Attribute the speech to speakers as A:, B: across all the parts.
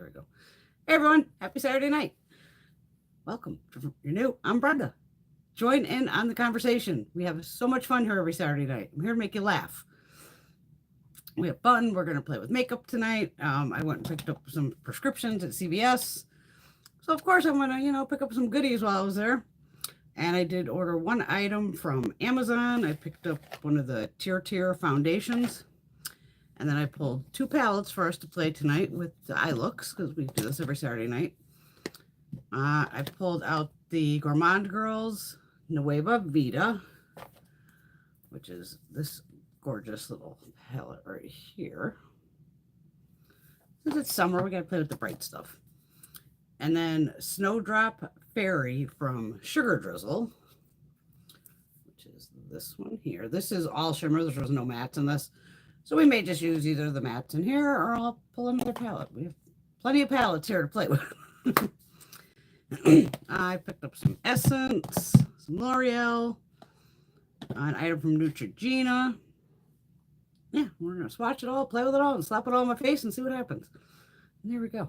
A: There we go. Hey everyone, happy Saturday night. Welcome. If you're new, I'm Brenda. Join in on the conversation. We have so much fun here every Saturday night. I'm here to make you laugh. We have fun. We're going to play with makeup tonight. I went and picked up some prescriptions at CVS. So of course I'm going to, pick up some goodies while I was there. And I did order one item from Amazon. I picked up one of the TirTir foundations. And then I pulled 2 palettes for us to play tonight with the eye looks, because we do this every Saturday night. I pulled out the Gourmande Girls Nueva Vida, which is this gorgeous little palette right here. Since it's summer, we got to play with the bright stuff. And then Snowdrop Fairy from Sugar Drizzle, which is this one here. This is all shimmer. There was no mattes in this. So we may just use either the mattes in here or I'll pull another palette. We have plenty of palettes here to play with. I picked up some Essence, some L'Oreal, an item from Neutrogena. Yeah, we're going to swatch it all, play with it all, and slap it all on my face and see what happens. And there we go.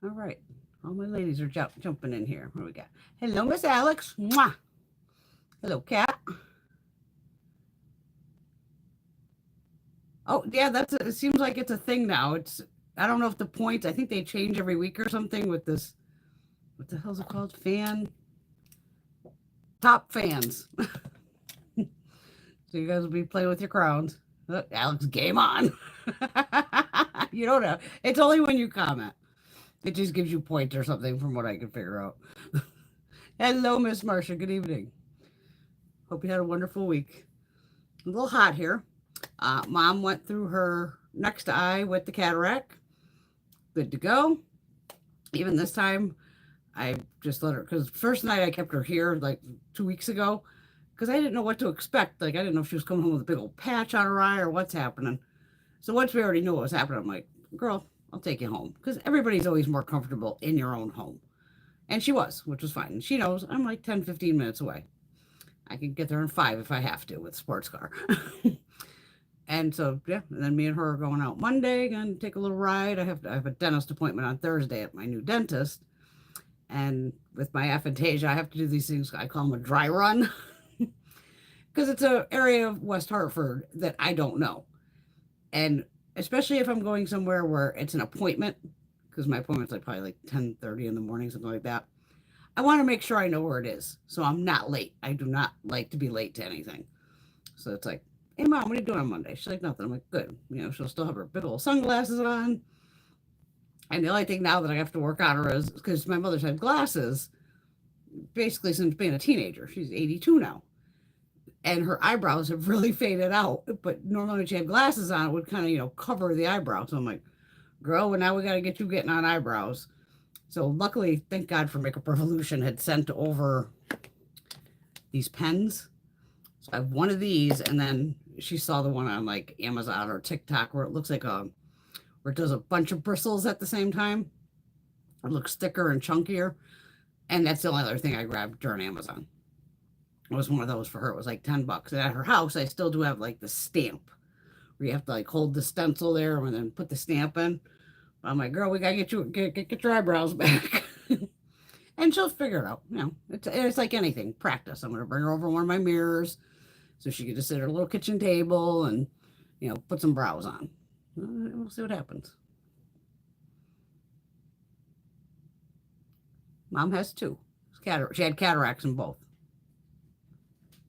A: All right. All my ladies are jumping in here. What do we got? Hello, Miss Alex. Mwah. Hello, Kat. Oh, yeah, it seems like it's a thing now. I don't know if the points, I think they change every week or something with this. What the hell is it called? Top fans. So you guys will be playing with your crowns. Alex, game on. You don't know. It's only when you comment. It just gives you points or something from what I can figure out. Hello, Miss Marcia. Good evening. Hope you had a wonderful week. A little hot here. Mom went through her next eye with the cataract. Good to go. Even this time, I just let her, because first night I kept her here like 2 weeks ago, because I didn't know what to expect. Like, I didn't know if she was coming home with a big old patch on her eye or what's happening. So once we already knew what was happening, I'm like, girl, I'll take you home. Because everybody's always more comfortable in your own home. And she was, which was fine. And she knows I'm like 10, 15 minutes away. I can get there in 5 if I have to with a sports car. And so, yeah, and then me and her are going out Monday, going to take a little ride. I have a dentist appointment on Thursday at my new dentist. And with my aphantasia, I have to do these things. I call them a dry run. Because it's an area of West Hartford that I don't know. And especially if I'm going somewhere where it's an appointment, because my appointment's probably like 10:30 in the morning, something like that. I want to make sure I know where it is, so I'm not late. I do not like to be late to anything. So it's like, hey, Mom, what are you doing on Monday? She's like, nothing. I'm like, good. She'll still have her big old sunglasses on. And the only thing now that I have to work on her is, because my mother's had glasses basically since being a teenager. She's 82 now. And her eyebrows have really faded out. But normally when she had glasses on, it would kind of, cover the eyebrows. So I'm like, girl, well, now we got to get you getting on eyebrows. So luckily, thank God for Makeup Revolution had sent over these pens. So I have one of these, and then she saw the one on like Amazon or TikTok where it looks like where it does a bunch of bristles at the same time. It looks thicker and chunkier. And that's the only other thing I grabbed during Amazon. It was one of those for her. It was like $10. And at her house, I still do have like the stamp where you have to like hold the stencil there and then put the stamp in. But I'm like, girl, we gotta get your eyebrows back. And she'll figure it out. It's like anything, practice. I'm gonna bring her over one of my mirrors so she can just sit at a little kitchen table and put some brows on. We'll see what happens. Mom has 2. She had cataracts in both.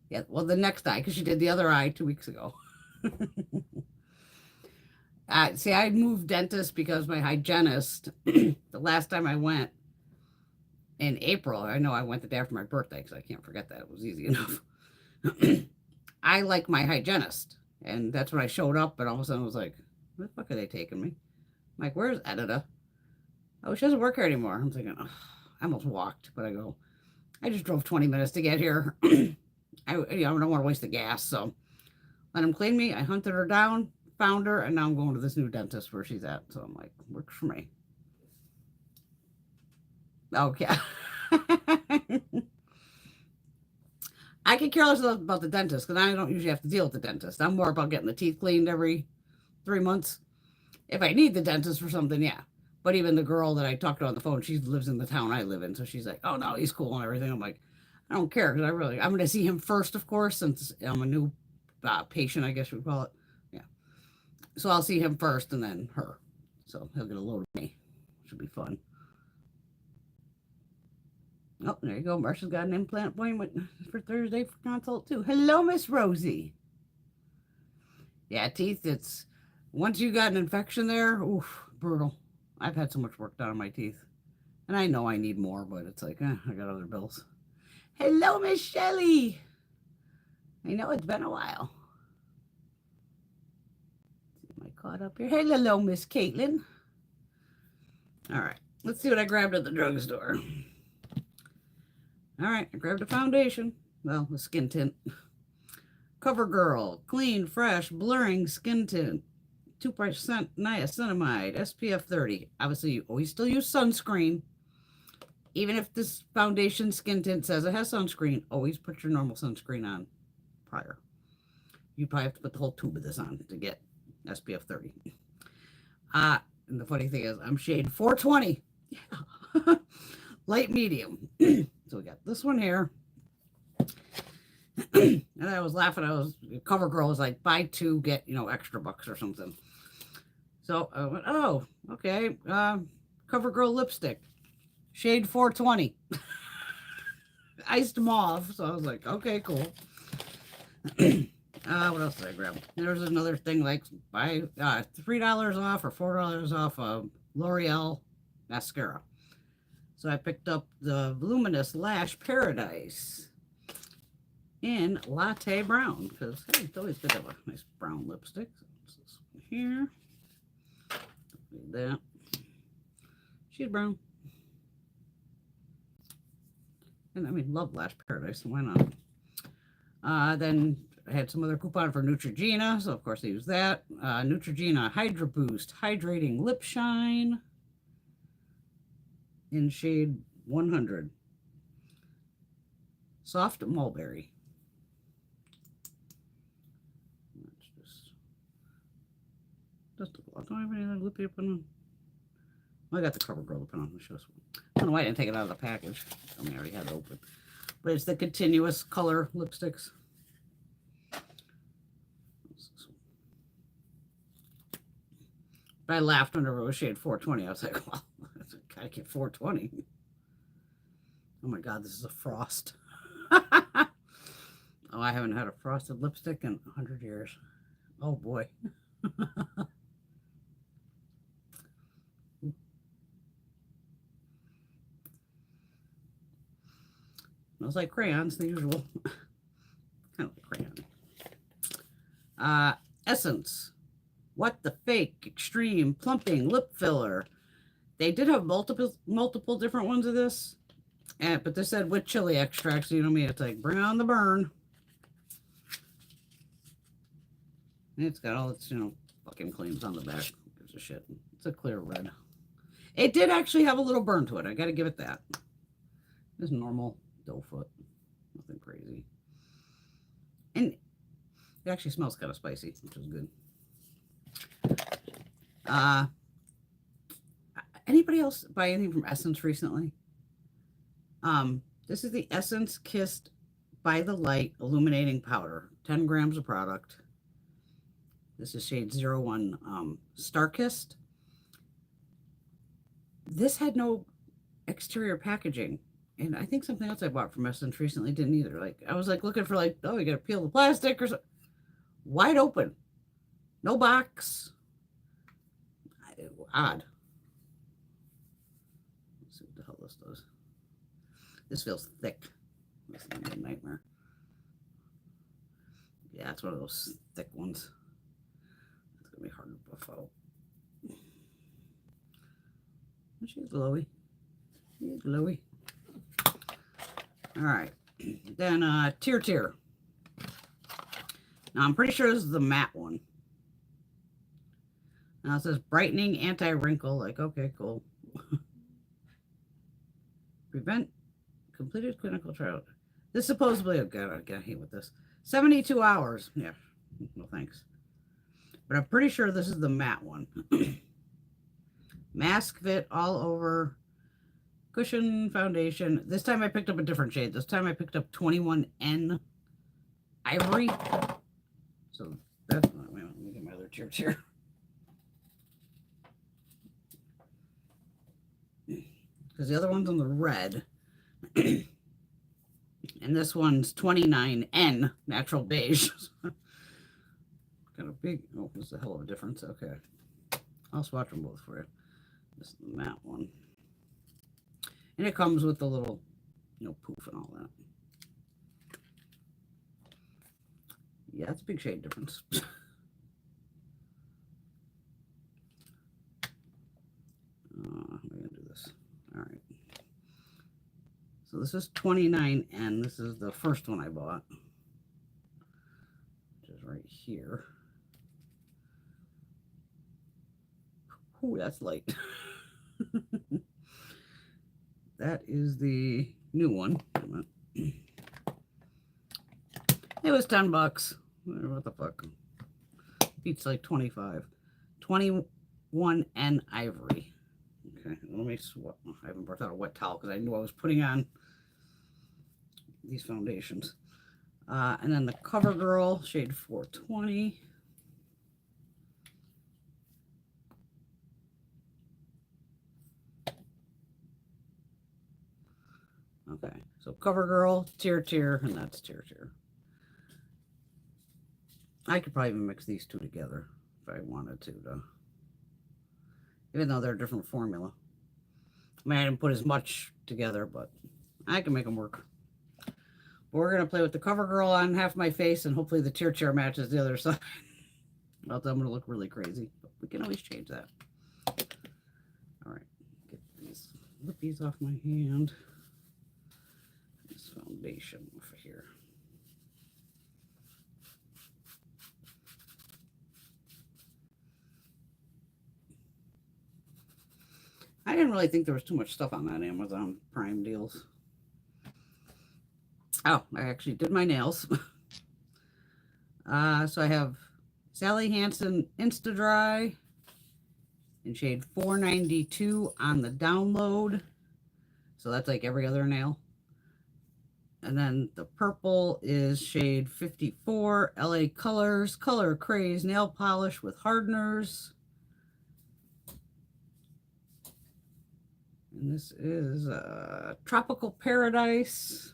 A: Yeah, well, the next eye, because she did the other eye 2 weeks ago. See, I moved dentist because my hygienist, the last time I went in April, I know I went the day after my birthday because I can't forget that. It was easy enough. I like my hygienist. And that's when I showed up, and all of a sudden I was like, where the fuck are they taking me? I'm like, where's Edita? Oh, she doesn't work here anymore. I'm thinking, oh, I almost walked, but I just drove 20 minutes to get here. I don't want to waste the gas, so let him clean me. I hunted her down, found her, and now I'm going to this new dentist where she's at. So I'm like, works for me. Okay. I could care less about the dentist because I don't usually have to deal with the dentist. I'm more about getting the teeth cleaned every 3 months. If I need the dentist for something, yeah. But even the girl that I talked to on the phone, she lives in the town I live in. So she's like, oh, no, he's cool and everything. I'm like, I don't care because I'm going to see him first, of course, since I'm a new patient, I guess we call it. Yeah. So I'll see him first and then her. So he'll get a load of me. Should be fun. Oh, there you go. Marsha's got an implant appointment for Thursday for consult, too. Hello, Miss Rosie. Yeah, teeth, it's... Once you got an infection there, oof, brutal. I've had so much work done on my teeth. And I know I need more, but it's like, I got other bills. Hello, Miss Shelley. I know it's been a while. Am I caught up here? Hello, Miss Caitlin. All right, let's see what I grabbed at the drugstore. All right, I grabbed a foundation. Well, a skin tint. Covergirl, clean, fresh, blurring skin tint. 2% niacinamide, SPF 30. Obviously, you always still use sunscreen. Even if this foundation skin tint says it has sunscreen, always put your normal sunscreen on prior. You probably have to put the whole tube of this on to get SPF 30. And the funny thing is, I'm shade 420. Yeah. Light medium. So we got this one here. And I was laughing. CoverGirl was like, buy two, get, extra bucks or something. So I went, oh, okay. CoverGirl lipstick, shade 420. Iced mauve. So I was like, okay, cool. What else did I grab? There's another thing like buy $3 off or $4 off L'Oreal mascara. So I picked up the Luminous Lash Paradise in Latte Brown because hey, it's always good to have a nice brown lipstick. So this one here. Need that. She's brown. And I mean, love Lash Paradise, so why not? Then I had some other coupon for Neutrogena, so of course I used that. Neutrogena Hydra Boost Hydrating Lip Shine in shade 100. Soft Mulberry. Just I don't have any other lippy on. Well, I got the CoverGirl lip on. I don't know why I didn't take it out of the package. I mean, I already had it open. But it's the continuous color lipsticks. But I laughed when it was shade 420. I was like, well, I get 420. Oh my God, this is a frost. Oh, I haven't had a frosted lipstick in 100 years. Oh boy. Smells like crayons, the usual. Kind of like crayon. Essence. What the Fake Extreme Plumping Lip Filler. They did have multiple different ones of this. But this said with chili extract, so you know me, it's like bring on the burn. And it's got all its, fucking claims on the back. Who gives a shit? It's a clear red. It did actually have a little burn to it. I got to give it that. Just normal doe foot. Nothing crazy. And it actually smells kind of spicy, which is good. Anybody else buy anything from Essence recently? This is the Essence Kissed by the Light Illuminating Powder. 10 grams of product. This is shade 01 Star Kissed. This had no exterior packaging. And I think something else I bought from Essence recently didn't either. Like, I was like looking for like, oh, you gotta peel the plastic or something. Wide open. No box. Odd. Let's see what the hell this does. This feels thick. This is a nightmare. Yeah, it's one of those thick ones. It's gonna be hard to buff out. She's glowy. She's glowy. All right. Then TirTir. Now I'm pretty sure this is the matte one. Now it says brightening anti-wrinkle. Like, okay, cool. Prevent completed clinical trial. This supposedly, oh God, I get hate with this. 72 hours. Yeah, no thanks. But I'm pretty sure this is the matte one. Mask Fit all over cushion foundation. This time I picked up a different shade. This time I picked up 21N Ivory. So that's, wait a minute, let me get my other TirTir. Because the other one's on the red. And this one's 29N Natural Beige. Kind of big. Oh, this is a hell of a difference. Okay. I'll swatch them both for you. This is the matte one. And it comes with the little, poof and all that. Yeah, it's a big shade difference. I'm going to do this. All right. So this is 29N. This is the first one I bought, which is right here. Ooh, that's light. That is the new one. It was $10. What the fuck? Beats like 25. 21N Ivory. Okay, let me swap. I haven't brought out a wet towel because I knew I was putting on these foundations. And then the Covergirl shade 420. Okay, so Covergirl, TirTir, and that's TirTir. I could probably even mix these two together if I wanted to, though. Even though they're a different formula. I mean, I didn't put as much together, but I can make them work. But we're going to play with the Covergirl on half my face, and hopefully the TirTir matches the other side. Else I'm going to look really crazy, but we can always change that. All right, get these lippies off my hand. This foundation over here. I didn't really think there was too much stuff on that Amazon Prime deals. Oh, I actually did my nails. So I have Sally Hansen Insta Dry in shade 492 on the download. So that's like every other nail. And then the purple is shade 54, LA Colors, Color Craze Nail Polish with Hardeners. And this is Tropical Paradise.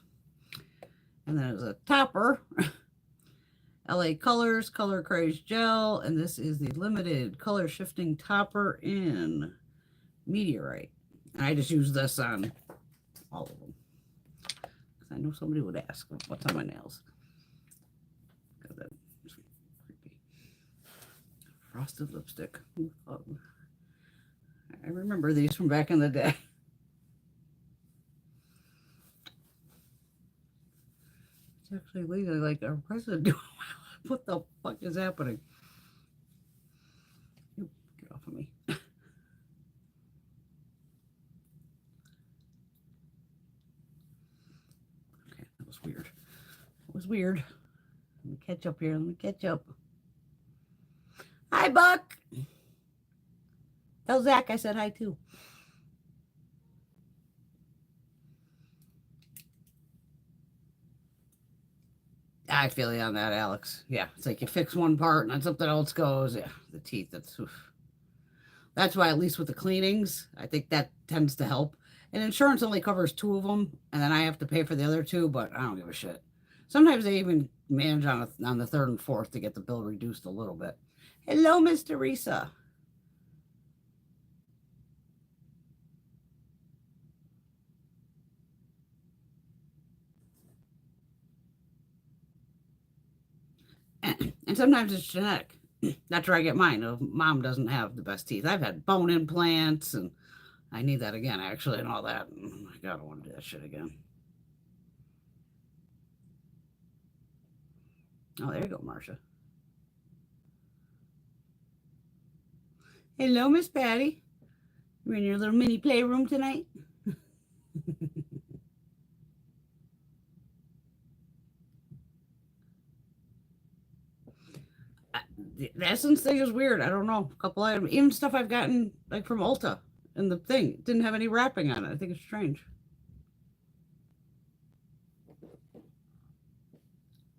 A: And then there's a topper. LA Colors, Color Craze Gel. And this is the limited color shifting topper in Meteorite. And I just use this on all of them. Because I know somebody would ask, what's on my nails? That's creepy. Frosted lipstick. Oh. I remember these from back in the day. It's actually legally like a president. What the fuck is happening? Get off of me. Okay, that was weird. It was weird. Let me catch up here. Let me catch up. Hi, Buck. Tell Zach I said hi too. I feel you on that, Alex. Yeah, it's like you fix one part and then something else goes. Yeah, the teeth. That's why, at least with the cleanings, I think that tends to help. And insurance only covers 2 of them, and then I have to pay for the other 2, but I don't give a shit. Sometimes they even manage on the 3rd and 4th to get the bill reduced a little bit. Hello, Miss Teresa. And sometimes it's genetic. That's where I get mine. Mom doesn't have the best teeth. I've had bone implants, and I need that again, actually, and all that. And I don't want to do that shit again. Oh, there you go, Marcia. Hello, Miss Patty. You're in your little mini playroom tonight? The Essence thing is weird. I don't know. A couple items, even stuff I've gotten like from Ulta. And the thing it didn't have any wrapping on it. I think it's strange.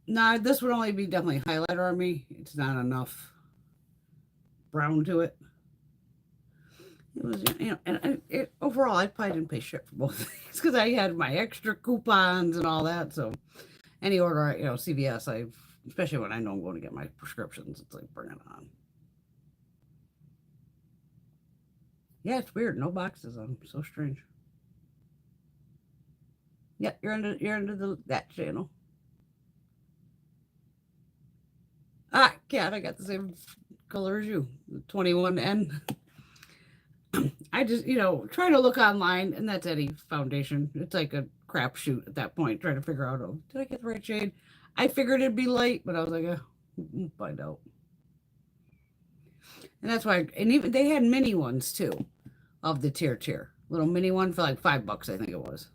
A: Nah, this would only be definitely highlighter on me. It's not enough brown to it. It was, and overall, I probably didn't pay shit for both things because I had my extra coupons and all that. So any order, CVS, especially when I know I'm going to get my prescriptions, it's like, bring it on. Yeah, it's weird. No boxes on them. So strange. Yeah, you're under that channel. Ah, cat, I got the same color as you, 21N. I just, try to look online, and that's any foundation. It's like a crapshoot at that point, trying to figure out, oh, did I get the right shade? I figured it'd be light, but I was like, we'll find out. And that's why, and even they had mini ones too, of the TirTir. Little mini one for like $5, I think it was.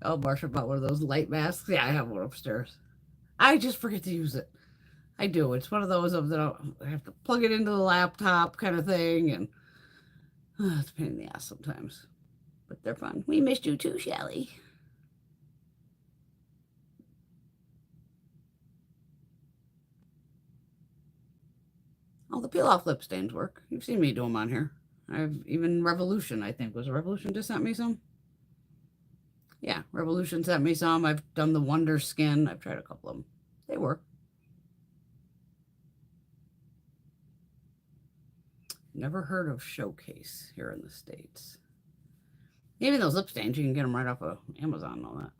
A: Oh, Marsha bought one of those light masks. Yeah, I have one upstairs. I just forget to use it. I do. It's one of those of that I have to plug it into the laptop kind of thing, and it's a pain in the ass sometimes. But they're fun. We missed you too, Shelly. Oh, the peel off lip stains work. You've seen me do them on here. I've even Revolution, I think. Was it Revolution just sent me some? Yeah, Revolution sent me some. I've done the Wonder Skin. I've tried a couple of them. They work. Never heard of Showcase here in the States. Even those lip stains, you can get them right off of Amazon and all that.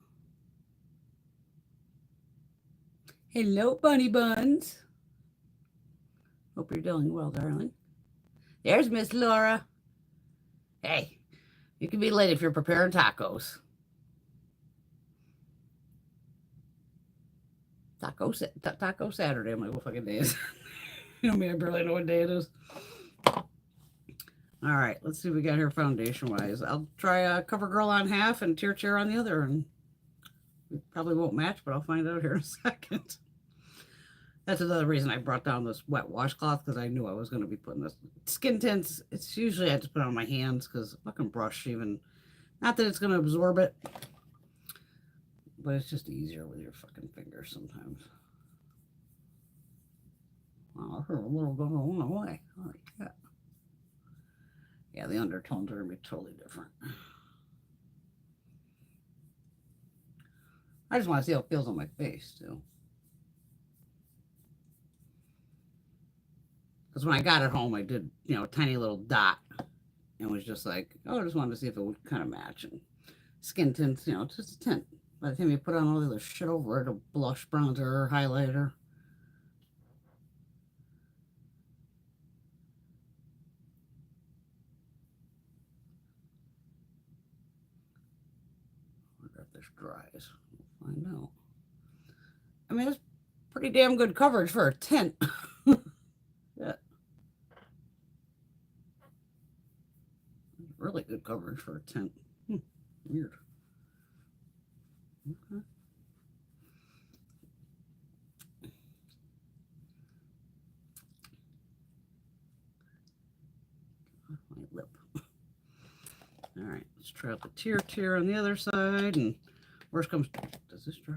A: Hello, bunny buns. Hope you're doing well, darling. There's Miss Laura. Hey, you can be late if you're preparing tacos. Taco Saturday. I'm like, what fucking day is it? You know me, I barely know what day it is. All right, let's see what we got here foundation-wise. I'll try Covergirl on half and TirTir on the other, and it probably won't match, but I'll find out here in a second. That's another reason I brought down this wet washcloth, because I knew I was going to be putting this. Skin tints, it's usually I just put it on my hands, because fucking brush even, not that it's going to absorb it, but it's just easier with your fucking fingers sometimes. Oh, her little going away. I like that. Yeah, the undertones are going to be totally different. I just want to see how it feels on my face, too. Because when I got it home, I did, a tiny little dot. And was just like, oh, I just wanted to see if it would kind of match. And skin tints, it's just a tint. By the time you put on all the other shit over it, a blush, bronzer, highlighter. This dries. We'll find out. I mean, it's pretty damn good coverage for a tint. Yeah. Really good coverage for a tint. Weird. Okay. My lip. All right, let's try out the TirTir on the other side, and worst comes. Does this dry?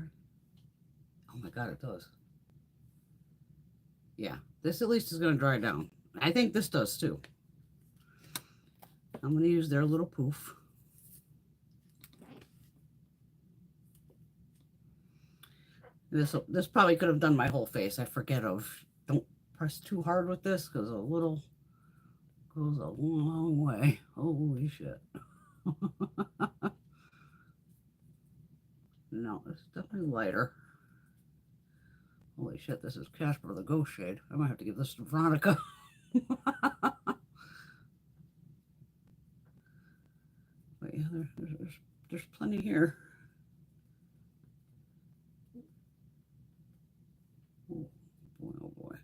A: Oh my god, it does. Yeah, this at least is going to dry down. I think this does too. I'm going to use their little poof. This probably could have done my whole face. I forget of. Don't press too hard with this, because a little goes a long way. Holy shit. No, it's definitely lighter. Holy shit, this is Casper the Ghost shade. I might have to give this to Veronica. Wait, yeah, there's plenty here. Oh boy, oh boy.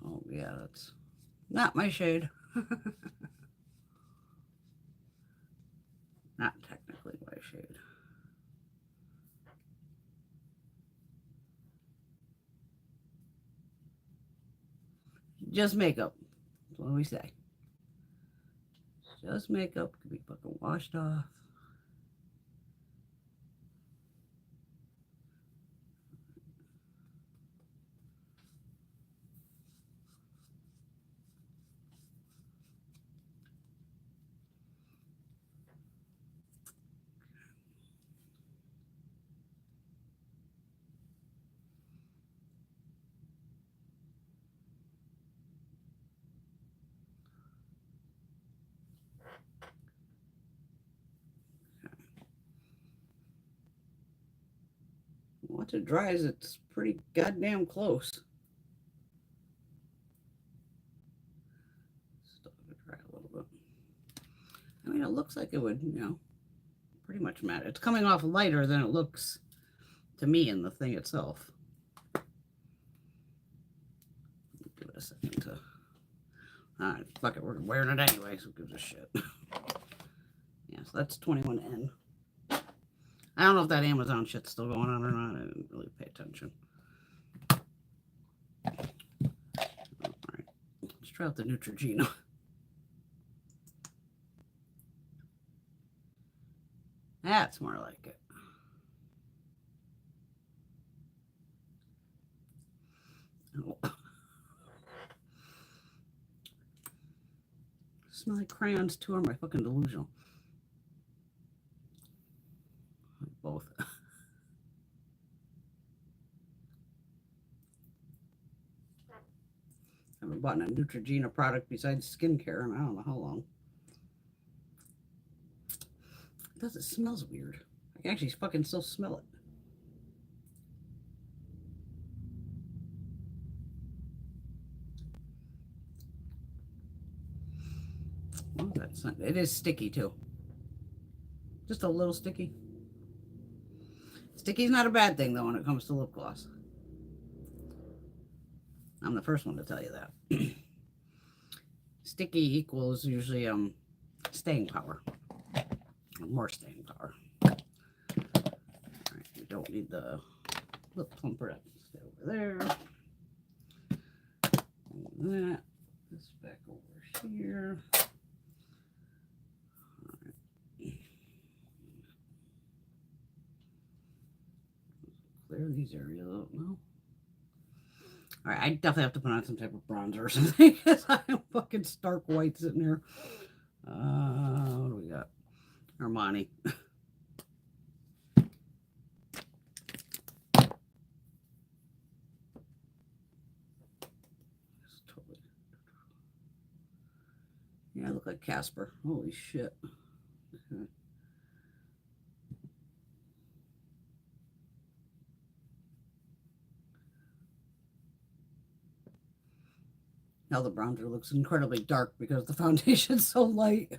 A: Oh yeah, that's not my shade. Not technically my shade. just makeup. What do we say? Just makeup. Could be fucking washed off. Once it dries, it's pretty goddamn close. Still gonna dry a little bit. I mean, it looks like it would, you know, pretty much matte. It's coming off lighter than it looks to me in the thing itself. Give it a second to. Alright, fuck it, we're wearing it anyway, so who gives a shit. Yeah, so that's 21N. I don't know if that Amazon shit's still going on or not. I didn't really pay attention. Alright, let's try out the Neutrogena. That's more like it. Oh. Smell like crayons too, or am I fucking delusional? Both. I haven't bought a Neutrogena product besides skincare and I don't know how long. It smells weird. I can actually fucking still smell it. Oh, that's not, it is sticky too. Just a little sticky. Sticky's not a bad thing though when it comes to lip gloss. I'm the first one to tell you that. Sticky equals usually staying power. More staying power. Alright, we don't need the lip plumper. Stay over there. And that. This back over here. Clear these areas up now. All right, I definitely have to put on some type of bronzer or something because I'm fucking stark white sitting here. What do we got? Armani. Yeah, I look like Casper. Holy shit. Okay. Now the bronzer looks incredibly dark because the foundation's so light.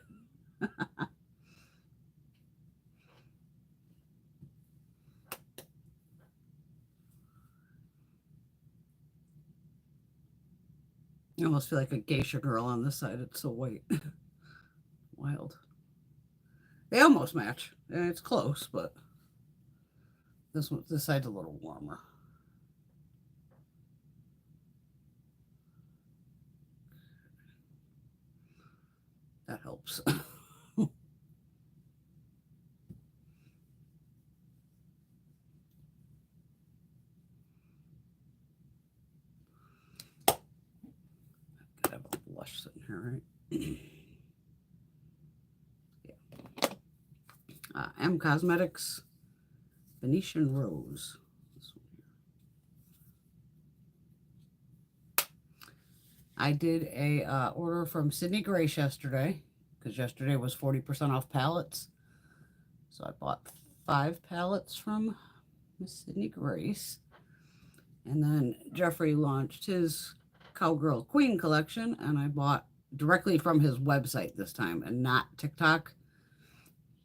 A: I almost feel like a geisha girl on this side. It's so white. Wild. They almost match. And it's close, but this side's a little warmer. That helps. Gotta have a blush sitting here, right? Yeah. M Cosmetics Venetian Rose. This one here. I did a order from Sydney Grace yesterday because yesterday was 40% off palettes. So I bought 5 palettes from Miss Sydney Grace. And then Jeffrey launched his Cowgirl Queen collection, and I bought directly from his website this time and not TikTok.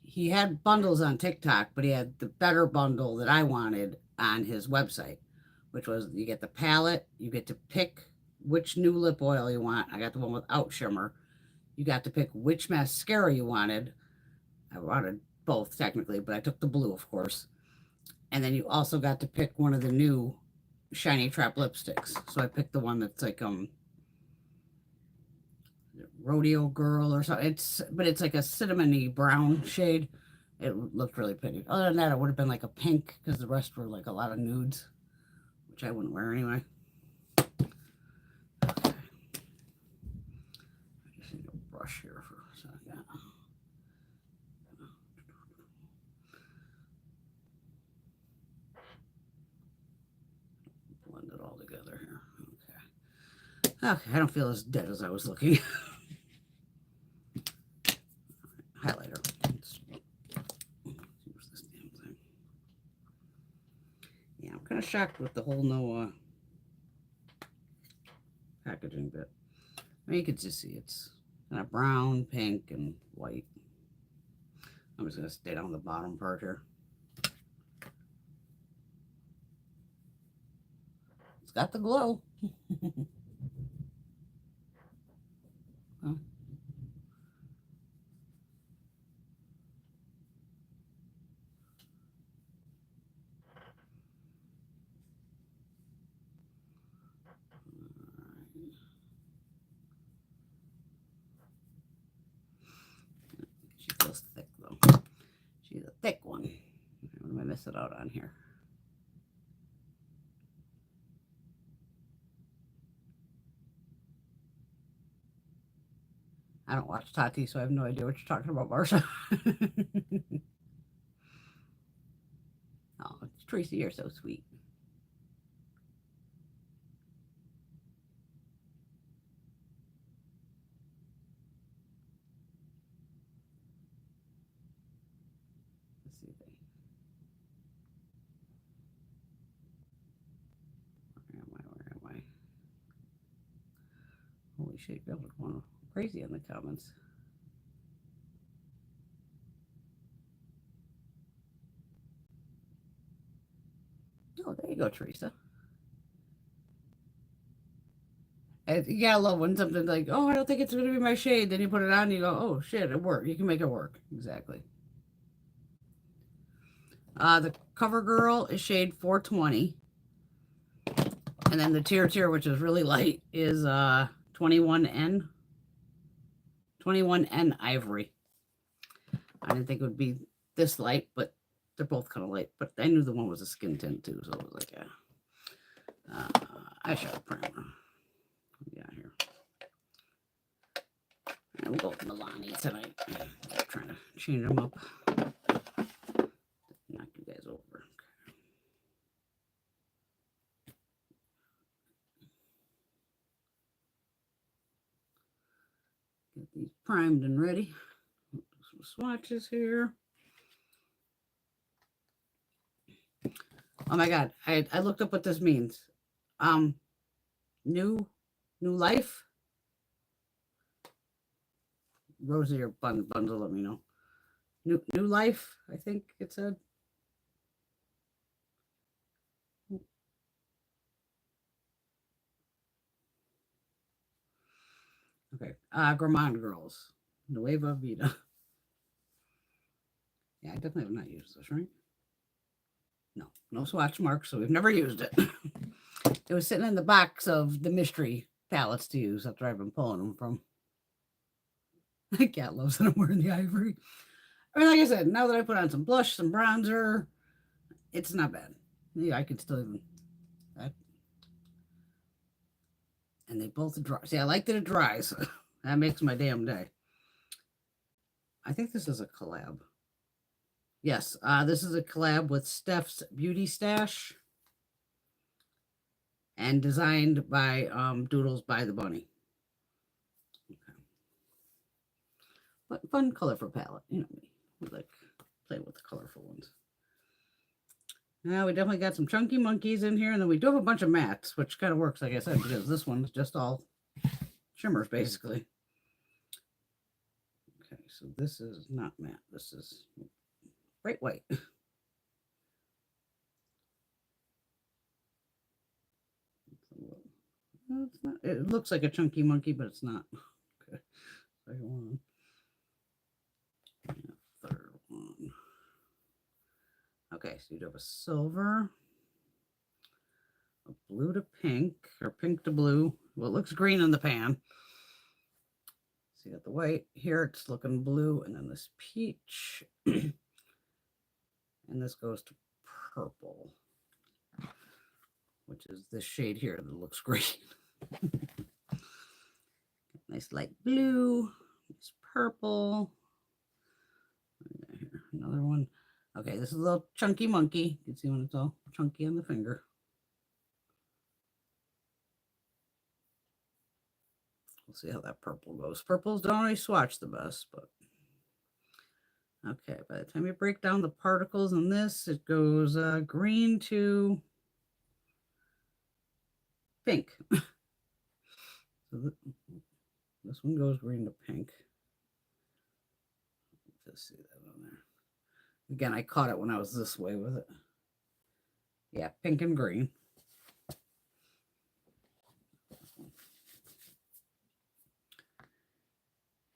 A: He had bundles on TikTok, but he had the better bundle that I wanted on his website, which was you get the palette, you get to pick which new lip oil you want. I got the one without shimmer. You got to pick which mascara you wanted. I wanted both technically, but I took the blue, of course. And then you also got to pick one of the new Shiny Trap lipsticks. So I picked the one that's like Rodeo Girl or something. But it's like a cinnamony brown shade. It looked really pretty. Other than that, it would have been like a pink because the rest were like a lot of nudes, which I wouldn't wear anyway. Okay. I just need a brush here for a second. Blend it all together here. Okay. Okay, I don't feel as dead as I was looking. Highlighter. Let's use this damn thing. Yeah, I'm kind of shocked with the whole no packaging bit. I mean, you can just see it's kind of brown, pink, and white. I'm just going to stay down the bottom part here. It's got the glow. Huh? She feels thick though. She's a thick one. What am I missing out on here? I don't watch Tati, so I have no idea what you're talking about, Marsha. Oh, Tracy, you're so sweet. Let's see. Where am I? Holy shit, y'all are going crazy in the comments. Oh, there you go, Teresa. You gotta love when something's like, oh, I don't think it's gonna be my shade. Then you put it on and you go, oh shit, it worked. You can make it work. Exactly. The Covergirl is shade 420. And then the TirTir, which is really light, is 21N. 21N Ivory. I didn't think it would be this light, but they're both kind of light. But I knew the one was a skin tint too, so it was like a eyeshadow primer. Yeah, here. And we'll go with Milani tonight. I'm trying to change them up. Knock you guys over. Get these primed and ready. Some swatches here. Oh my god, I looked up what this means. New life. Rosie or Bundle, let me know. New life, I think it said. Okay. Gourmande Girls. Nueva Vida. Yeah, I definitely have not used this, right? No swatch marks, so we've never used it. It was sitting in the box of the mystery palettes to use after I've been pulling them from. My cat loves that I'm wearing the ivory. I mean, like I said, now that I put on some blush, some bronzer, it's not bad. Yeah, I could still even that. And they both dry. See, I like that it dries. That makes my damn day. I think this is a collab. Yes, this is a collab with Steph's Beauty Stash and designed by Doodles by the Bunny. Okay. But fun, colorful palette. You know me. We like playing with the colorful ones. Now we definitely got some chunky monkeys in here, and then we do have a bunch of mattes, which kind of works, like I said, because this one's just all shimmers, basically. Okay, so this is not matte. This is bright white. No, it's not. It looks like a chunky monkey, but it's not. Okay, second one. Yeah, third one. Okay, so you have a silver, a blue to pink, or pink to blue. Well, it looks green in the pan. So you got the white here, it's looking blue, and then this peach. And this goes to purple, which is this shade here that looks great. Nice light blue, nice purple. Another one. Okay, this is a little chunky monkey. You can see when it's all chunky on the finger. We'll see how that purple goes. Purples don't always swatch the best, but okay. By the time you break down the particles in this, it goes green to pink. So this one goes green to pink. Just see that on there. Again, I caught it when I was this way with it. Yeah, pink and green.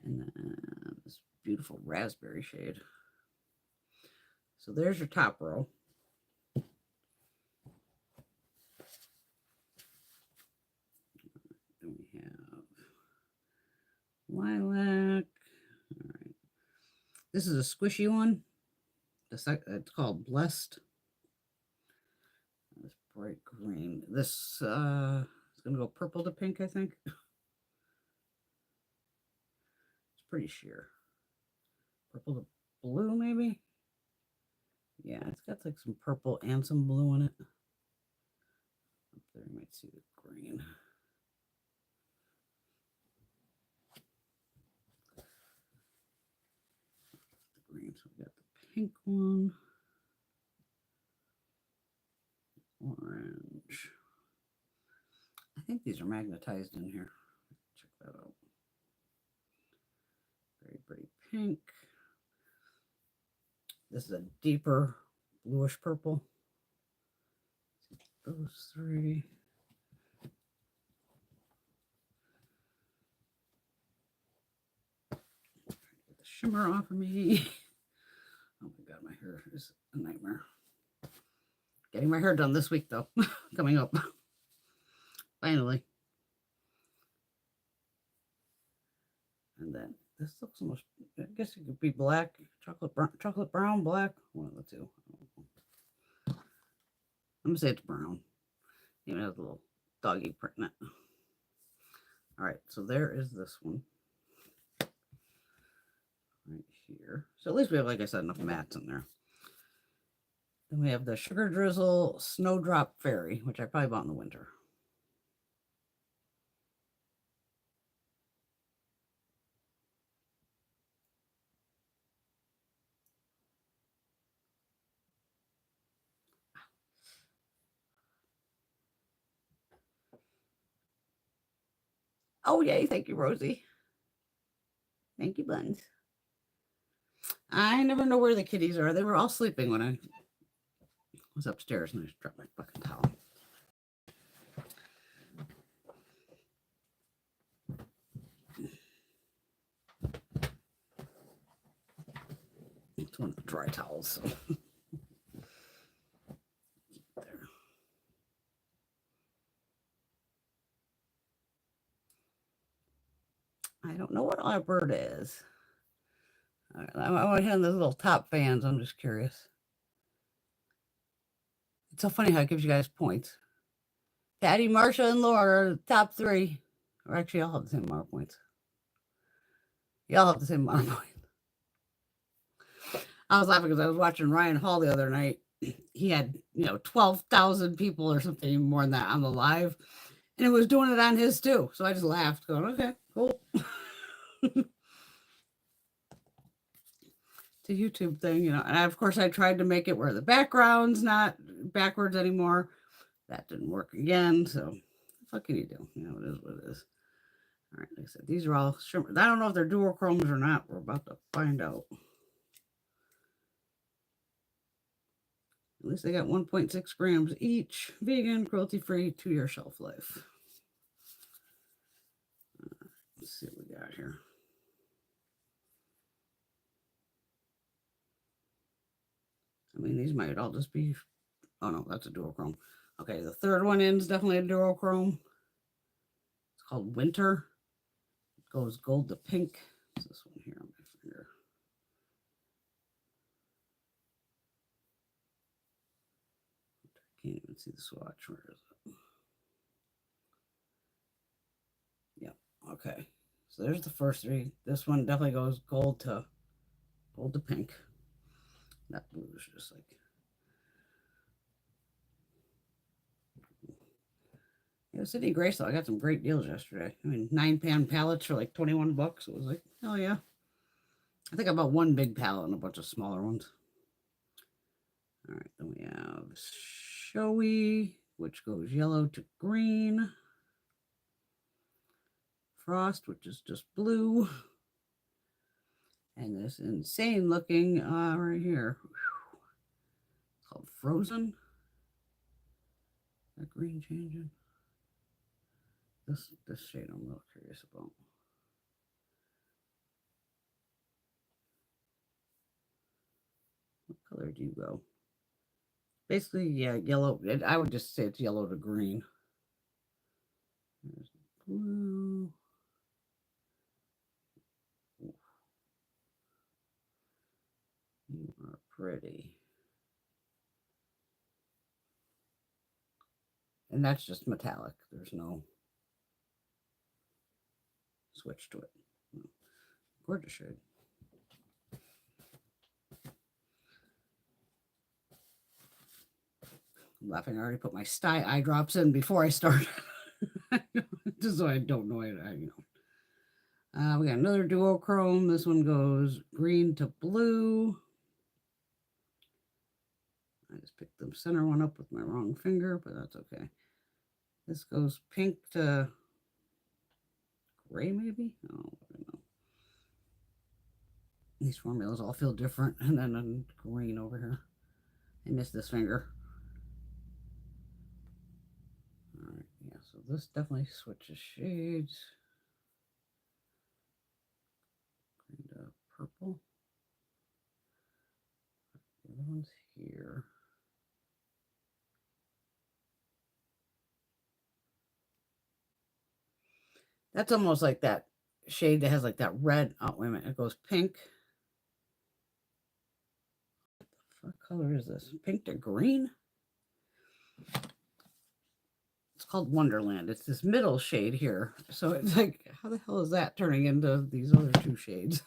A: And then this beautiful raspberry shade. So there's your top row. Then we have lilac. All right. This is a squishy one. It's called Blessed. This bright green. This is going to go purple to pink, I think. It's pretty sheer. Purple to blue, maybe? Yeah, it's got like some purple and some blue in it. Up there you might see the green. The green, so we got the pink one. Orange. I think these are magnetized in here. Check that out. Very pretty pink. This is a deeper bluish purple. Those three. Get the shimmer off of me. Oh my God, my hair is a nightmare. Getting my hair done this week though. Coming up. Finally. And then this looks almost, I guess it could be black, chocolate brown, black. One of the two. I'm gonna say it's brown. Even has a little doggy print in it. All right, so there is this one. Right here. So at least we have, like I said, enough mats in there. Then we have the Sugar Drizzle Snowdrop Fairy, which I probably bought in the winter. Oh, yay. Thank you, Rosie. Thank you, Buns. I never know where the kitties are. They were all sleeping when I was upstairs and I just dropped my fucking towel. It's one of the dry towels. So. There. I don't know what our bird is. I want to hit on those little top fans. I'm just curious. It's so funny how it gives you guys points. Patty, Marsha, and Laura are the top three. Or actually, y'all have the same amount of points. Y'all have the same amount of points. I was laughing because I was watching Ryan Hall the other night. He had, 12,000 people or something, even more than that on the live. And it was doing it on his too. So I just laughed, going, okay, cool. It's a YouTube thing, And of course, I tried to make it where the background's not backwards anymore. That didn't work again. So what can you do? It is what it is. All right, like I said, these are all shimmer. I don't know if they're duochromes or not. We're about to find out. At least they got 1.6 grams each. Vegan, cruelty-free, 2-year shelf life. Let's see what we got here. I mean, these might all just be... Oh, no, that's a duochrome. Okay, the third one in is definitely a duochrome. It's called Winter. It goes gold to pink. It's this one here on my finger. Can't even see the swatch. Where is it? Yep. Okay. So there's the first three. This one definitely goes gold to pink. That blue is just like. Yeah, Sydney Grace, though, I got some great deals yesterday. I mean, 9-pan pallets for like 21 bucks. It was like, hell yeah. I think I bought one big pallet and a bunch of smaller ones. All right, then we have Showy, which goes yellow to green. Frost, which is just blue. And this insane looking right here. It's called Frozen. That green changing. This shade I'm a little curious about. What color do you go? Basically, yeah, yellow. I would just say it's yellow to green. There's blue. You are pretty. And that's just metallic. There's no switch to it. Gorgeous shade. I'm laughing. I already put my Stye eye drops in before I start. Just so I don't know it. We got another duochrome. This one goes green to blue. I just picked the center one up with my wrong finger, but that's okay. This goes pink to gray, maybe? Oh, I don't know. These formulas all feel different. And then a green over here. I missed this finger. All right, yeah, so this definitely switches shades. Green to purple. The other one's here. That's almost like that shade that has like that red. Oh, wait a minute. It goes pink. What color is this? Pink to green? It's called Wonderland. It's this middle shade here. So it's like, how the hell is that turning into these other two shades?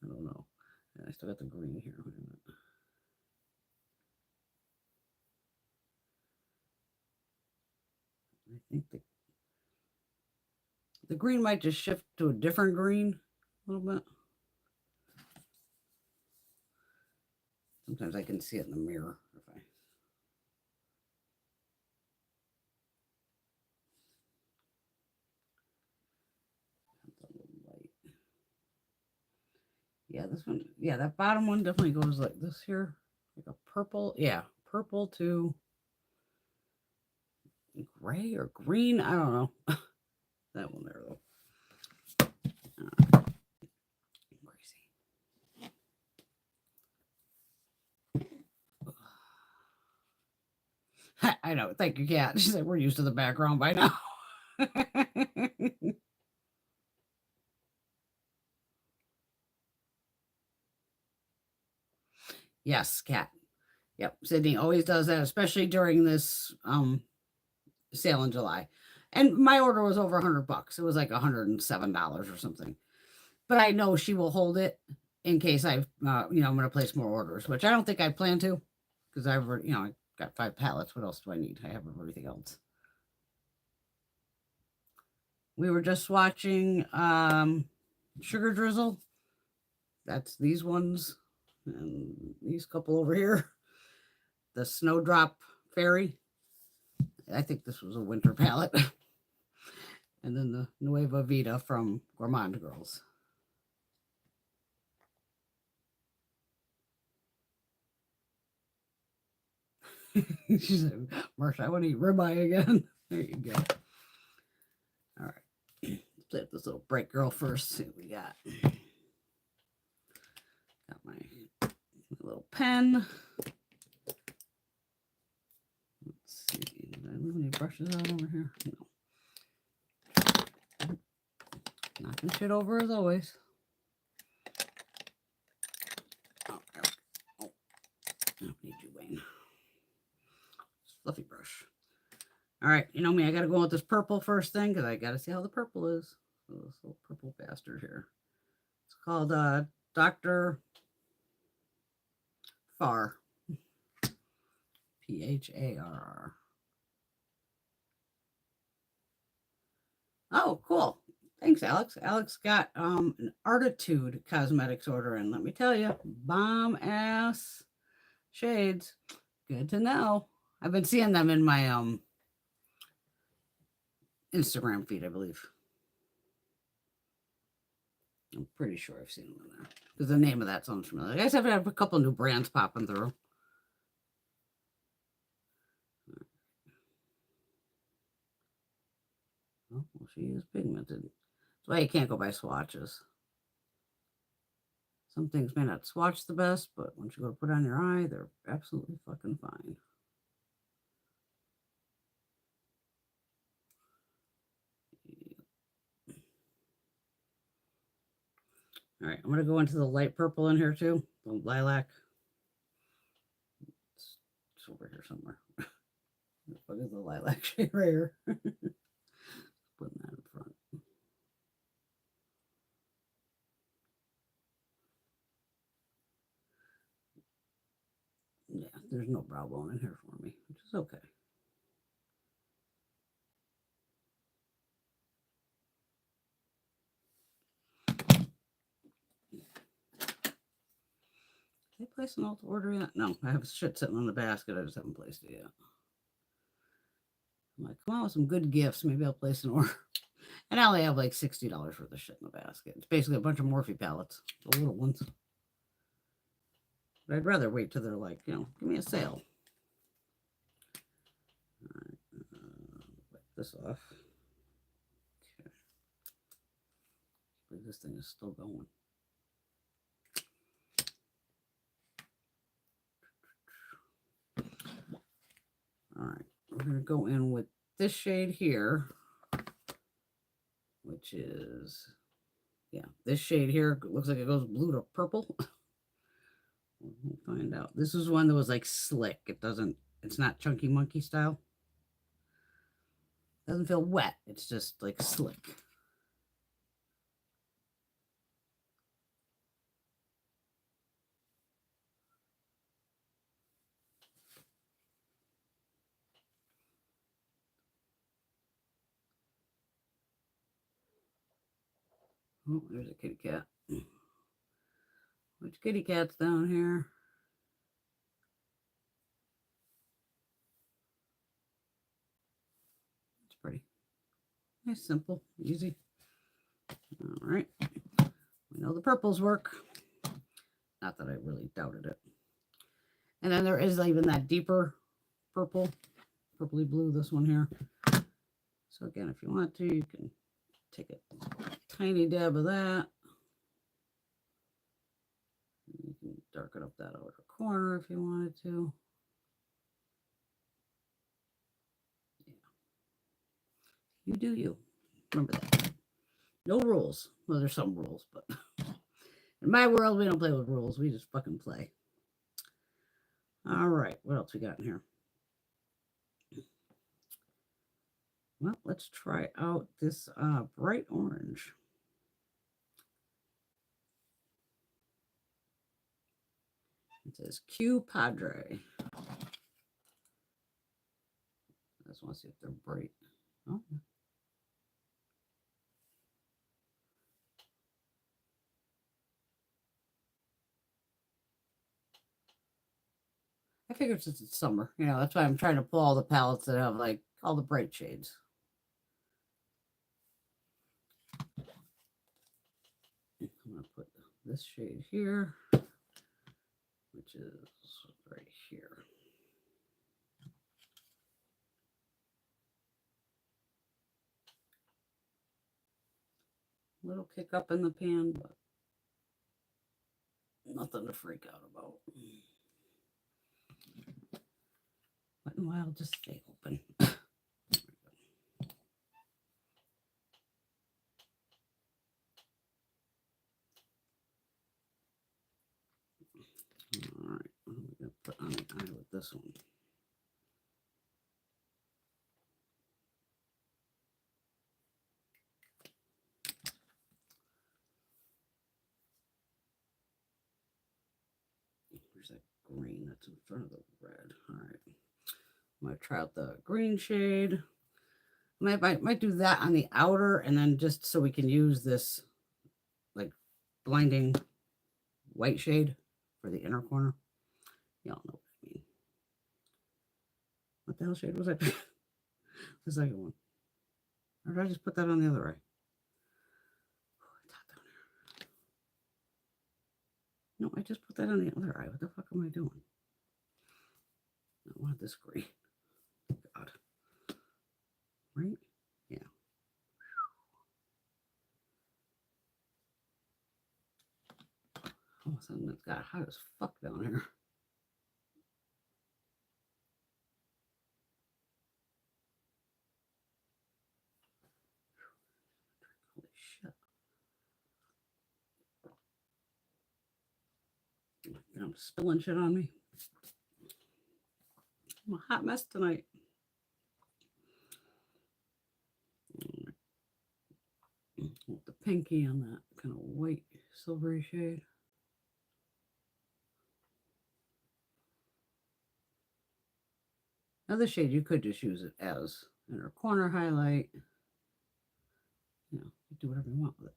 A: I don't know. And I still got the green here. Wait a minute. I think the green might just shift to a different green a little bit. Sometimes I can see it in the mirror. Yeah, this one, yeah, that bottom one definitely goes like this here. Like a purple, yeah, purple to gray or green. I don't know. That one there, though. Crazy. I know. Thank you, Kat. She said we're used to the background by now. Yes, Kat. Yep, Sydney always does that, especially during this sale in July. And my order was over $100. It was like $107 or something. But I know she will hold it in case I'm going to place more orders, which I don't think I plan to, because I've already, I got 5 pallets. What else do I need? I have everything else. We were just watching Sugar Drizzle. That's these ones and these couple over here. The Snowdrop Fairy. I think this was a winter palette. And then the Nueva Vida from Gourmande Girls. She said, Marsha, I want to eat ribeye again. There you go. All right. Let's play with this little bright girl first. See what we got. Got my little pen. Let's see. Did I leave any brushes out over here? No. Taking shit over as always. Oh, oh. I don't need you, Wayne. Fluffy brush. All right, you know me, I got to go with this purple first thing because I got to see how the purple is. So this little purple bastard here. It's called Dr. Phar. Pharr. Oh, cool. Thanks, Alex. Alex got an Artitude Cosmetics order in. Let me tell you, bomb ass shades. Good to know. I've been seeing them in my Instagram feed, I believe. I'm pretty sure I've seen them in there. Because the name of that sounds familiar. I guess I've had a couple new brands popping through. Oh, well, she is pigmented. That's why you can't go by swatches. Some things may not swatch the best, but once you go to put on your eye, they're absolutely fucking fine. All right, I'm going to go into the light purple in here too, the lilac. It's over here somewhere. What is the lilac shade right here? Putting that in front. Yeah, there's no brow bone in here for me, which is okay. Did I place an alt order yet? No, I have shit sitting on the basket. I just haven't placed it yet. I'm like, come on with some good gifts. Maybe I'll place an order. And I only have like $60 worth of shit in the basket. It's basically a bunch of Morphe palettes, the little ones. But I'd rather wait till they're like, you know, give me a sale. All right, wipe this off. Okay. This thing is still going. All right, we're going to go in with this shade here, which is, yeah, this shade here looks like it goes blue to purple. We'll find out. This is one that was like slick. It's not chunky monkey style. Doesn't feel wet. It's just like slick. Oh, there's a kitty cat. Which kitty cat's down here? It's pretty. Nice, simple, easy. All right. We know the purples work. Not that I really doubted it. And then there is even that deeper purple, purpley blue, this one here. So again, if you want to, you can take a tiny dab of that. You can darken up that outer corner if you wanted to. Yeah. You do you. Remember that. No rules. Well, there's some rules, but in my world, we don't play with rules. We just fucking play. All right. What else we got in here? Well, let's try out this bright orange. It says Q Padre. I just want to see if they're bright. Oh. I figured since it's summer, you know, that's why I'm trying to pull all the palettes that have like all the bright shades. I'm going to put this shade here, which is right here. Little kick up in the pan, but nothing to freak out about. Wet n Wild, just stay open. this one. Where's that green that's in front of the red? All right. I'm going to try out the green shade. Might do that on the outer, and then just so we can use this like blinding white shade for the inner corner. Y'all know what I mean. What the hell shade was that? The second one. Or did I just put that on the other eye? No, I just put that on the other eye. What the fuck am I doing? I want this green. God. Right? Yeah. All of a sudden, it's got hot as fuck down here. Holy shit. I'm spilling shit on me. I'm a hot mess tonight. With the pinky on that kind of white silvery shade. Now this shade, you could just use it as inner corner highlight. You know, do whatever you want with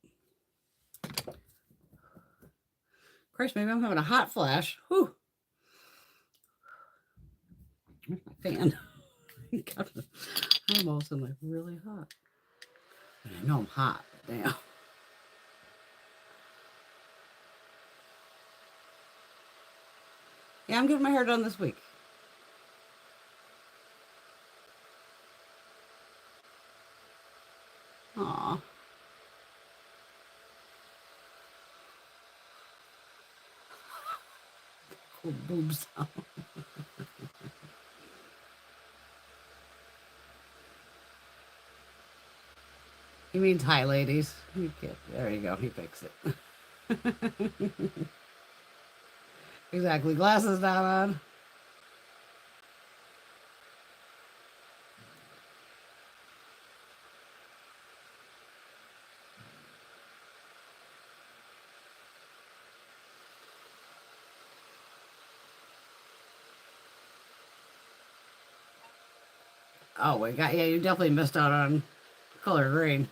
A: it. Christ, maybe I'm having a hot flash. Whew. Where's my fan? I'm also like really hot. I know I'm hot. Damn. Yeah, I'm getting my hair done this week. Aw. Cool boobs. He means hi, ladies. There you go. He picks it. Exactly. Glasses not on. Oh, yeah, you definitely missed out on color green.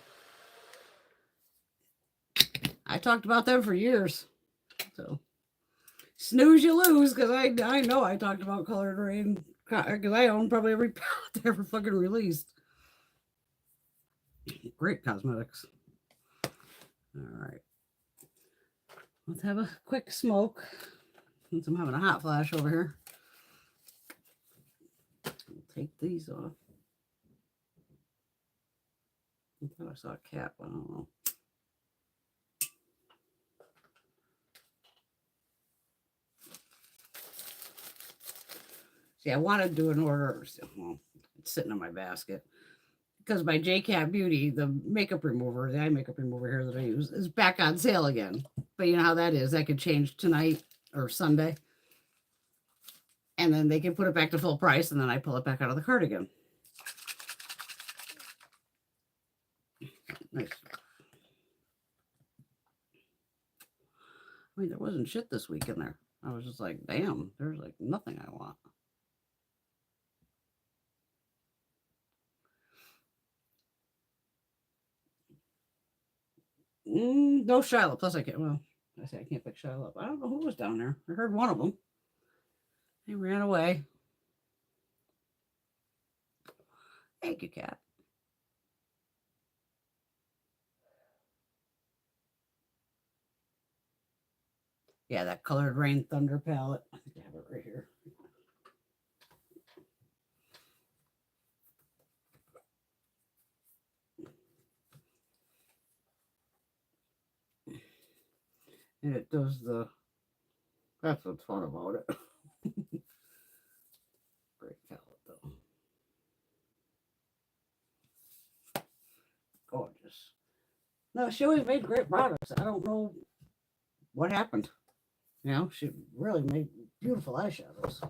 A: I talked about them for years. So snooze, you lose, because I know I talked about color green because I own probably every palette they ever fucking released. Great cosmetics. All right. Let's have a quick smoke since I'm having a hot flash over here. I'll take these off. I thought I saw a cap. I don't know. See, I want to do an order. Well, it's sitting in my basket. Because my JCat Beauty, the makeup remover, the eye makeup remover here that I use, is back on sale again. But you know how that is. That could change tonight or Sunday. And then they can put it back to full price, and then I pull it back out of the cart again. Nice. I mean, there wasn't shit this week in there. I was just like, damn, there's like nothing I want. No Shiloh. Plus, I can't. Well, I say I can't pick Shiloh up. I don't know who was down there. I heard one of them. He ran away. Thank you, cat. Yeah, that Colored Rain Thunder palette. I think I have it right here. And it does the, that's what's fun about it. Great palette, though. Gorgeous. No, she always made great products. I don't know what happened. You know, she really made beautiful eyeshadows.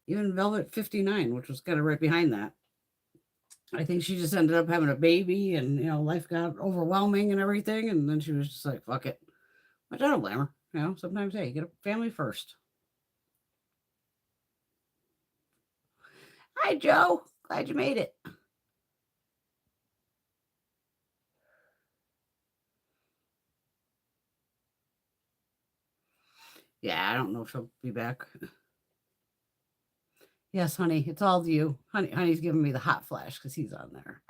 A: Even Velvet 59, which was kind of right behind that. I think she just ended up having a baby and, life got overwhelming and everything. And then she was just like, fuck it. Which I don't blame her. Sometimes, hey, get a family first. Hi, Joe. Glad you made it. Yeah, I don't know if she'll be back. Yes, honey, it's all you. Honey's giving me the hot flash because he's on there.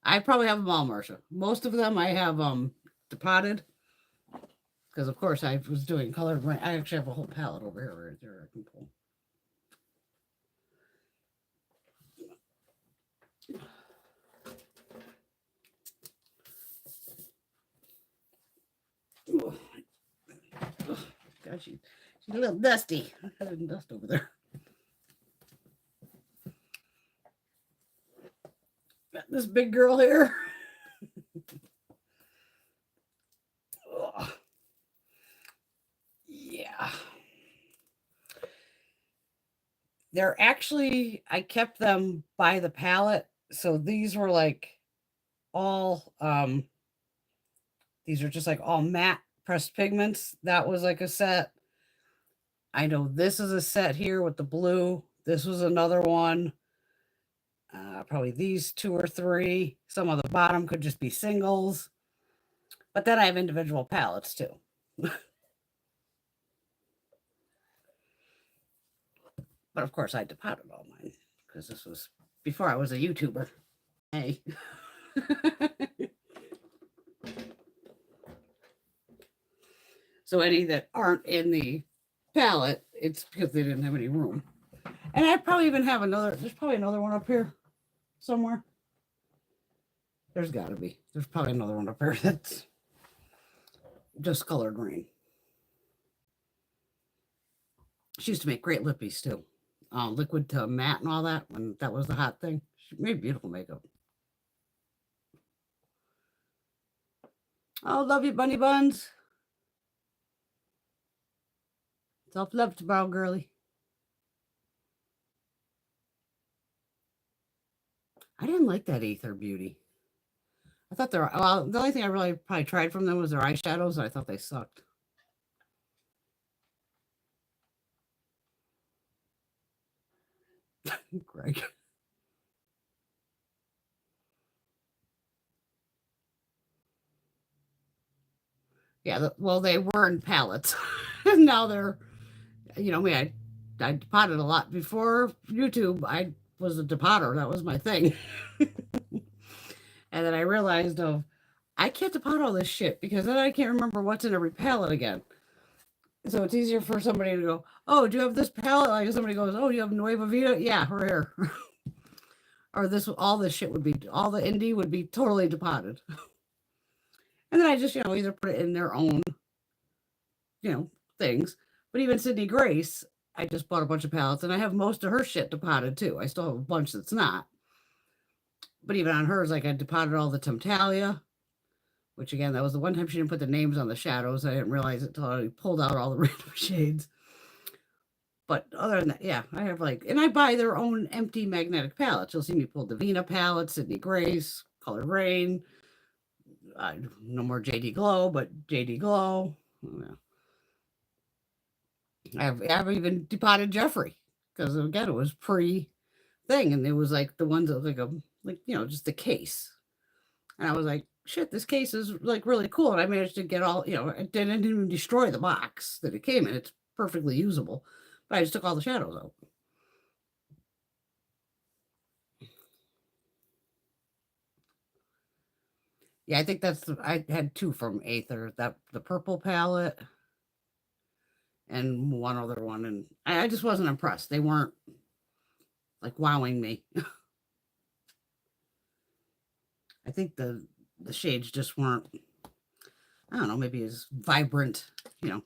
A: I probably have them all, Marcia. Most of them I have depotted. Because of course I was doing colored. I actually have a whole palette over here right there I can pull. Oh, God, she's a little dusty. I didn't dust over there. Got this big girl here. Oh. Yeah. They're actually, I kept them by the palette. So these were like all, these are just like all matte pressed pigments. That was like a set. I know this is a set here with the blue. This was another one. Probably these 2 or 3. Some of the bottom could just be singles. But then I have individual palettes too. But of course I depotted all mine because this was before I was a YouTuber. Hey. So any that aren't in the palette, it's because they didn't have any room. And I probably even have another, there's probably another one up here somewhere. There's got to be. There's probably another one up here that's just colored rain. She used to make great lippies too. Liquid to matte and all that when that was the hot thing. She made beautiful makeup. Oh, love you, bunny buns. Self-love tomorrow, girly. I didn't like that Aether Beauty. I thought they were, well, the only thing I really probably tried from them was their eyeshadows, and I thought they sucked. Greg. Yeah, well, they were in palettes. And now they're, I depotted a lot. Before YouTube, I was a depotter. That was my thing. And then I realized, I can't depot all this shit because then I can't remember what's in every palette again. So it's easier for somebody to go, oh, do you have this palette? Like somebody goes, oh, you have Nueva Vida? Yeah, her hair. Or all this shit would be, all the indie would be totally depotted. And then I just, either put it in their own, things. But even Sydney Grace, I just bought a bunch of palettes and I have most of her shit depotted too. I still have a bunch that's not. But even on hers, like I depotted all the Temptalia, which again, that was the one time she didn't put the names on the shadows. I didn't realize it until I pulled out all the random shades. But other than that, yeah, I have and I buy their own empty magnetic palettes. You'll see me pull Davina palette, Sydney Grace, Color Rain. No more JD Glow, but JD Glow. Yeah. I've even depotted Jeffrey because again it was pre-thing, and it was like the ones that just the case, and I was like, shit, this case is like really cool, and I managed to get all it didn't even destroy the box that it came in. It's perfectly usable, but I just took all the shadows out. Yeah, I think I had 2 from Aether, that the purple palette and one other one, and I just wasn't impressed. They weren't like wowing me. I think the shades just weren't, I don't know, maybe as vibrant, I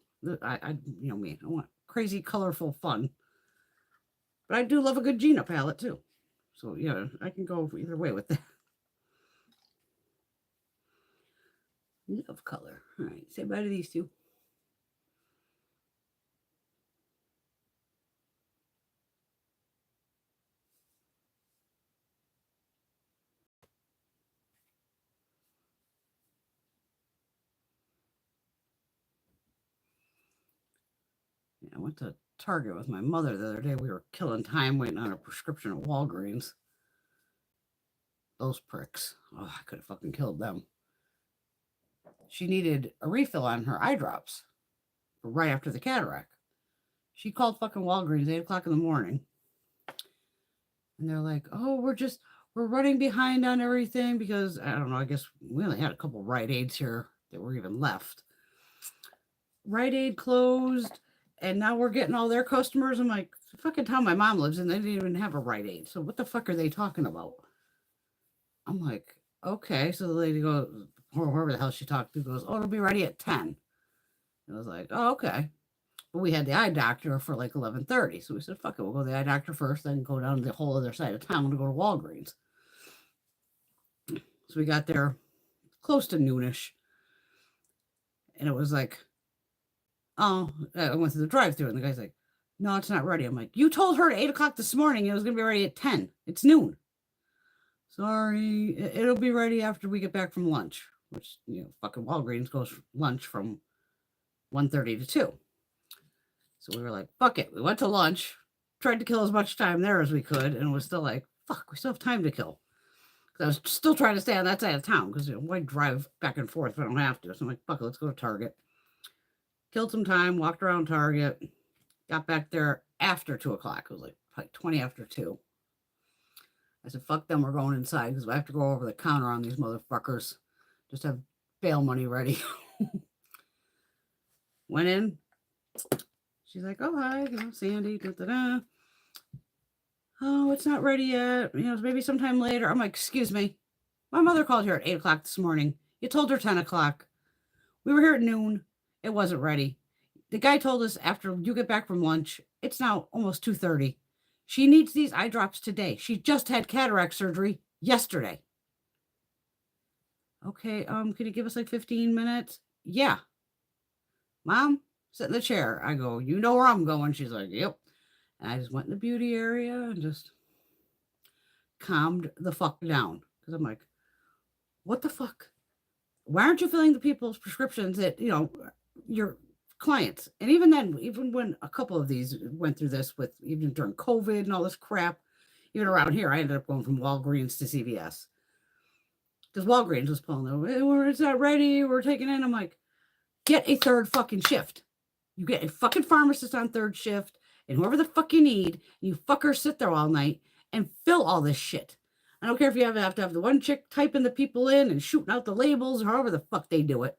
A: me, I want crazy, colorful fun. But I do love a good Gina palette too. So, I can go either way with that. Love color. All right, say bye to these two. I went to Target with my mother the other day. We were killing time waiting on a prescription at Walgreens. Those pricks. Oh, I could have fucking killed them. She needed a refill on her eye drops right after the cataract. She called fucking Walgreens 8 o'clock in the morning. And they're like, oh, we're running behind on everything because, I don't know, I guess we only had a couple Rite Aids here that were even left. Rite Aid closed, and now we're getting all their customers. I'm like, the fucking town my mom lives in, they didn't even have a Rite Aid. So what the fuck are they talking about? I'm like, okay. So the lady goes, or whoever the hell she talked to goes, oh, it'll be ready at 10. And I was like, oh, okay. But we had the eye doctor for like 11:30. So we said, fuck it, we'll go to the eye doctor first, then go down to the whole other side of town to go to Walgreens. So we got there close to noonish. And it was like, oh, I went to the drive-thru, and the guy's like, no, it's not ready. I'm like, you told her at 8 o'clock this morning it was going to be ready at 10. It's noon. Sorry, it'll be ready after we get back from lunch, which, fucking Walgreens goes lunch from 1:30 to 2. So we were like, fuck it. We went to lunch, tried to kill as much time there as we could, and was still like, fuck, we still have time to kill. Because I was still trying to stay on that side of town, because why drive back and forth if I don't have to? So I'm like, fuck it, let's go to Target. Killed some time, walked around Target, got back there after 2 o'clock. It was like 20 after 2. I said, fuck them, we're going inside because I have to go over the counter on these motherfuckers. Just have bail money ready. Went in. She's like, oh, hi, Sandy, da-da-da. Oh, it's not ready yet. Maybe sometime later. I'm like, excuse me. My mother called here at 8 o'clock this morning. You told her 10 o'clock. We were here at noon. It wasn't ready. The guy told us after you get back from lunch, it's now almost 2:30. She needs these eye drops today. She just had cataract surgery yesterday. Okay, can you give us like 15 minutes? Yeah. Mom, sit in the chair. I go, you know where I'm going. She's like, yep. And I just went in the beauty area and just calmed the fuck down. Because I'm like, what the fuck? Why aren't you filling the people's prescriptions that, your clients? And even then, even when a couple of these went through this with, even during COVID and all this crap, even around here, I ended up going from Walgreens to CVS. Because Walgreens was pulling them, hey, it's not ready, we're taking in. I'm like, get a third fucking shift. You get a fucking pharmacist on third shift, and whoever the fuck you need, you fuckers sit there all night and fill all this shit. I don't care if you have to have the one chick typing the people in and shooting out the labels or however the fuck they do it.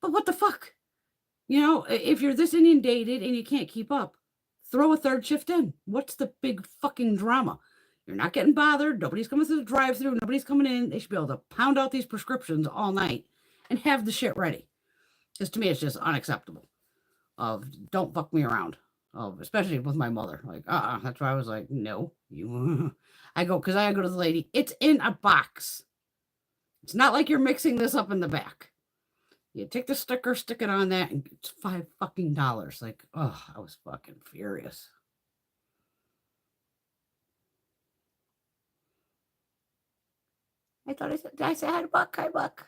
A: But what the fuck? If you're this inundated and you can't keep up, throw a third shift in. What's the big fucking drama? You're not getting bothered. Nobody's coming through the drive-thru. Nobody's coming in. They should be able to pound out these prescriptions all night and have the shit ready. Because to me, it's just unacceptable. Don't fuck me around. Especially with my mother. Like, that's why I was like, no. Because I go to the lady, it's in a box. It's not like you're mixing this up in the back. You take the sticker, stick it on that, and it's $5 fucking. Like, oh, I was fucking furious. I thought I said hi Buck. Hi, Buck.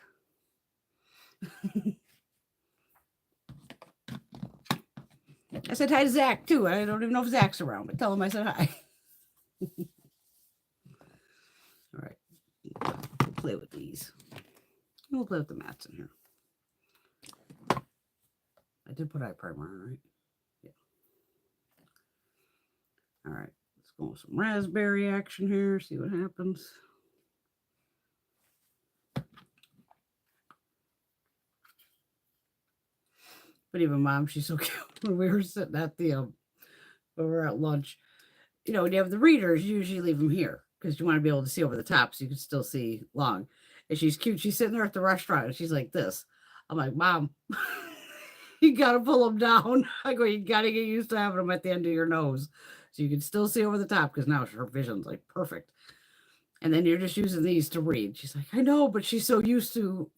A: I said hi to Zach, too. I don't even know if Zach's around, but tell him I said hi. All right. We'll play with these. We'll play with the mats in here. I did put eye primer on, right? Yeah. All right. Let's go with some raspberry action here. See what happens. But even Mom, she's so cute. When we were sitting at when we were at lunch, when you have the readers, you usually leave them here because you want to be able to see over the top so you can still see long. And she's cute. She's sitting there at the restaurant and she's like this. I'm like, Mom, you got to pull them down. I go, you got to get used to having them at the end of your nose so you can still see over the top because now her vision's like perfect. And then you're just using these to read. She's like, I know, but she's so used to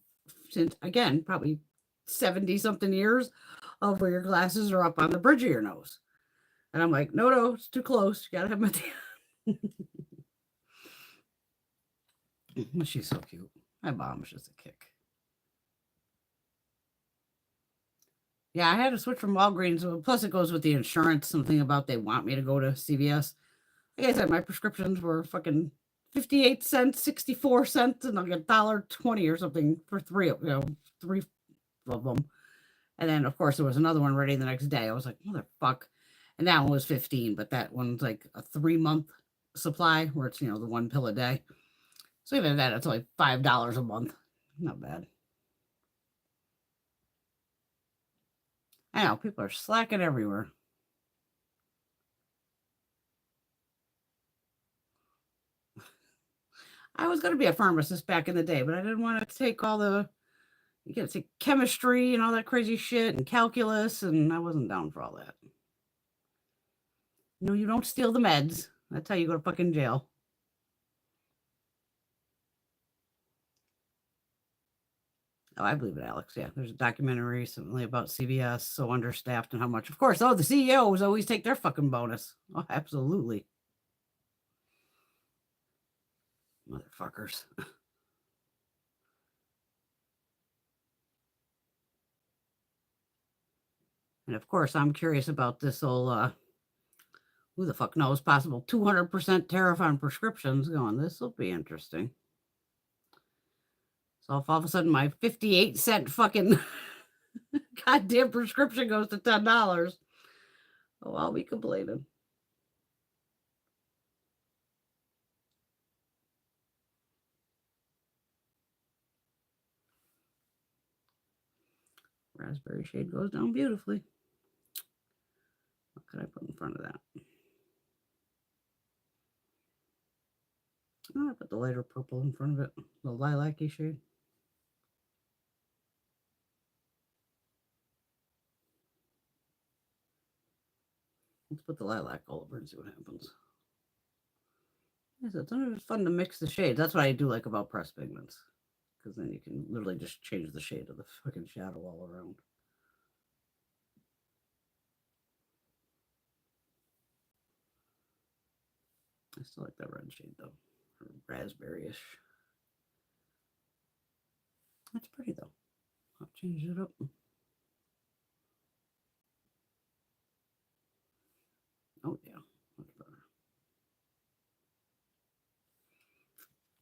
A: since, again, probably 70 something years of where your glasses are up on the bridge of your nose. And I'm like, no, it's too close. You gotta have my She's so cute. My mom is just a kick. Yeah, I had to switch from Walgreens. Plus, it goes with the insurance. Something about they want me to go to CVS. Like I said, my prescriptions were fucking 58 cents, 64 cents, and like $1.20 or something for three of them. And then, of course, there was another one ready the next day. I was like, motherfuck. And that one was 15, but that one's like a 3-month supply where it's, the one pill a day. So even that, it's like $5 a month. Not bad. I know, people are slacking everywhere. I was going to be a pharmacist back in the day, but I didn't want to take all you got to take chemistry and all that crazy shit and calculus, and I wasn't down for all that. No, you don't steal the meds. That's how you go to fucking jail. Oh, I believe it, Alex. Yeah, there's a documentary recently about CVS, so understaffed and how much. Of course, the CEOs always take their fucking bonus. Oh, absolutely. Motherfuckers. And of course, I'm curious about this whole, who the fuck knows, possible 200% tariff on prescriptions going. This will be interesting. So if all of a sudden my 58-cent fucking goddamn prescription goes to $10, oh, I'll be complaining. Raspberry shade goes down beautifully. What could I put in front of that? Oh, I put the lighter purple in front of it. The lilac-y shade. Let's put the lilac all over and see what happens. Yes, it's fun to mix the shades. That's what I do like about pressed pigments. Because then you can literally just change the shade of the fucking shadow all around. I still like that red shade though. Raspberry-ish. That's pretty though. I'll change it up. Oh yeah, much better.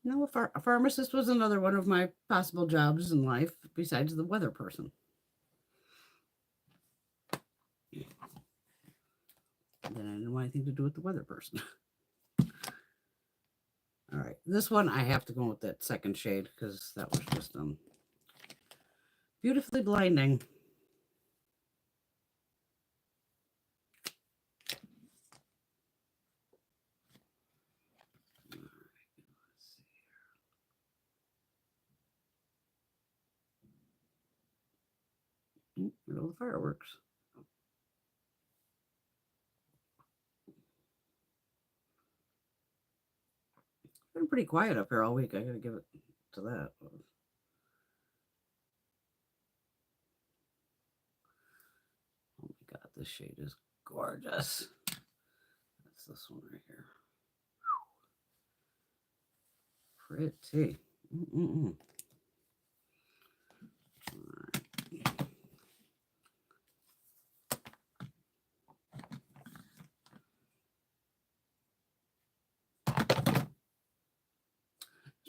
A: No, a pharmacist was another one of my possible jobs in life besides the weather person. And then I didn't want anything to do with the weather person. All right, this one I have to go with that second shade because that was just beautifully blinding. There go the fireworks. It's been pretty quiet up here all week. I gotta give it to that. Oh my god, this shade is gorgeous. That's this one right here. Pretty.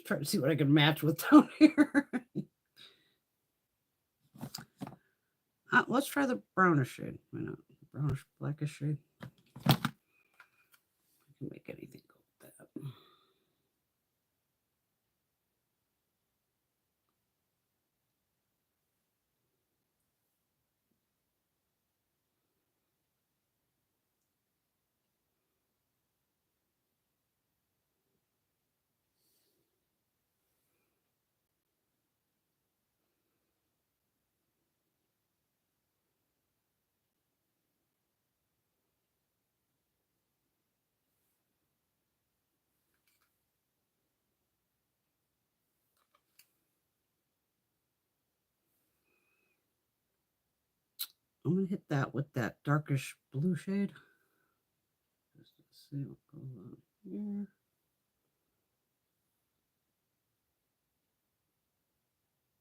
A: Try to see what I can match with down here. Let's try the brownish shade. Why not? Brownish, blackish shade. I can make anything go with that. I'm going to hit that with that darkish blue shade. Just to see what goes on here.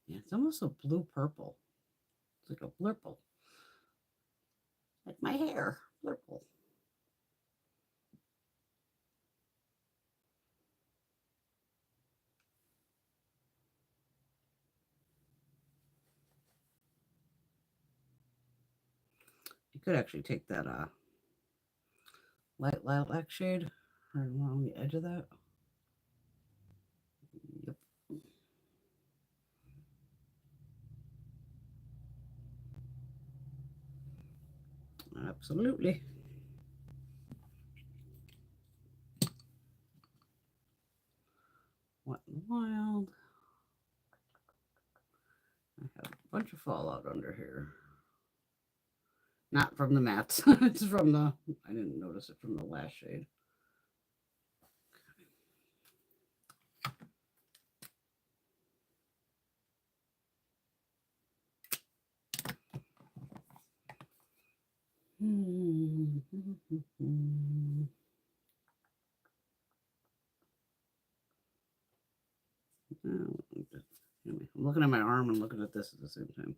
A: Yeah, it's almost a blue purple. It's like a blurple. Like my hair, blurple. You could actually take that light lilac shade right along the edge of that. Yep. Absolutely. Wet and Wild. I have a bunch of fallout under here. Not from the mattes. It's from the, I didn't notice it from the last shade. I'm looking at my arm and looking at this at the same time.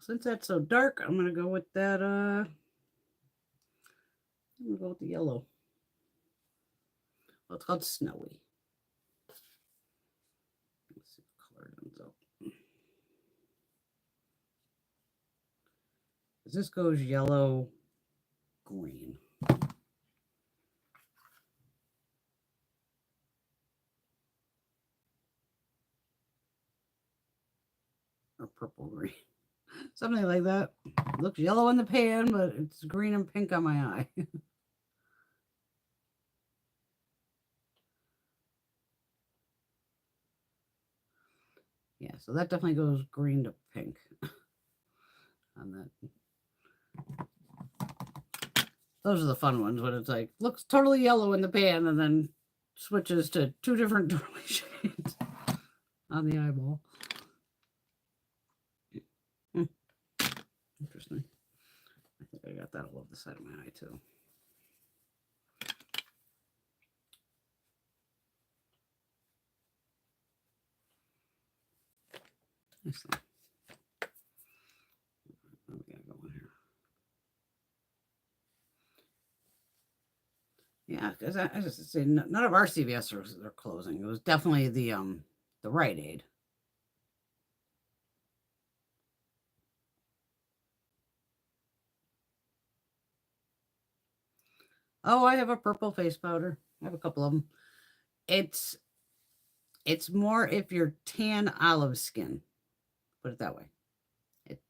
A: Since that's so dark, I'm gonna go with that. I'm gonna go with the yellow. Well, it's called Snowy. Let's see what color it ends up. This goes yellow, green. Or purple green. Something like that. It looks yellow in the pan, but it's green and pink on my eye. Yeah, so that definitely goes green to pink on that. Those are the fun ones when it's like, looks totally yellow in the pan and then switches to two different totally shades on the eyeball. Interesting. I think I got that all over the side of my eye too. Excellent. What we got going here? Yeah, because I just say none of our CVS are closing. It was definitely the Rite Aid. Oh, I have a purple face powder. I have a couple of them. It's more if you're tan olive skin. Put it that way.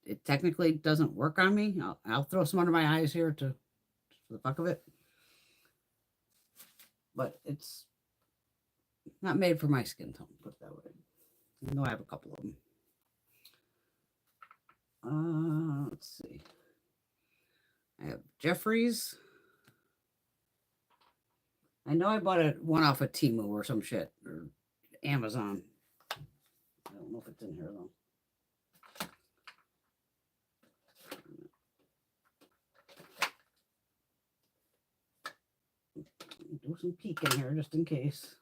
A: It technically doesn't work on me. I'll throw some under my eyes here to for the fuck of it. But it's not made for my skin tone, put it that way. I know I have a couple of them. Let's see. I have Jeffrey's. I know I bought one off of Temu or some shit, or Amazon. I don't know if it's in here though. Do some peeking here just in case.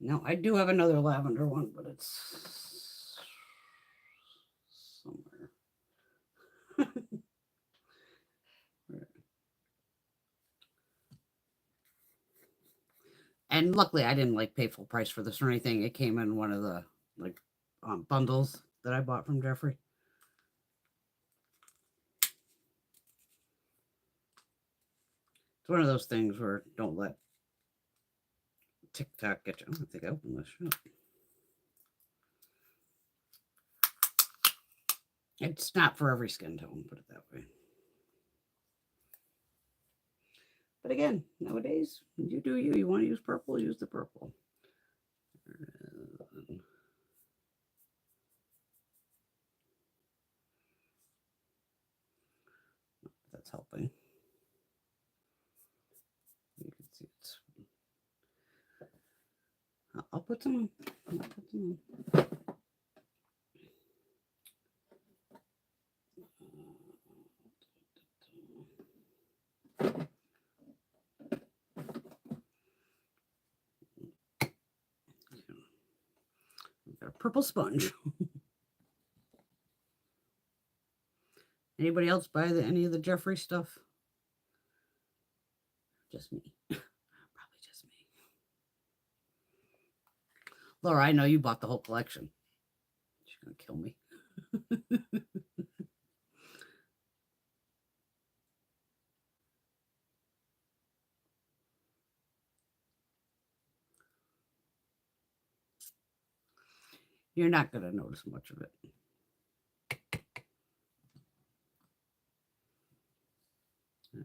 A: No, I do have another lavender one, but it's somewhere. And luckily, I didn't like pay full price for this or anything. It came in one of the like bundles that I bought from Jeffrey. It's one of those things where don't let TikTok get you. I don't think I opened this shit. It's not for every skin tone, put it that way. But again, nowadays, you do you. You want to use purple, use the purple. That's helping. You can see it's put some on. I'll put some on. We've got a purple sponge. Anybody else buy any of the Jeffrey stuff? Just me. Probably just me. Laura, I know you bought the whole collection. She's going to kill me. You're not going to notice much of it.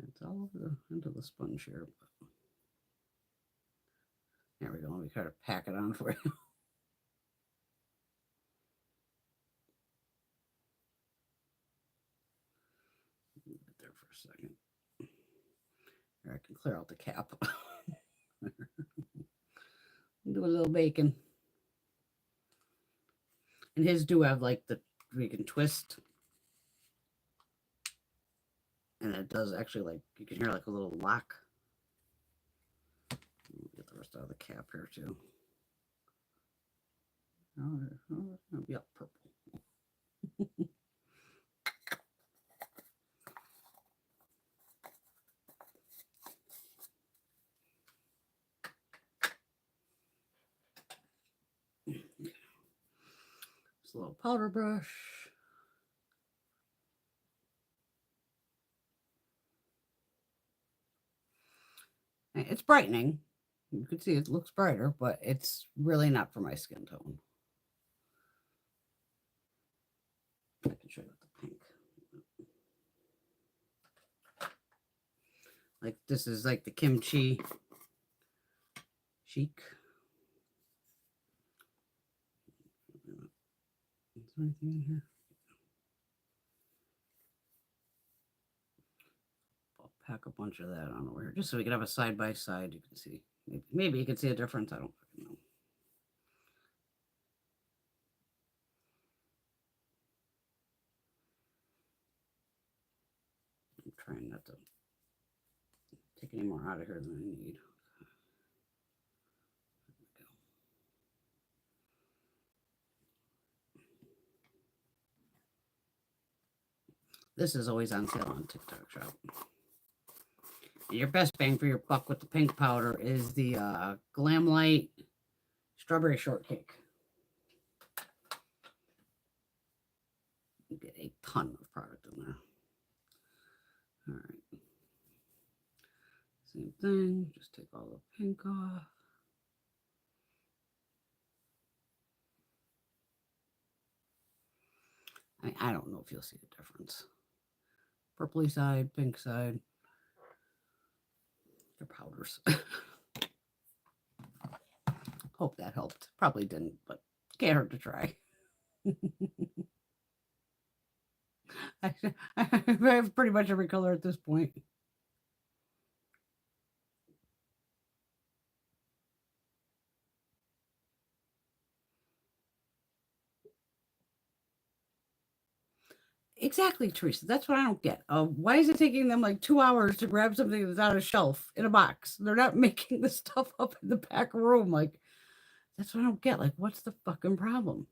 A: It's all over into the sponge here. There we go. Let me try to pack it on for you. There for a second. Here, I can clear out the cap. Do a little bacon. And his do have like the we can twist. And it does actually like you can hear like a little lock. Get the rest out of the cap here too. Oh, yeah, purple. Just a little powder brush. It's brightening. You can see it looks brighter, but it's really not for my skin tone. I can show you with the pink. Like this is like the kimchi chic. Is there anything in here? I'll pack a bunch of that on over here just so we can have a side by side. You can see. Maybe you can see a difference. I don't fucking know. I'm trying not to take any more out of here than I need. This is always on sale on TikTok Shop. And your best bang for your buck with the pink powder is the Glam Light Strawberry Shortcake. You get a ton of product in there. All right. Same thing. Just take all the pink off. I don't know if you'll see a difference. Purpley side, pink side. They're powders. Hope that helped. Probably didn't, but can't hurt to try. I have pretty much every color at this point. Exactly, Teresa. That's what I don't get. Why is it taking them like 2 hours to grab something that's on a shelf in a box? They're not making the stuff up in the back room. Like, that's what I don't get. Like, what's the fucking problem?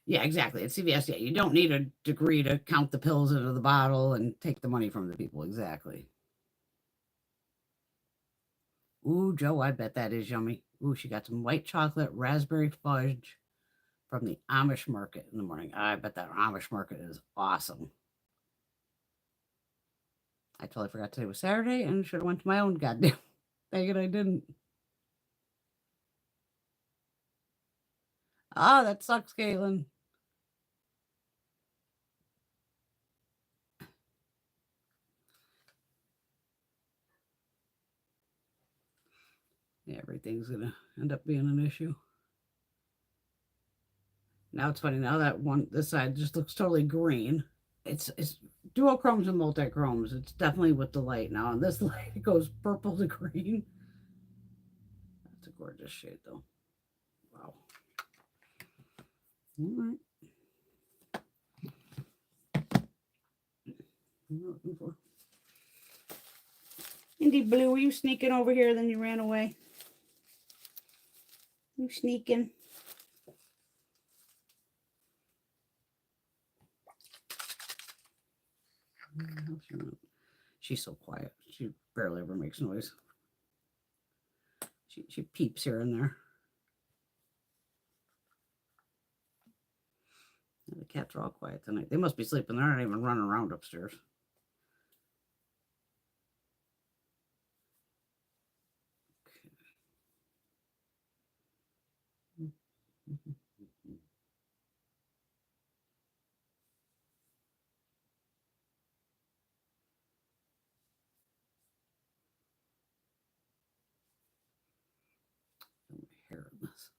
A: Yeah, exactly. At CVS, yeah, you don't need a degree to count the pills into the bottle and take the money from the people. Exactly. Ooh, Joe, I bet that is yummy. Ooh, she got some white chocolate raspberry fudge from the Amish market in the morning. I bet that Amish market is awesome. I totally forgot today was Saturday and should have went to my own goddamn. Dang it, I didn't. Ah, that sucks, Caitlin. Yeah, everything's gonna end up being an issue. Now it's funny, now that one, this side just looks totally green. It's duochromes and multi-chromes. It's definitely with the light now. And this light it goes purple to green. That's a gorgeous shade though. Wow. All right. What am I looking for? Indy Blue, were you sneaking over here? Then you ran away. You sneaking. She's so quiet. She barely ever makes noise. She peeps here and there. The cats are all quiet tonight. They must be sleeping. They're not even running around upstairs. Okay. My hair in this.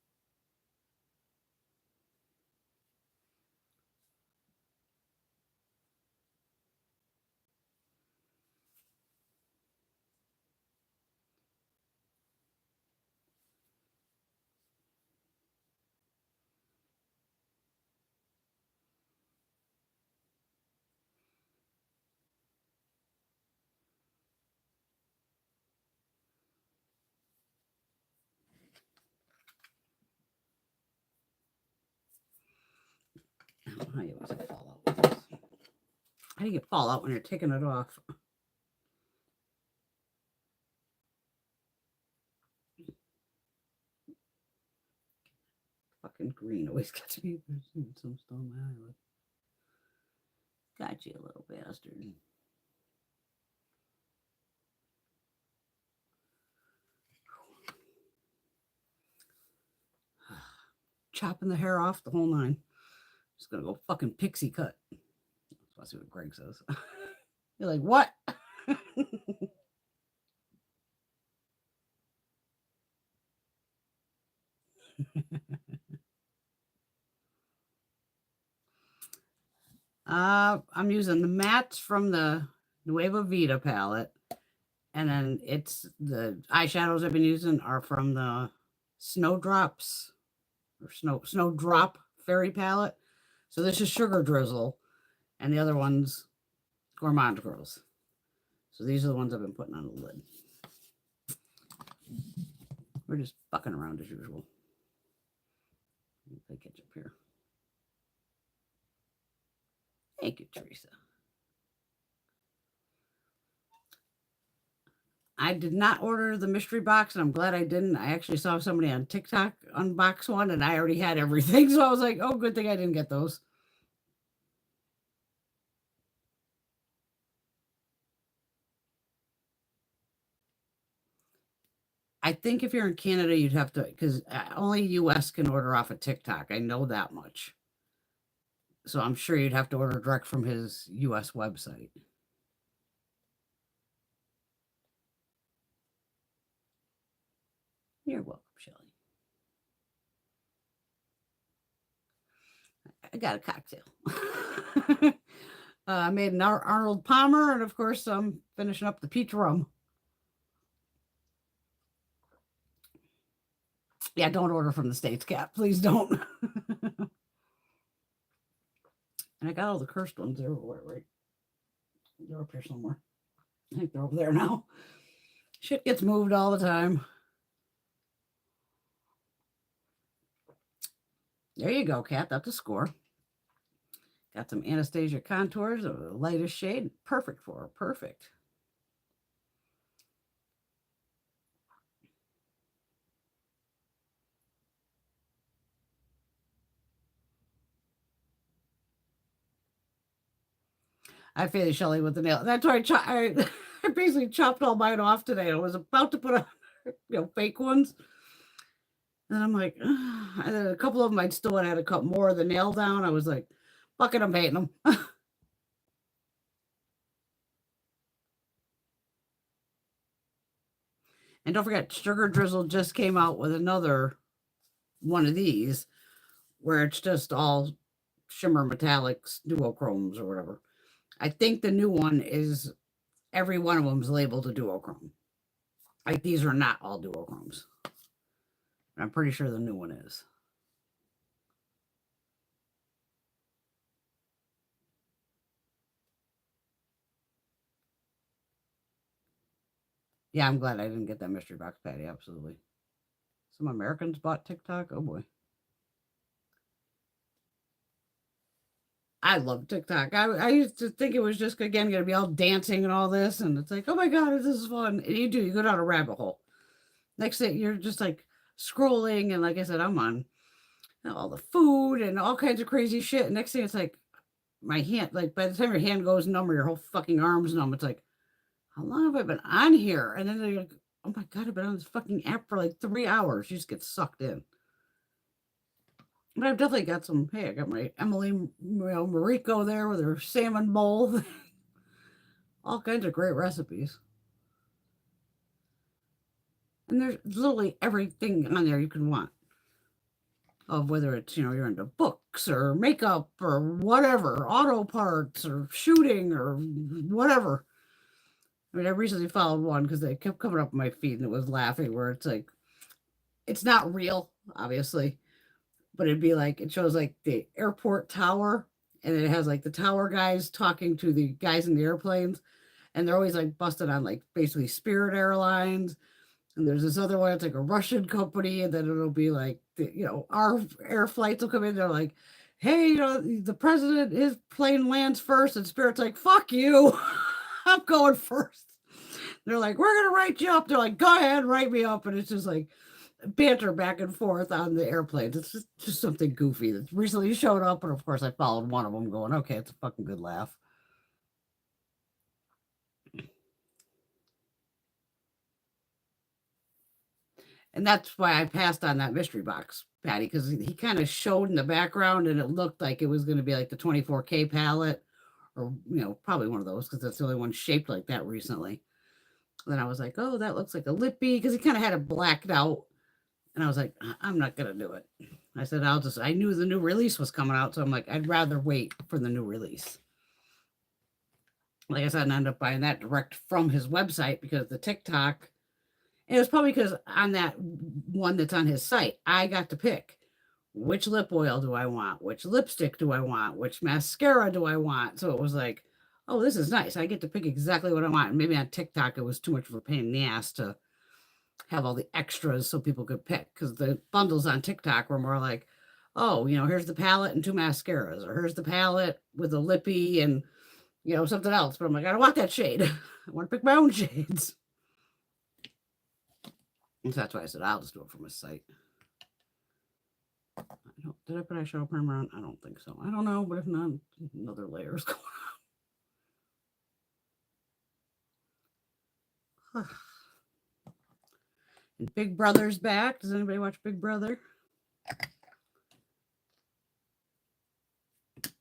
A: How you always get fallout with this. How do you get fallout when you're taking it off? Fucking green always gets me. There's some stuff on my eyelid. Got you, a little bastard. Chopping the hair off the whole nine. Just gonna go fucking pixie cut. Let's see what Greg says. You're like, what? I'm using the mattes from the Nueva Vida palette. And then it's the eyeshadows I've been using are from the Snowdrops or Snowdrop Fairy palette. So this is Sugar Drizzle. And the other one's Gourmande Girls. So these are the ones I've been putting on the lid. We're just fucking around as usual. Play catch up here. Thank you, Teresa. I did not order the mystery box, and I'm glad I didn't. I actually saw somebody on TikTok unbox one, and I already had everything. So I was like, oh, good thing I didn't get those. I think if you're in Canada, you'd have to, because only US can order off of TikTok. I know that much. So I'm sure you'd have to order direct from his US website. You're welcome, Shelly. I got a cocktail. I made an Arnold Palmer, and of course, I'm finishing up the peach rum. Yeah, don't order from the States, Cat. Please don't. And I got all the cursed ones everywhere, right? They're up here somewhere. I think they're over there now. Shit gets moved all the time. There you go, Cat. That's a score. Got some Anastasia contours of the lightest shade. Perfect for her. Perfect. I feel Shelly with the nail. That's why I basically chopped all mine off today. I was about to put on, fake ones. And I'm like, and then a couple of them I'd still had to cut more of the nail down. I was like, fuck it, I'm painting them. And don't forget, Sugar Drizzle just came out with another one of these where it's just all shimmer metallics, duochromes or whatever. I think the new one is every one of them is labeled a duochrome. Like these are not all duochromes. I'm pretty sure the new one is. Yeah, I'm glad I didn't get that mystery box, Patty. Absolutely. Some Americans bought TikTok. Oh boy. I love TikTok. I used to think it was just again going to be all dancing and all this, and it's like, oh my god, this is fun. And you go down a rabbit hole. Next thing you're just like scrolling, and like I said, I'm on all the food and all kinds of crazy shit. And next thing it's like my hand, like by the time your hand goes numb or your whole fucking arm's numb, it's like, how long have I been on here? And then you're like, oh my god, I've been on this fucking app for like 3 hours. You just get sucked in. But I've definitely got some. Hey, I got my Emily Mariko there with her salmon bowl. All kinds of great recipes. And there's literally everything on there you can want. Of whether it's, you're into books or makeup or whatever, auto parts or shooting or whatever. I mean, I recently followed one because they kept coming up on my feed and it was laughing where it's like, it's not real, obviously, but it'd be like, it shows like the airport tower and it has like the tower guys talking to the guys in the airplanes. And they're always like busted on like basically Spirit Airlines. And there's this other one, it's like a Russian company, and then it'll be like, our air flights will come in. They're like, hey, the president, his plane lands first, and Spirit's like, fuck you, I'm going first. They're like, we're gonna write you up. They're like, go ahead, write me up, and it's just like banter back and forth on the airplanes. It's just something goofy that recently showed up, and of course I followed one of them, going, okay, it's a fucking good laugh. And that's why I passed on that mystery box, Patty, because he kind of showed in the background and it looked like it was going to be like the 24K palette or, probably one of those because that's the only one shaped like that recently. Then I was like, oh, that looks like a lippy because he kind of had it blacked out. And I was like, I'm not going to do it. I said, I knew the new release was coming out. So I'm like, I'd rather wait for the new release. Like I said, I ended up buying that direct from his website because the TikTok, and it was probably because on that one that's on his site, I got to pick which lip oil do I want, which lipstick do I want, which mascara do I want. So it was like, oh, this is nice. I get to pick exactly what I want. And maybe on TikTok, it was too much of a pain in the ass to have all the extras so people could pick because the bundles on TikTok were more like, oh, here's the palette and 2 mascaras, or here's the palette with a lippy and, something else. But I'm like, I don't want that shade. I want to pick my own shades. So that's why I said I'll just do it from his site. Did I put eyeshadow primer on? I don't think so. I don't know, but if not, another layer is going on. And Big Brother's back. Does anybody watch Big Brother?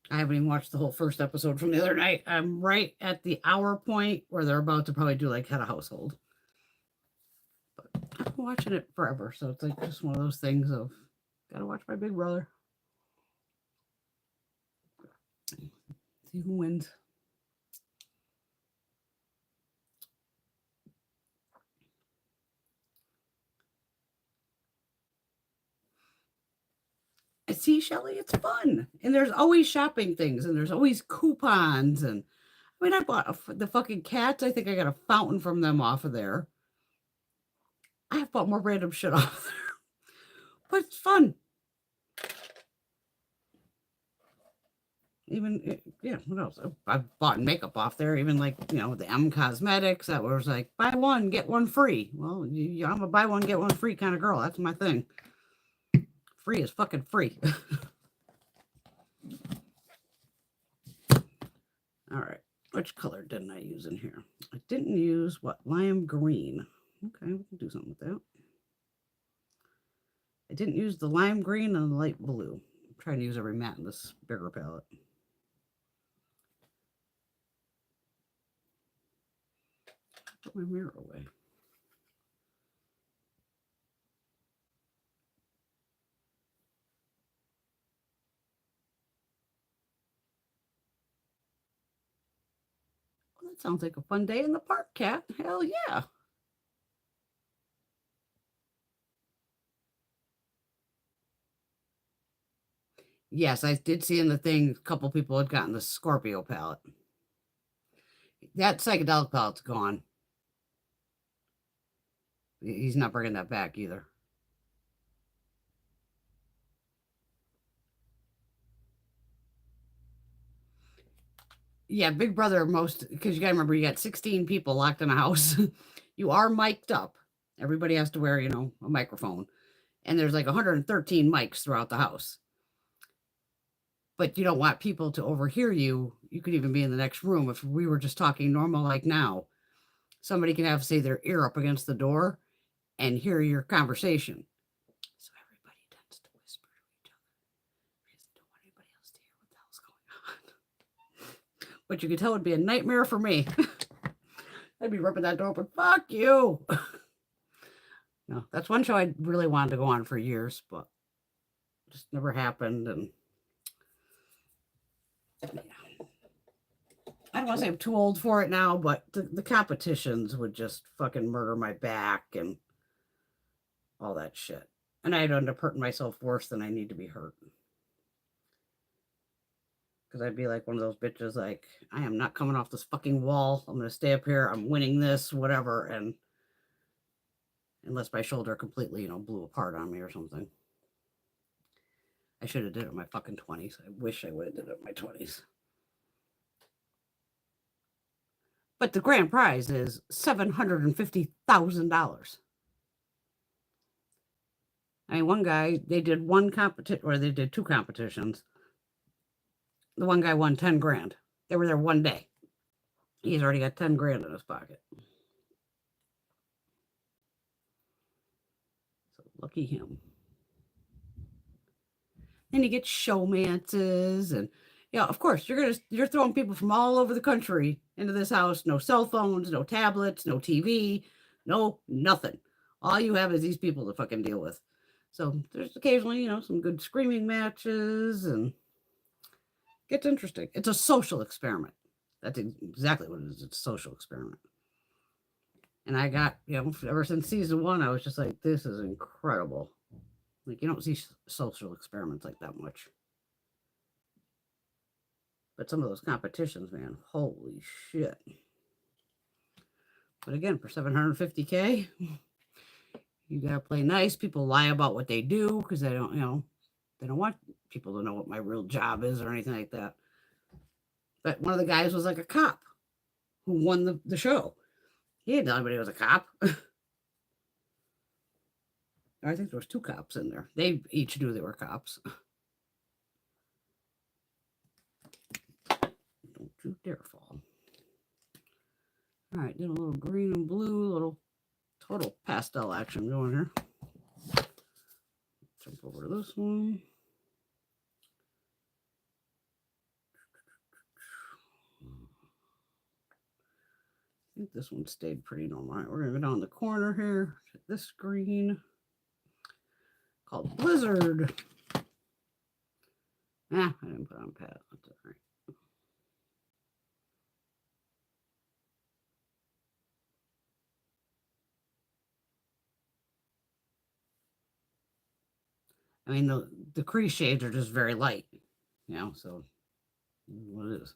A: I haven't even watched the whole first episode from the other night. I'm right at the hour point where they're about to probably do like head of household. But I've been watching it forever, so it's like just one of those things of gotta watch my Big Brother. See who wins. See, Shelly, it's fun. And there's always shopping things and there's always coupons. And I mean, I bought the fucking cats. I think I got a fountain from them off of there. I have bought more random shit off there. But it's fun. Even, what else? I've bought makeup off there. Even like, the M Cosmetics that was like, buy one, get one free. Well, I'm a buy one, get one free kind of girl. That's my thing. Free is fucking free. All right. Which color didn't I use in here? I didn't use lime green. Okay, we can do something with that. I didn't use the lime green and the light blue. I'm trying to use every matte in this bigger palette. Put my mirror away. That sounds like a fun day in the park, Cat. Hell yeah. Yes, I did see in the thing a couple people had gotten the Scorpio palette. That psychedelic palette's gone. He's not bringing that back either. Yeah, Big Brother, because you got to remember, you got 16 people locked in a house. You are mic'd up. Everybody has to wear, a microphone. And there's like 113 mics throughout the house. But you don't want people to overhear you. You could even be in the next room. If we were just talking normal like now, somebody can have, say, their ear up against the door and hear your conversation. So everybody tends to whisper to each other because they don't want anybody else to hear what the hell's going on. But you could tell it'd be a nightmare for me. I'd be ripping that door open. Fuck you. No, that's one show I really wanted to go on for years, but just never happened. And yeah. I don't want to say I'm too old for it now, but the competitions would just fucking murder my back and all that shit. And I'd end up hurting myself worse than I need to be hurt. Because I'd be like one of those bitches, like, I am not coming off this fucking wall. I'm going to stay up here. I'm winning this, whatever. And unless my shoulder completely, blew apart on me or something. I should have did it in my fucking 20s. I wish I would have did it in my 20s. But the grand prize is $750,000. I mean, one guy, they did one competition, or they did two competitions. The one guy won 10 grand. They were there one day. He's already got 10 grand in his pocket. So lucky him. Then you get showmances and of course you're throwing people from all over the country into this house. No cell phones, no tablets, no TV, no nothing. All you have is these people to fucking deal with. So there's occasionally, some good screaming matches, and it gets interesting. It's a social experiment. That's exactly what it is. It's a social experiment. And I got, ever since season 1, I was just like, this is incredible. Like, you don't see social experiments like that much. But some of those competitions, man, holy shit. But again, for $750K, you got to play nice. People lie about what they do because they don't, they don't want people to know what my real job is or anything like that. But one of the guys was like a cop who won the show. He didn't tell anybody he was a cop. I think there was 2 cops in there. They each knew they were cops. Don't you dare fall. All right, did a little green and blue, little total pastel action going here. Jump over to this one. I think this one stayed pretty normal. All right, we're going to go down the corner here to this green called Blizzard. I didn't put on Pat. That's all right. I mean, the crease shades are just very light, so what it is.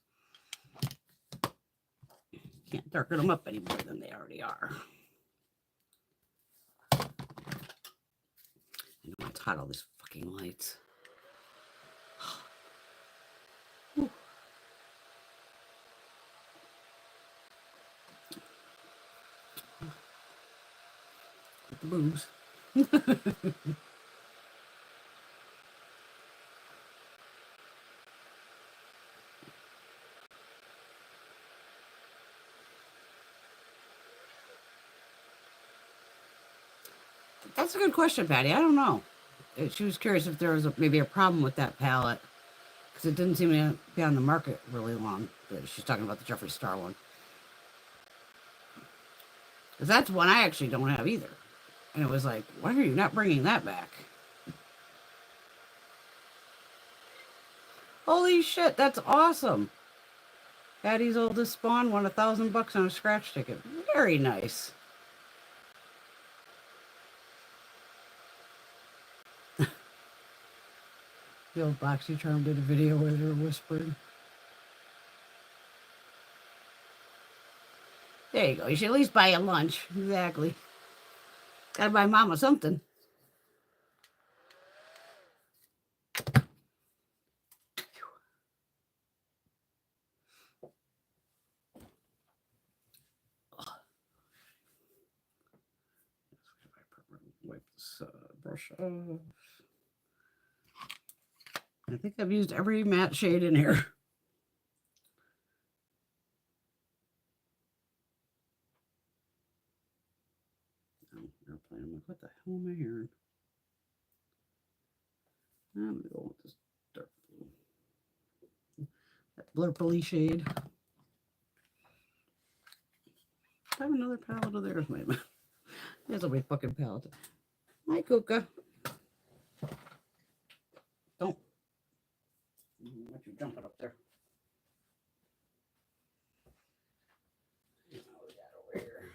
A: Can't darken them up any more than they already are. I know it's hot, all these fucking lights. The booze. That's a good question, Patty. I don't know. She was curious if there was maybe a problem with that palette because it didn't seem to be on the market really long. She's talking about the Jeffree Star one. Because that's one I actually don't have either. And it was like, why are you not bringing that back? Holy shit, that's awesome. Daddy's oldest spawn won $1,000 on a scratch ticket. Very nice. The old Boxy Charm did a video where they were whispering. There you go. You should at least buy a lunch. Exactly. Gotta buy Mama something. Wipe this brush off. I think I've used every matte shade in here. Airplane. I'm like, what the hell am I hearing? I'm gonna go with this dark blue. That blurply shade. I have another palette of theirs. Wait a minute. There's a big fucking palette. Hi, Kuka. Don't. What you jumping up there? What we got over here?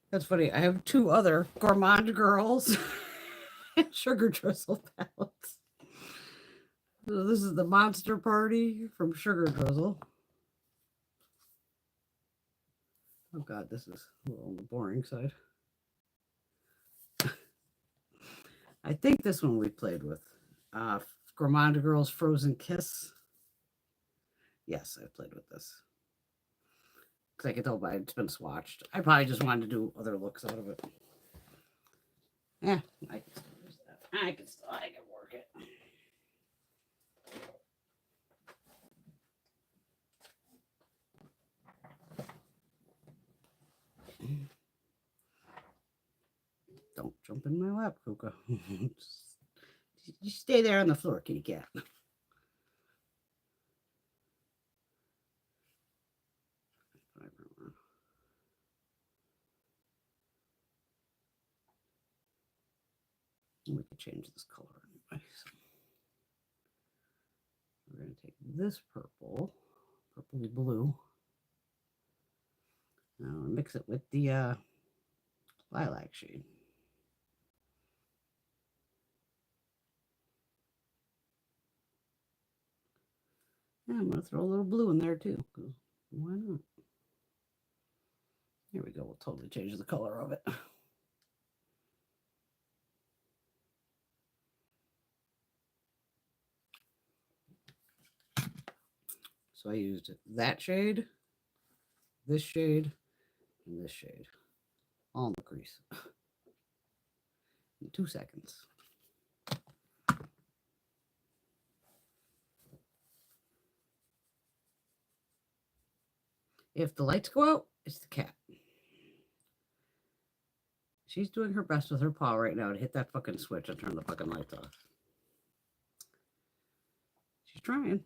A: That's funny. I have two other Gourmande girls sugar drizzle palettes. So this is the Monster Party from Sugar Drizzle. Oh God, this is a little on the boring side. I think this one we played with. Gourmande Girls Frozen Kiss. Yes, I played with this. Because I could tell by it's been swatched. I probably just wanted to do other looks out of it. Yeah, I can still use that. I can work it. Don't jump in my lap, Kuka. You stay there on the floor, kitty cat. We could change this color anyway. So we're going to take this purple, purpley blue. Now mix it with the lilac shade. Yeah, I'm going to throw a little blue in there too. Why not? Here we go. We'll totally change the color of it. So I used that shade, this shade, and this shade. All in the crease. In 2 seconds. If the lights go out, it's the cat. She's doing her best with her paw right now to hit that fucking switch and turn the fucking lights off. She's trying.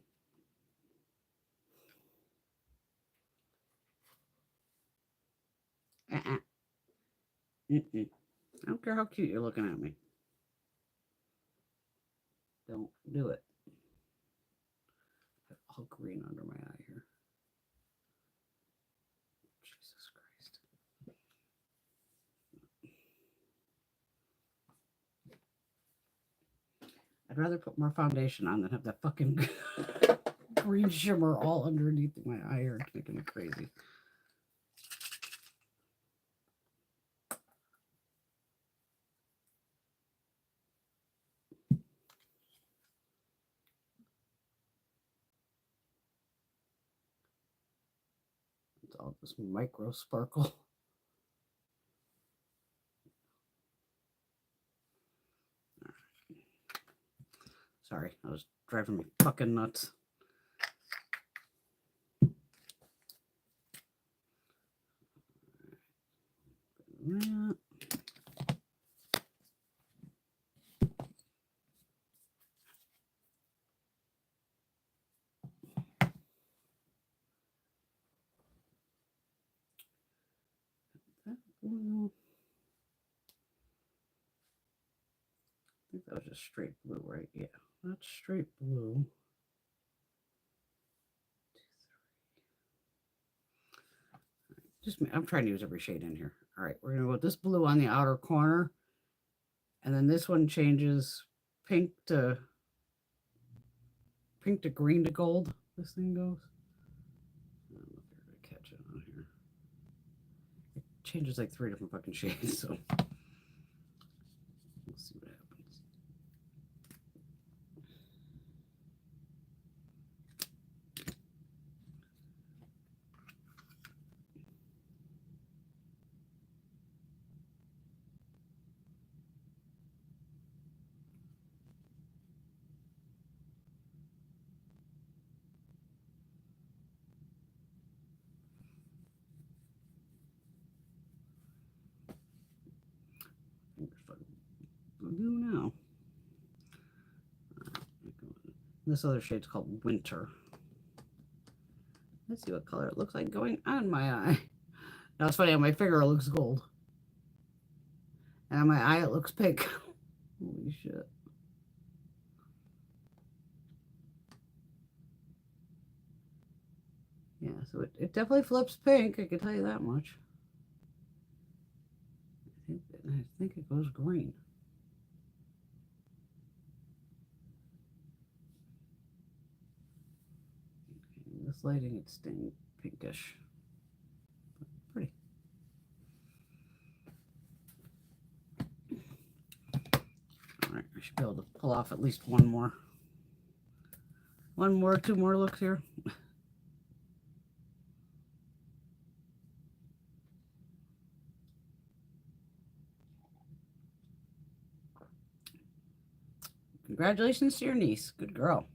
A: I don't care how cute you're looking at me. Don't do it. All green under my eye here. Jesus Christ. I'd rather put more foundation on than have that fucking green shimmer all underneath my eye here. It's making me crazy. It's all this micro sparkle. Sorry, I was driving me fucking nuts. Yeah. Blue. I think that was just straight blue, right? Yeah, that's straight blue. Just I'm trying to use every shade in here. All right, we're gonna go with this blue on the outer corner, and then this one changes pink to green to gold. This thing goes. I don't know if you're gonna catch it on here. It changes like 3 different fucking shades, so we'll see what happens. Blue now. This other shade's called Winter. Let's see what color it looks like going on my eye. Now it's funny, on my finger it looks gold. And on my eye it looks pink. Holy shit. Yeah, so it definitely flips pink, I can tell you that much. I think it goes green. Okay, this lighting, it's staying pinkish. Pretty. All right, I should be able to pull off at least one more. 2 more looks here. Congratulations to your niece. Good girl.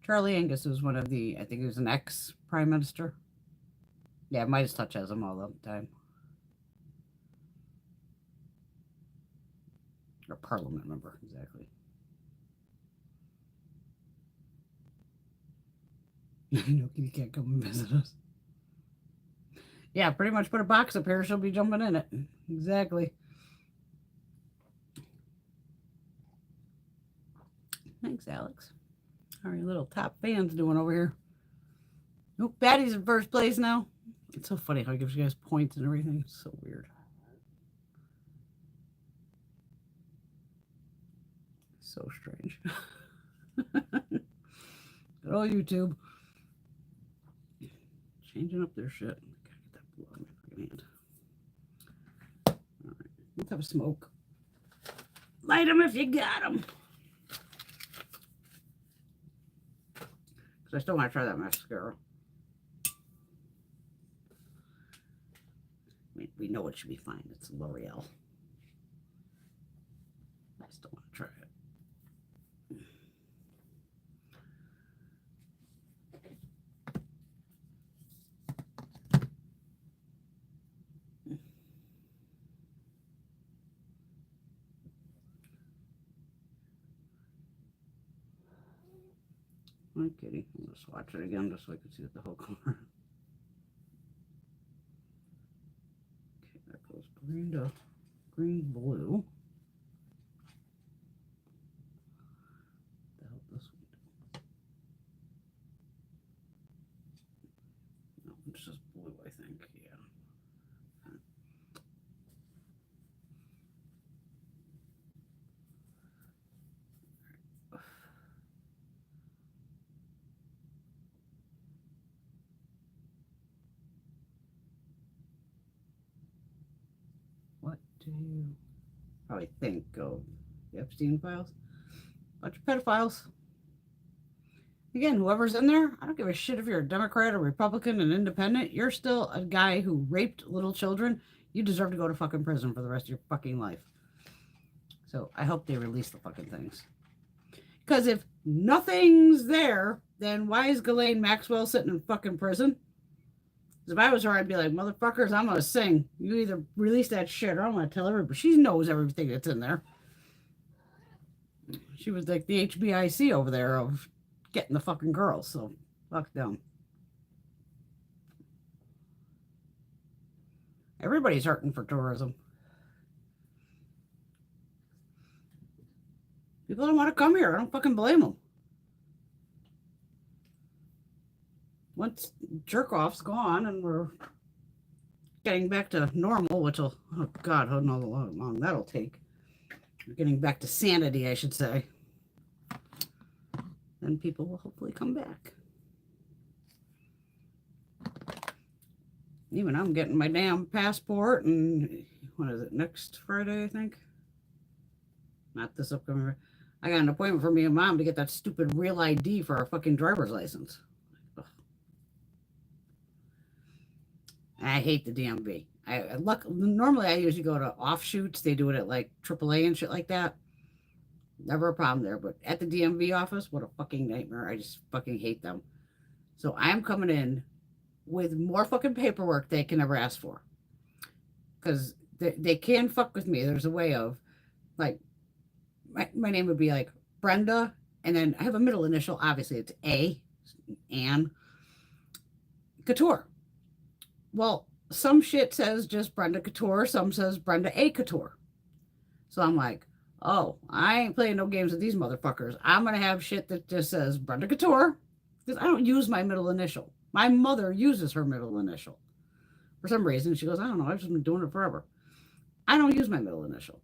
A: Charlie Angus was one of the, I think he was an ex-prime minister. Yeah, Midas Touch has them all the time. Or parliament member, exactly. No, you can't come and visit us. Yeah, pretty much put a box up here, she'll be jumping in it. Exactly. Thanks, Alex. How are your little top fans doing over here? Nope, Batty's in first place now. It's so funny how it gives you guys points and everything. It's so weird. So strange. Good old YouTube. Changing up their shit. Gotta get that blue on my fucking hand. All right, let's have a smoke. Light them if you got them. Because I still want to try that mascara. We know it should be fine. It's L'Oreal. I still want to try it. I'm kidding. I'm going to swatch it again just so I can see it the whole color. Okay, that goes green to green blue. The hell this one do? No, it's just blue, I think. Yeah. What do you probably think of the Epstein files? Bunch of pedophiles. Again, whoever's in there, I don't give a shit if you're a Democrat or Republican and independent. You're still a guy who raped little children. You deserve to go to fucking prison for the rest of your fucking life. So I hope they release the fucking things. Because if nothing's there, then why is Ghislaine Maxwell sitting in fucking prison? If I was her, I'd be like, motherfuckers, I'm going to sing. You either release that shit or I'm going to tell everybody. She knows everything that's in there. She was like the HBIC over there of getting the fucking girls. So fuck them. Everybody's hurting for tourism. People don't want to come here. I don't fucking blame them. Once jerk off's gone and we're getting back to normal, which will, oh God, I don't know how long that'll take. We're getting back to sanity, I should say. Then people will hopefully come back. Even I'm getting my damn passport, and what is it, next Friday, I think? Not this upcoming. I got an appointment for me and Mom to get that stupid real ID for our fucking driver's license. Ugh. I hate the DMV. Normally I usually go to offshoots. They do it at like AAA and shit like that. Never a problem there. But at the DMV office, what a fucking nightmare. I just fucking hate them. So I'm coming in with more fucking paperwork they can ever ask for. Because they can fuck with me. There's a way of, like, my name would be like Brenda, and then I have a middle initial. Obviously, it's A, Ann Couture. Well, some shit says just Brenda Couture. Some says Brenda A Couture. So I'm like, oh, I ain't playing no games with these motherfuckers. I'm going to have shit that just says Brenda Couture, because I don't use my middle initial. My mother uses her middle initial. For some reason, she goes, I don't know, I've just been doing it forever. I don't use my middle initial.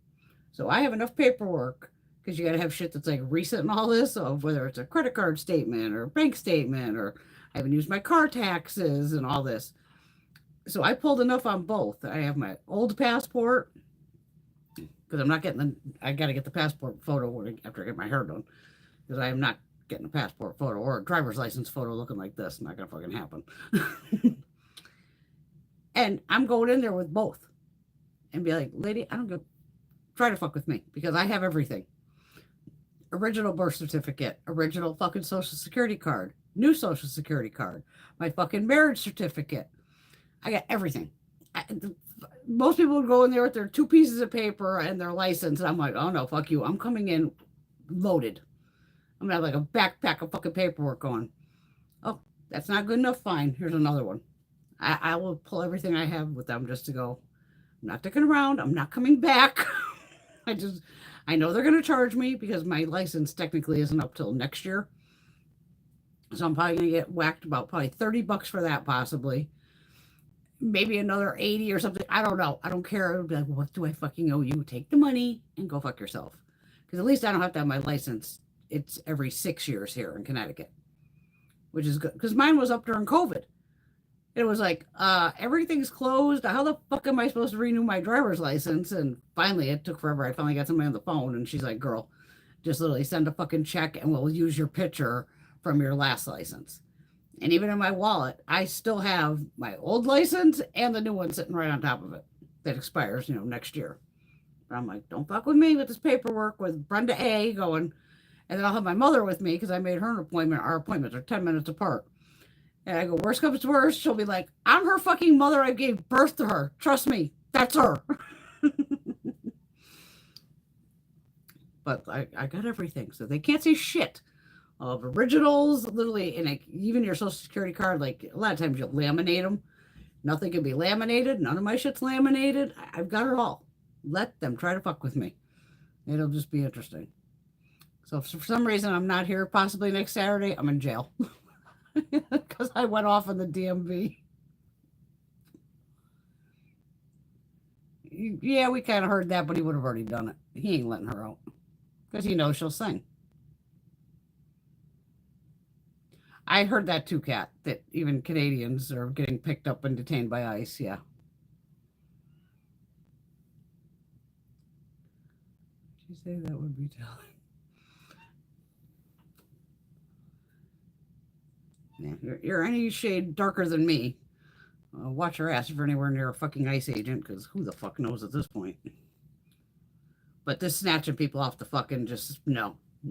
A: So I have enough paperwork, because you got to have shit that's like recent and all this, of whether it's a credit card statement or bank statement, or I haven't used my car taxes and all this. So I pulled enough on both. I have my old passport, because I'm not getting I got to get the passport photo after I get my hair done, because I am not getting a passport photo or a driver's license photo looking like this. Not going to fucking happen. And I'm going in there with both and be like, lady, I don't go try to fuck with me, because I have everything. Original birth certificate, original fucking social security card, new social security card, my fucking marriage certificate. I got everything. Most people would go in there with their 2 pieces of paper and their license. And I'm like, oh no, fuck you. I'm coming in loaded. I'm gonna have like a backpack of fucking paperwork going. Oh, that's not good enough. Fine. Here's another one. I will pull everything I have with them just to go. I'm not sticking around. I'm not coming back. I know they're going to charge me, because my license technically isn't up till next year. So I'm probably going to get whacked about probably $30 for that, possibly. Maybe another 80 or something. I don't know. I don't care. I'll be like, what do I fucking owe you? Take the money and go fuck yourself. Because at least I don't have to have my license. It's every 6 years here in Connecticut, which is good. Because mine was up during COVID. It was like, everything's closed. How the fuck am I supposed to renew my driver's license? And finally, it took forever. I finally got somebody on the phone, and she's like, girl, just literally send a fucking check and we'll use your picture from your last license. And even in my wallet, I still have my old license and the new one sitting right on top of it that expires, next year. But I'm like, don't fuck with me with this paperwork with Brenda A going. And then I'll have my mother with me, because I made her an appointment. Our appointments are 10 minutes apart. And I go, worst comes to worst, she'll be like, I'm her fucking mother. I gave birth to her. Trust me, that's her. But I got everything. So they can't say shit of originals, literally. And even your social security card, like a lot of times you'll laminate them. Nothing can be laminated. None of my shit's laminated. I've got it all. Let them try to fuck with me. It'll just be interesting. So if for some reason I'm not here, possibly next Saturday, I'm in jail. Because I went off on the DMV. Yeah, we kind of heard that, but he would have already done it. He ain't letting her out, because he knows she'll sing. I heard that too, Kat, that even Canadians are getting picked up and detained by ICE. Yeah. Did you say that would be telling? Yeah, you're any shade darker than me. Watch your ass if you're anywhere near a fucking ICE agent, because who the fuck knows at this point. But this snatching people off the fucking just, no. I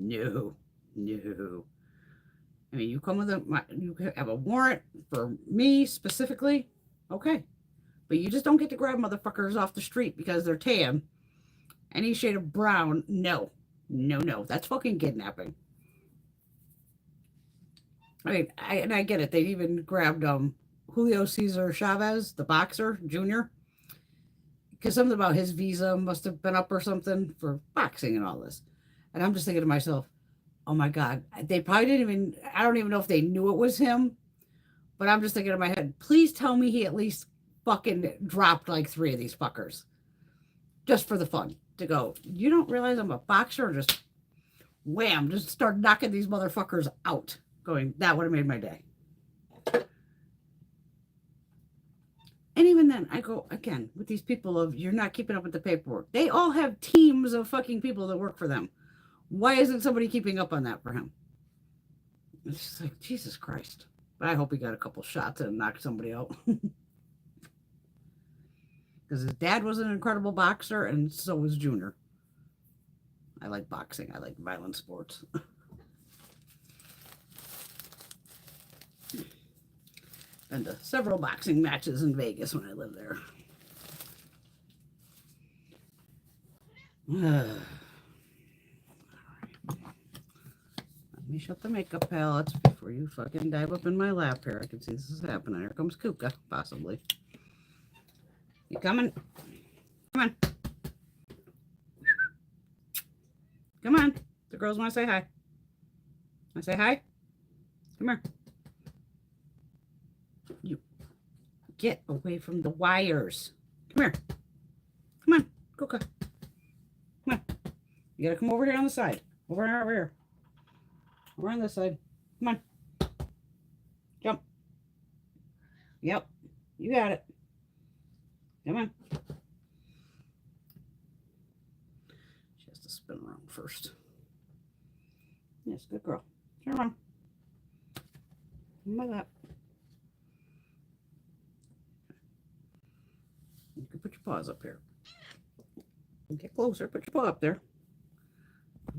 A: mean, you come with you have a warrant for me specifically, okay. But you just don't get to grab motherfuckers off the street because they're tan. Any shade of brown, no. No, that's fucking kidnapping. I mean, I get it. They even grabbed Julio Cesar Chavez, the boxer, Junior, because something about his visa must have been up or something for boxing and all this. And I'm just thinking to myself, oh my God, they probably didn't even, I don't even know if they knew it was him, but I'm just thinking in my head, please tell me he at least fucking dropped like 3 of these fuckers just for the fun to go, you don't realize I'm a boxer? Or just wham, just start knocking these motherfuckers out. Going, that would have made my day. And even then, I go, again, with these people of, you're not keeping up with the paperwork. They all have teams of fucking people that work for them. Why isn't somebody keeping up on that for him? It's just like, Jesus Christ. But I hope he got a couple shots and knocked somebody out. Because his dad was an incredible boxer, and so was Junior. I like boxing. I like violent sports. Been to several boxing matches in Vegas when I lived there. Let me shut the makeup palettes before you fucking dive up in my lap here. I can see this is happening. Here comes Kuka, possibly. You coming? Come on. Come on. The girls want to say hi. Want to say hi? Come here. You get away from the wires. Come here. Come on, Kuka. Come on. You gotta come over here on the side. Over here. Over on this side. Come on. Jump. Yep. You got it. Come on. She has to spin around first. Yes, good girl. Turn around. My lap. You can put your paws up here. Get closer. Put your paw up there.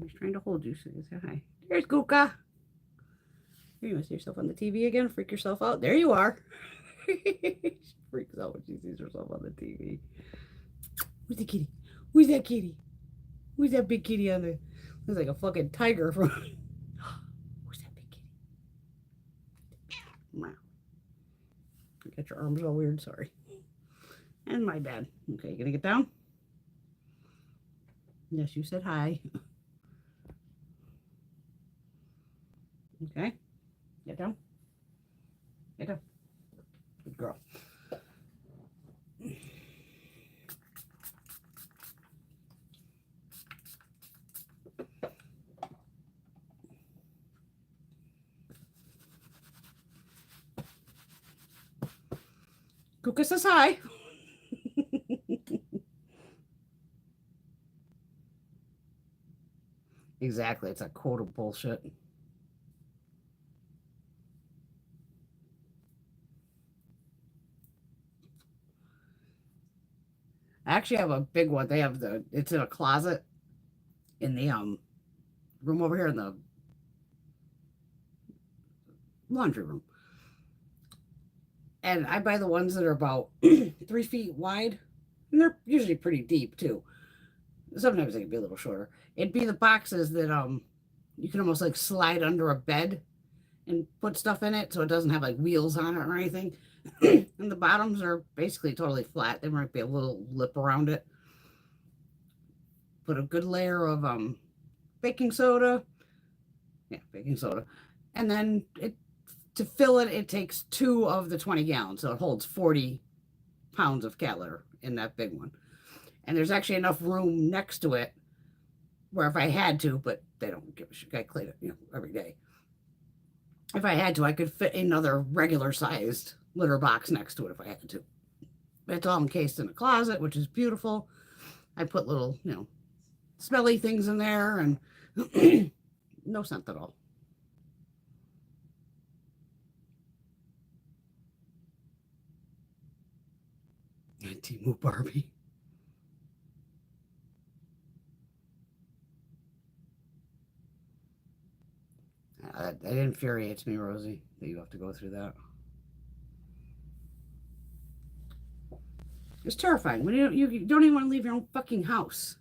A: He's trying to hold you so you say hi. There's Kuka. Here, you want to see yourself on the TV again? Freak yourself out. There you are. She freaks out when she sees herself on the TV. Who's the kitty? Who's that kitty? Who's that big kitty on the... Looks like a fucking tiger from... Who's that big kitty? Wow. You got your arms all weird. Sorry. And my bad. Okay, you gonna get down? Yes, you said hi. Okay. Get down. Get down. Good girl. Kuka says hi. Exactly. It's a quota bullshit. I actually have a big one. They have it's in a closet in the room over here in the laundry room. And I buy the ones that are about 3 feet wide. And they're usually pretty deep too. Sometimes they can be a little shorter. It'd be the boxes that you can almost like slide under a bed and put stuff in it so it doesn't have like wheels on it or anything. And the bottoms are basically totally flat. There might be a little lip around it. Put a good layer of baking soda. Yeah, baking soda. And then to fill it, it takes 2 of the 20 gallons. So it holds 40 pounds of cat litter in that big one. And there's actually enough room next to it where if I had to, but they don't give a shit. I clean it, every day. If I had to, I could fit another regular sized litter box next to it if I had to. But it's all encased in a closet, which is beautiful. I put little, smelly things in there and no scent at all. Timu Barbie. That infuriates me, Rosie, that you have to go through that. It's terrifying when you don't even want to leave your own fucking house.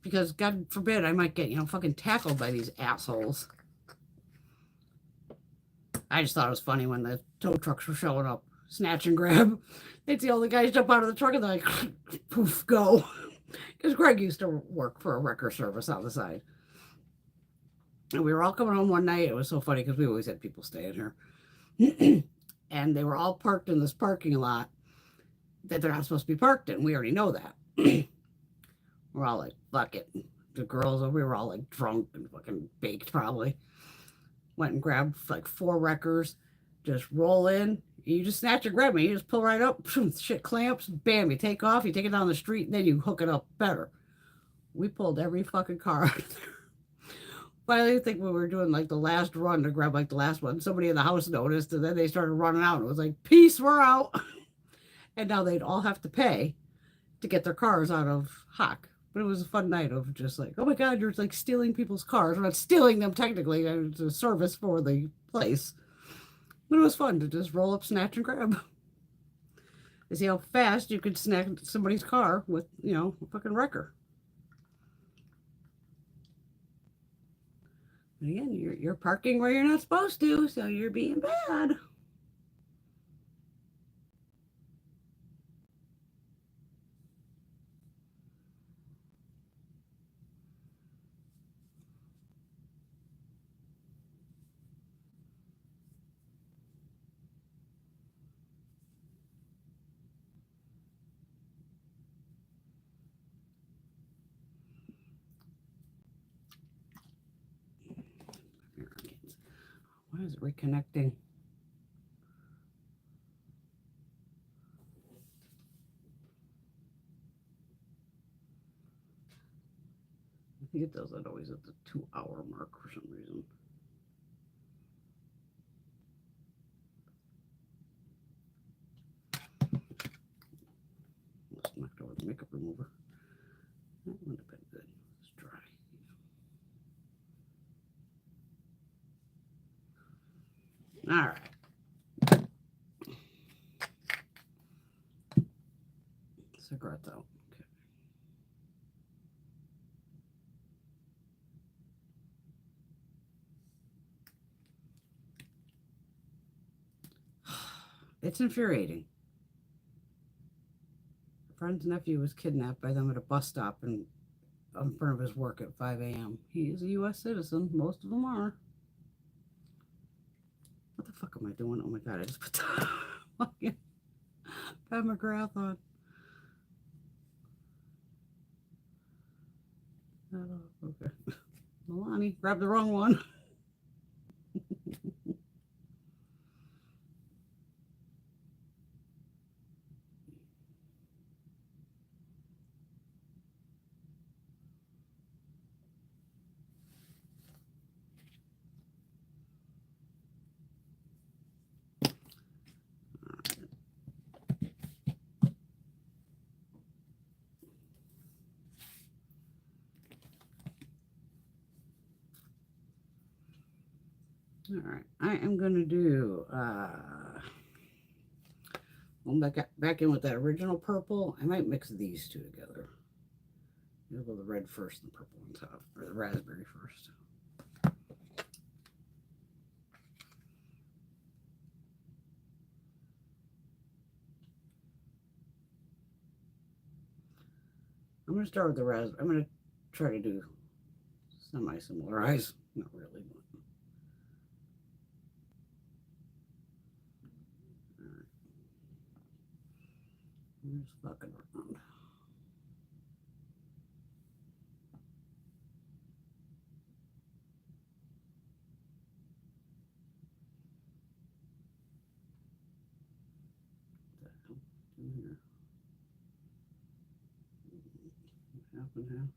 A: because God forbid I might get, fucking tackled by these assholes. I just thought it was funny when the tow trucks were showing up, snatch and grab. They'd see all the guys jump out of the truck and they're like, poof, go. Because Greg used to work for a wrecker service on the side. And we were all coming home one night. It was so funny because we always had people staying here. And they were all parked in this parking lot that they're not supposed to be parked in. We already know that. We're all like, fuck it. The girls, we were all like drunk and fucking baked probably. Went and grabbed like 4 wreckers. Just roll in. You just snatch and grab me. You just pull right up. Shit clamps. Bam. You take off. You take it down the street. And then you hook it up better. We pulled every fucking car out of there. Finally, I think when we were doing like the last run to grab like the last one, somebody in the house noticed, and then they started running out. It was like, peace, we're out. And now they'd all have to pay to get their cars out of Hawk. But it was a fun night of just like, oh my God, you're like stealing people's cars. We're not stealing them technically. It's a service for the place. But it was fun to just roll up, snatch, and grab. To see how fast you could snatch somebody's car with, a fucking wrecker. But again, you're parking where you're not supposed to, so you're being bad. Why is it reconnecting? I think it does that always at the 2-hour mark for some reason. Let's knock over the makeup remover. That wouldn't have been good. It's dry. All right. Cigarettes out. Okay. It's infuriating. A friend's nephew was kidnapped by them at a bus stop in front of his work at 5 a.m. He is a U.S. citizen. Most of them are. What the fuck am I doing? Oh my God, I just put the fucking Pat McGrath on. Okay. Milani, grab the wrong one. All right, I am going to do, I'm back in with that original purple. I might mix these two together. I'll go the red first and the purple on top, or the raspberry first. I'm going to start with the raspberry. I'm going to try to do semi-similar eyes. Not really, but. I'm just fucking around. Here. Half and half.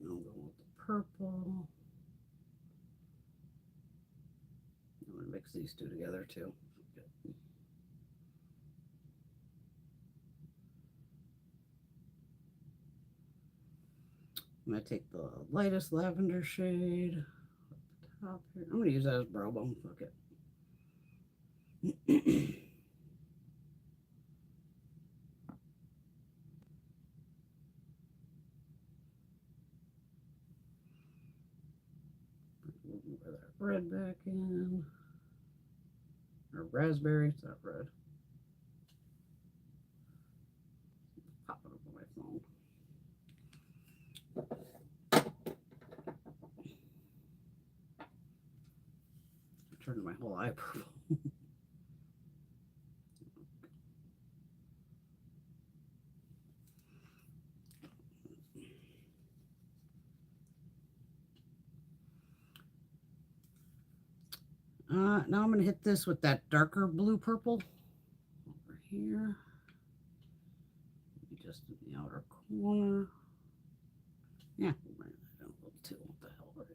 A: I'll go with the purple. I'm going to mix these two together too. I'm going to take the lightest lavender shade top here. I'm going to use that as brow bone. Fuck it. Put that red back in. Or raspberry, it's not red. Pop it up on my phone. I turned my whole eye purple. Now I'm going to hit this with that darker blue purple over here. Maybe just in the outer corner. Yeah, we'll bring that down a little too. What the hell, right?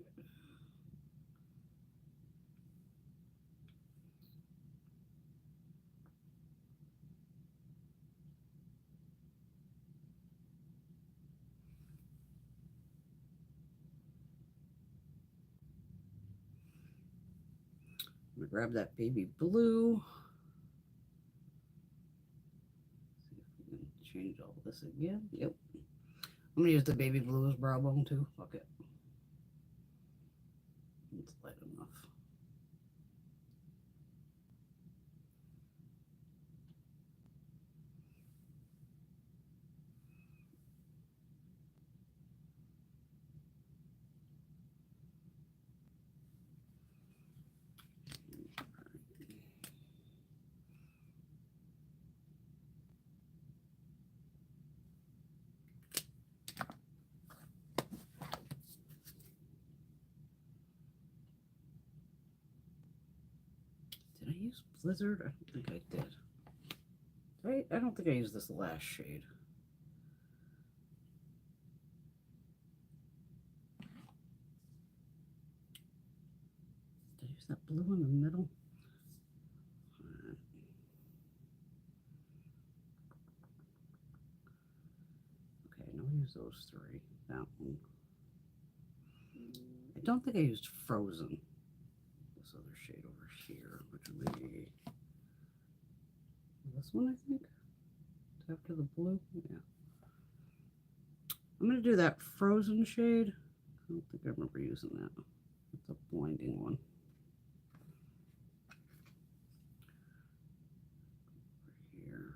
A: I'm going to grab that baby blue. See if we can change all this again. Yep. I'm going to use the baby blue as brow bone too. Fuck it. It's light enough. Did I use Blizzard? I don't think I did. I don't think I used this last shade. Did I use that blue in the middle? Okay, now I'll use those three. That one. I don't think I used Frozen. This other shade over here, which would be this one, I think. It's after the blue. Yeah. I'm going to do that Frozen shade. I don't think I remember using that. It's a blinding one. Over here.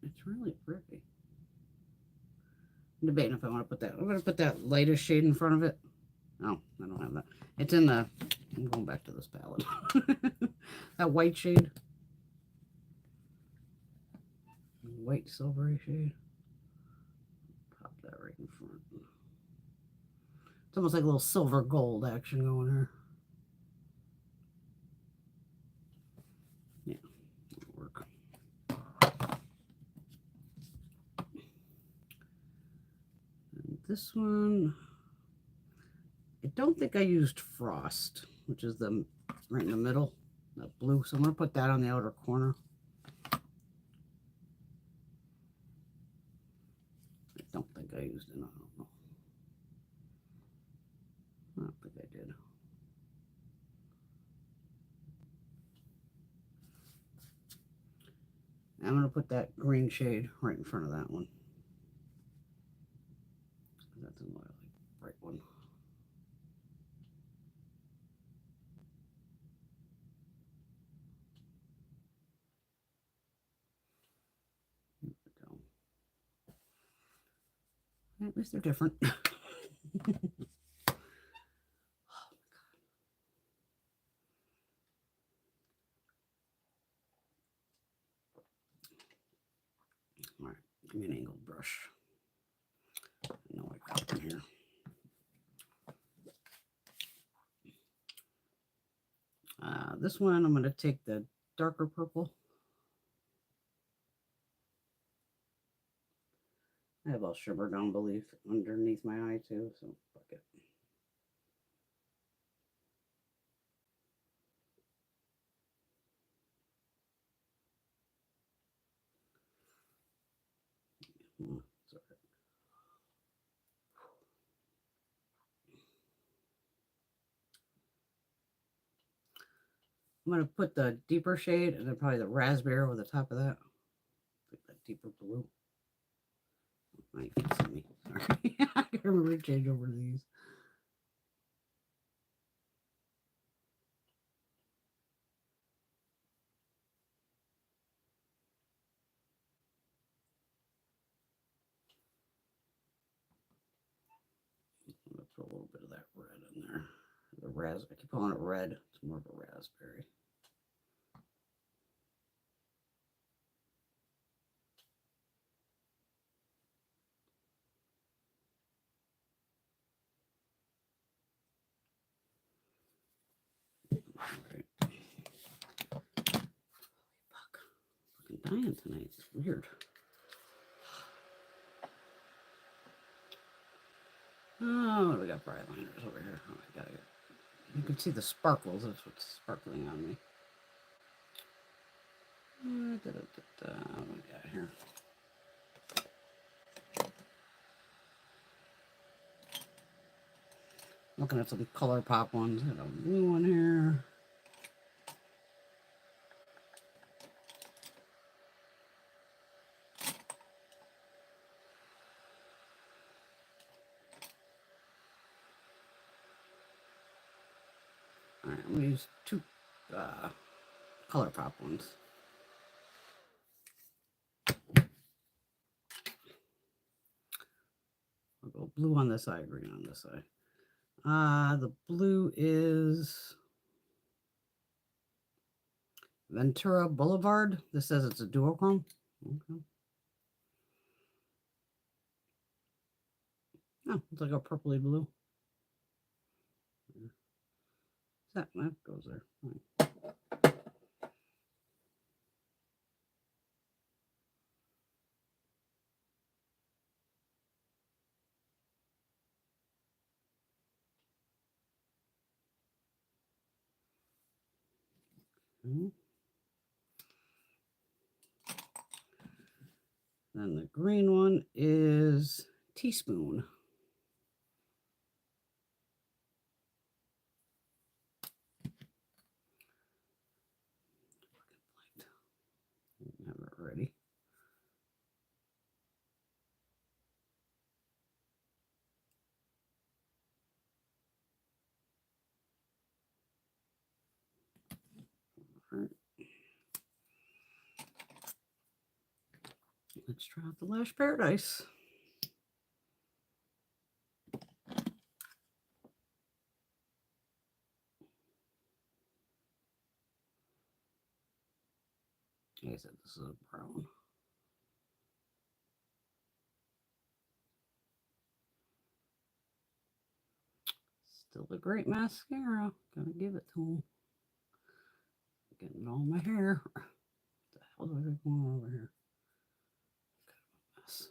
A: It's really pretty. I'm debating if I want to put that. I'm going to put that lightest shade in front of it. Oh, I don't have that. It's in the, I'm going back to this palette. That white shade. White silvery shade. Pop that right in front. It's almost like a little silver gold action going here. Yeah, that'll work. And this one, I don't think I used Frost, which is the right in the middle, that blue. So I'm going to put that on the outer corner. I don't think I used it. I don't know. I don't think I did. I'm going to put that green shade right in front of that one. That's a more like bright one. There we go. At least they're different. All right, give me an angled brush. I know I got them here. This one, I'm going to take the darker purple. I have all shimmer down underneath my eye too, so fuck it. Sorry. I'm going to put the deeper shade and then probably the raspberry over the top of that. Like that deeper blue. Oh, you can see me. Sorry. I can remember to change over to these. I'm going to put a little bit of that red in there. I keep calling it red. It's more of a raspberry. Right. Fuck. I'm dying tonight. It's weird. Oh, we got bright liners over here. Oh, I gotta get. You can see the sparkles. That's what's sparkling on me. What do we got here? Looking at some color pop ones. Got a blue one here. All right, I'm gonna use two color pop ones. I'll go blue on this side, green on this side. The blue is Ventura Boulevard. This says it's a duochrome. Okay. Oh, it's like a purpley blue. That goes there. Right. Then the green one is Teaspoon. Have it ready. All right. Let's try out the Lash Paradise. Like I said, this is a brown. Still a great mascara. Gotta give it to him. Getting all my hair. What the hell do I got going on over here? Kind of a mess.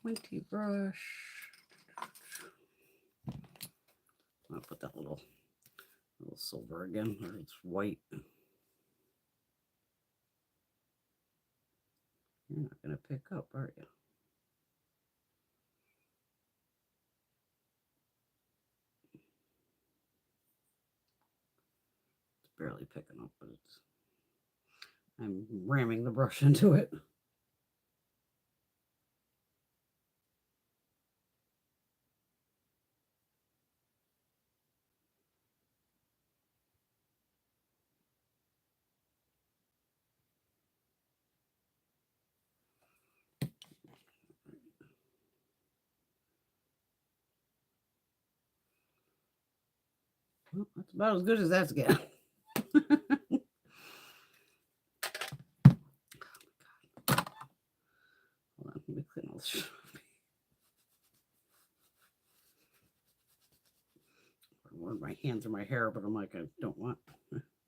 A: Pointy brush. I'll put that little silver again, or it's white. You're not gonna pick up, are you? It's barely picking up, but I'm ramming the brush into it. Well, that's about as good as that's getting. Hold on, let me clean all this shit off. hand through my hair, but I'm like, I don't want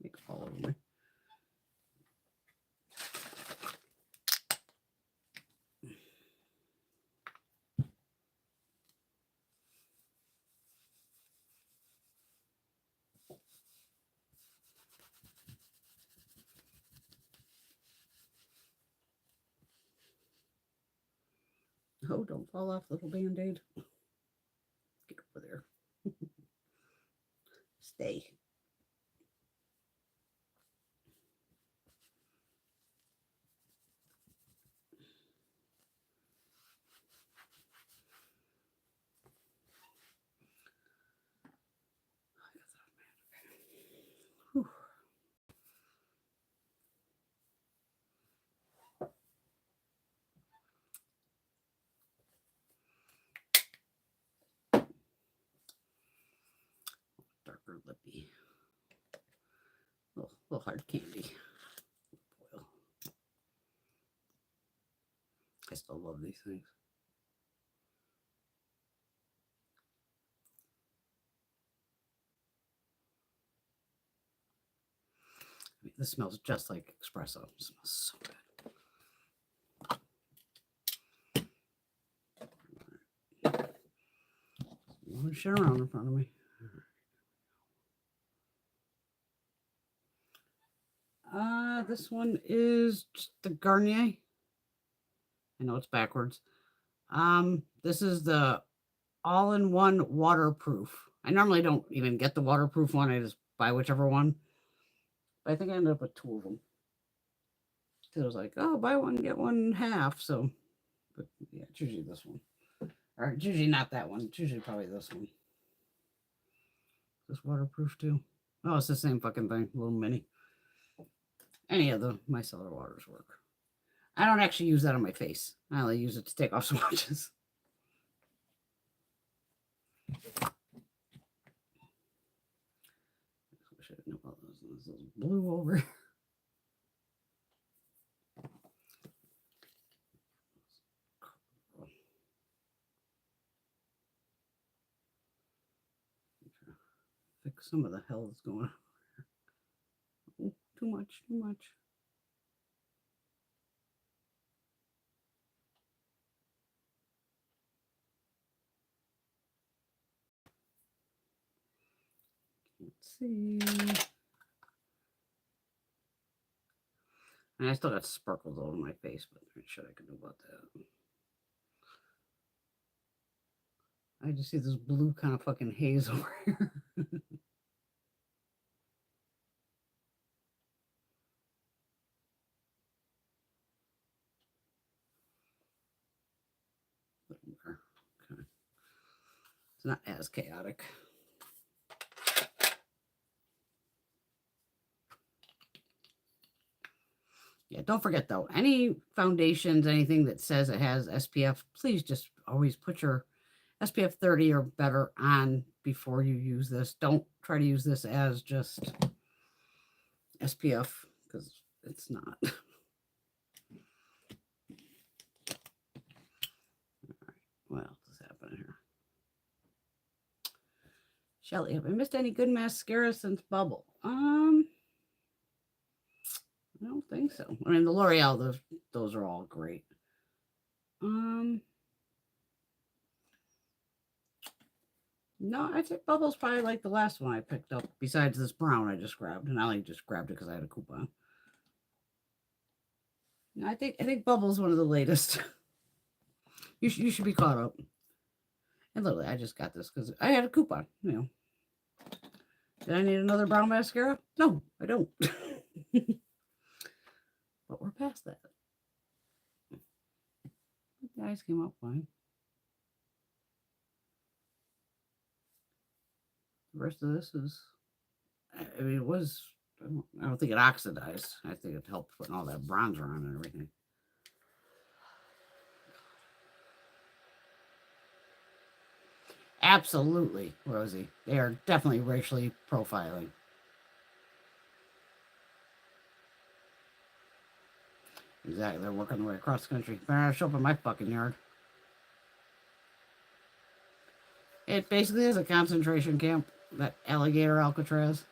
A: makes all over me. Oh, don't fall off, little Band-Aid. Get over there. Stay. Whew. Darker lippy. Little hard candy. Boil. I still love these things. I mean, this smells just like espresso. It smells so good. One shit around in front of me. This one is just the Garnier. I know it's backwards. This is the all-in-one waterproof. I normally don't even get the waterproof one. I just buy whichever one. But I think I ended up with 2 of them. So it was like, oh, buy one, get one half. So, but yeah, it's usually this one. Or it's usually not that one. It's usually probably this one. This waterproof too. Oh, it's the same fucking thing. A little mini. Any of the micellar waters work. I don't actually use that on my face. I only use it to take off swatches. Wish I knew about those. Those blue over. Fix some of the hell that's going on. Oh, too much, too much. Let's see. And I still got sparkles all over my face, but I'm not sure I can do about that. I just see this blue kind of fucking haze over here. Okay. It's not as chaotic. Yeah, don't forget though, any foundations, anything that says it has SPF, please just always put your SPF 30 or better on before you use this. Don't try to use this as just SPF because it's not. All right, what else is happening here? Shelly, have I missed any good mascara since Bubble? I don't think so. I mean, the L'Oreal, those are all great. No, I think Bubble's probably like the last one I picked up, besides this brown I just grabbed, and I only just grabbed it because I had a coupon. I think Bubble's one of the latest. You should be caught up. And literally, I just got this because I had a coupon. You know, did I need another brown mascara? No, I don't. But we're past that. The eyes came out fine. The rest of this is, I mean, it was, I don't think it oxidized. I think it helped putting all that bronzer on and everything. Absolutely, Rosie. They are definitely racially profiling. Exactly. They're working their way across the country. Better not show up in my fucking yard. It basically is a concentration camp. That alligator Alcatraz.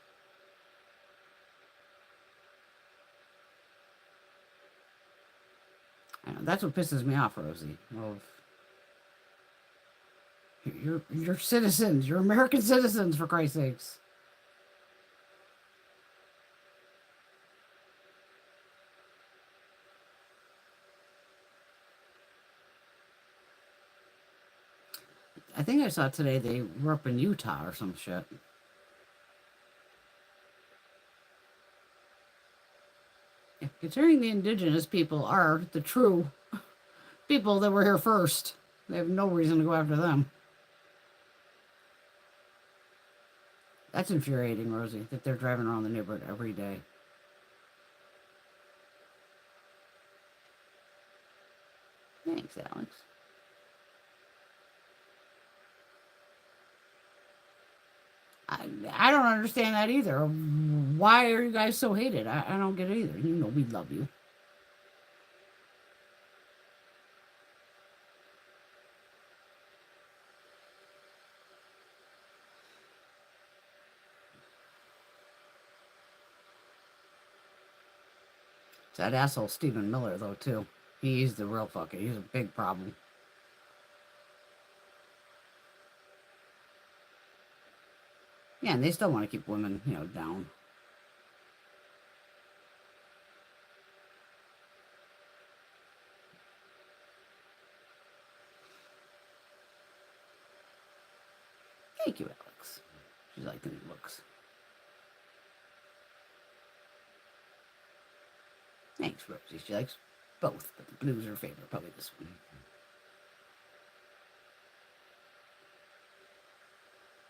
A: I know, that's what pisses me off, Rosie. Well, you're citizens. You're American citizens, for Christ's sakes. I think I saw today they were up in Utah or some shit. Yeah, considering the indigenous people are the true people that were here first, they have no reason to go after them. That's infuriating, Rosie, that they're driving around the neighborhood every day. Thanks, Alex. I don't understand that either. Why are you guys so hated? I don't get it either. You know we love you. It's that asshole Stephen Miller, though, too. He's the real fucker. He's a big problem. Yeah, and they still want to keep women, down. Thank you, Alex. She's liking the looks. Thanks, Rosie. She likes both, but the blue's her favorite. Probably this one.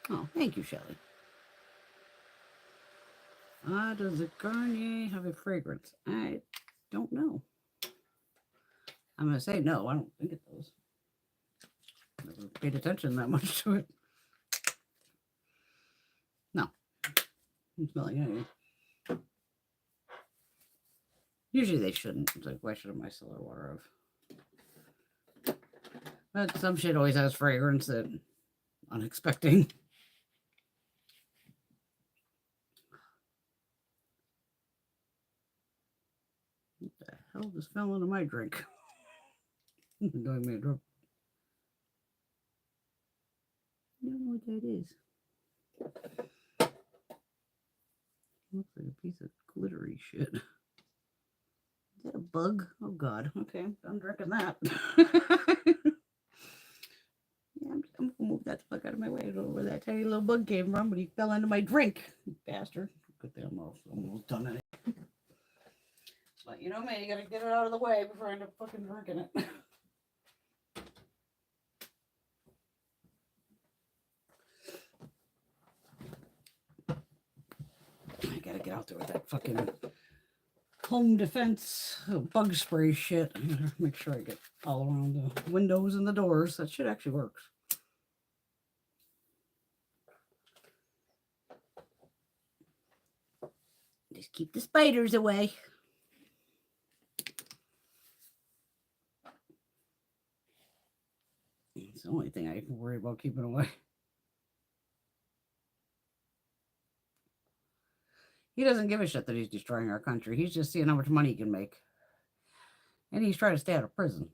A: Oh, thank you, Shelley. Does the Garnier have a fragrance? I don't know. I'm going to say no. I don't think it does. Never paid attention that much to it. No. I'm smelling anything. Usually they shouldn't. It's like, why should my cellar water have? But some shit always has fragrance that unexpected. What the hell just fell into my drink? Doing me a drop. I don't know what that is. Looks like a piece of glittery shit. Is that a bug? Oh God. Okay, I'm drinking that. Yeah, I'm gonna move that the fuck out of my way. I don't know where that tiny little bug came from, but he fell into my drink. Bastard. Good thing I'm almost done it. But you know me, you gotta get it out of the way before I end up fucking drinking it. I gotta get out there with that fucking home defense bug spray shit. I gotta make sure I get all around the windows and the doors. That shit actually works. Just keep the spiders away. It's the only thing I can worry about keeping away. He doesn't give a shit that he's destroying our country. He's just seeing how much money he can make. And he's trying to stay out of prison.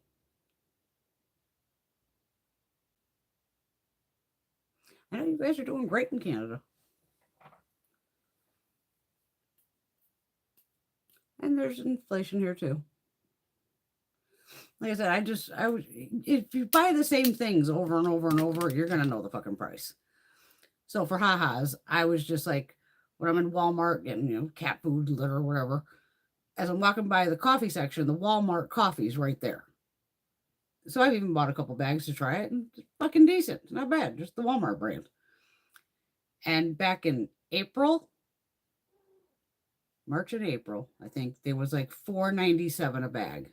A: I know you guys are doing great in Canada. And there's inflation here too. Like I said, if you buy the same things over and over and over, you're going to know the fucking price. So for ha-has, I was just like, when I'm in Walmart getting, cat food, litter, whatever, as I'm walking by the coffee section, the Walmart coffee's right there. So I've even bought a couple bags to try it, and it's fucking decent. It's not bad, just the Walmart brand. And back in March and April, I think there was like $4.97 a bag.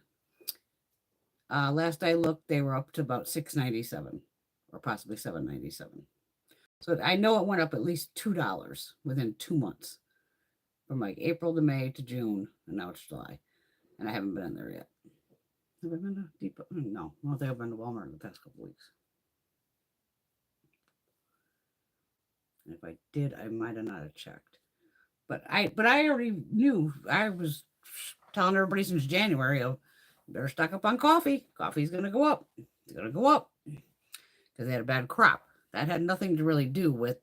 A: Last I looked, they were up to about $6.97 or possibly $7.97. So I know it went up at least $2 within 2 months, from like April to May to June, and now it's July, and I haven't been in there yet. Have I been to Depot? No, I don't think I've been to Walmart in the past couple weeks. And if I did, I might have not have checked. But I already knew. I was telling everybody since January, oh, better stock up on coffee. Coffee's gonna go up. It's gonna go up because they had a bad crop. That had nothing to really do with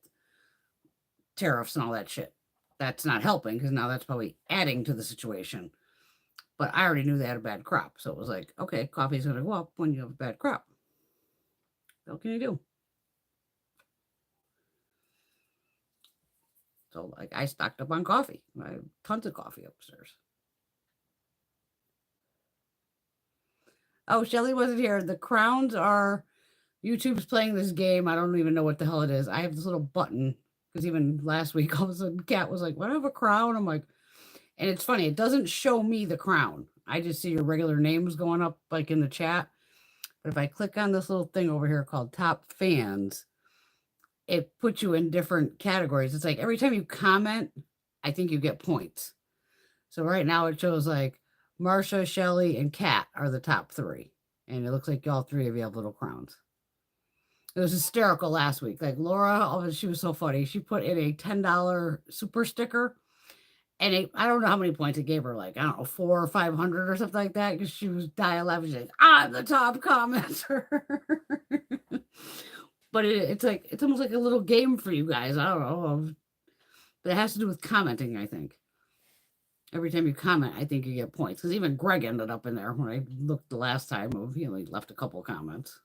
A: tariffs and all that shit. That's not helping because now that's probably adding to the situation. But I already knew they had a bad crop. So it was like, okay, coffee's going to go up when you have a bad crop. What can you do? So like I stocked up on coffee. I have tons of coffee upstairs. Oh, Shelly wasn't here. The crowns are YouTube's playing this game. I don't even know what the hell it is. I have this little button because even last week, all of a sudden, Kat was like, "What? I have a crown?" I'm like, and it's funny. It doesn't show me the crown. I just see your regular names going up like in the chat. But if I click on this little thing over here called Top Fans, it puts you in different categories. It's like every time you comment, I think you get points. So right now it shows like Marsha, Shelly, and Kat are the top three. And it looks like all three of you have little crowns. It was hysterical last week. Like Laura, oh, she was so funny. She put in a $10 super sticker. And I don't know how many points it gave her, like, I don't know, 400 or 500 or something like that, because she was dying laughing. She's like, I'm the top commenter. But it's like, it's almost like a little game for you guys. I don't know. But it has to do with commenting, I think. Every time you comment, I think you get points. Because even Greg ended up in there when I looked the last time. He only left a couple comments.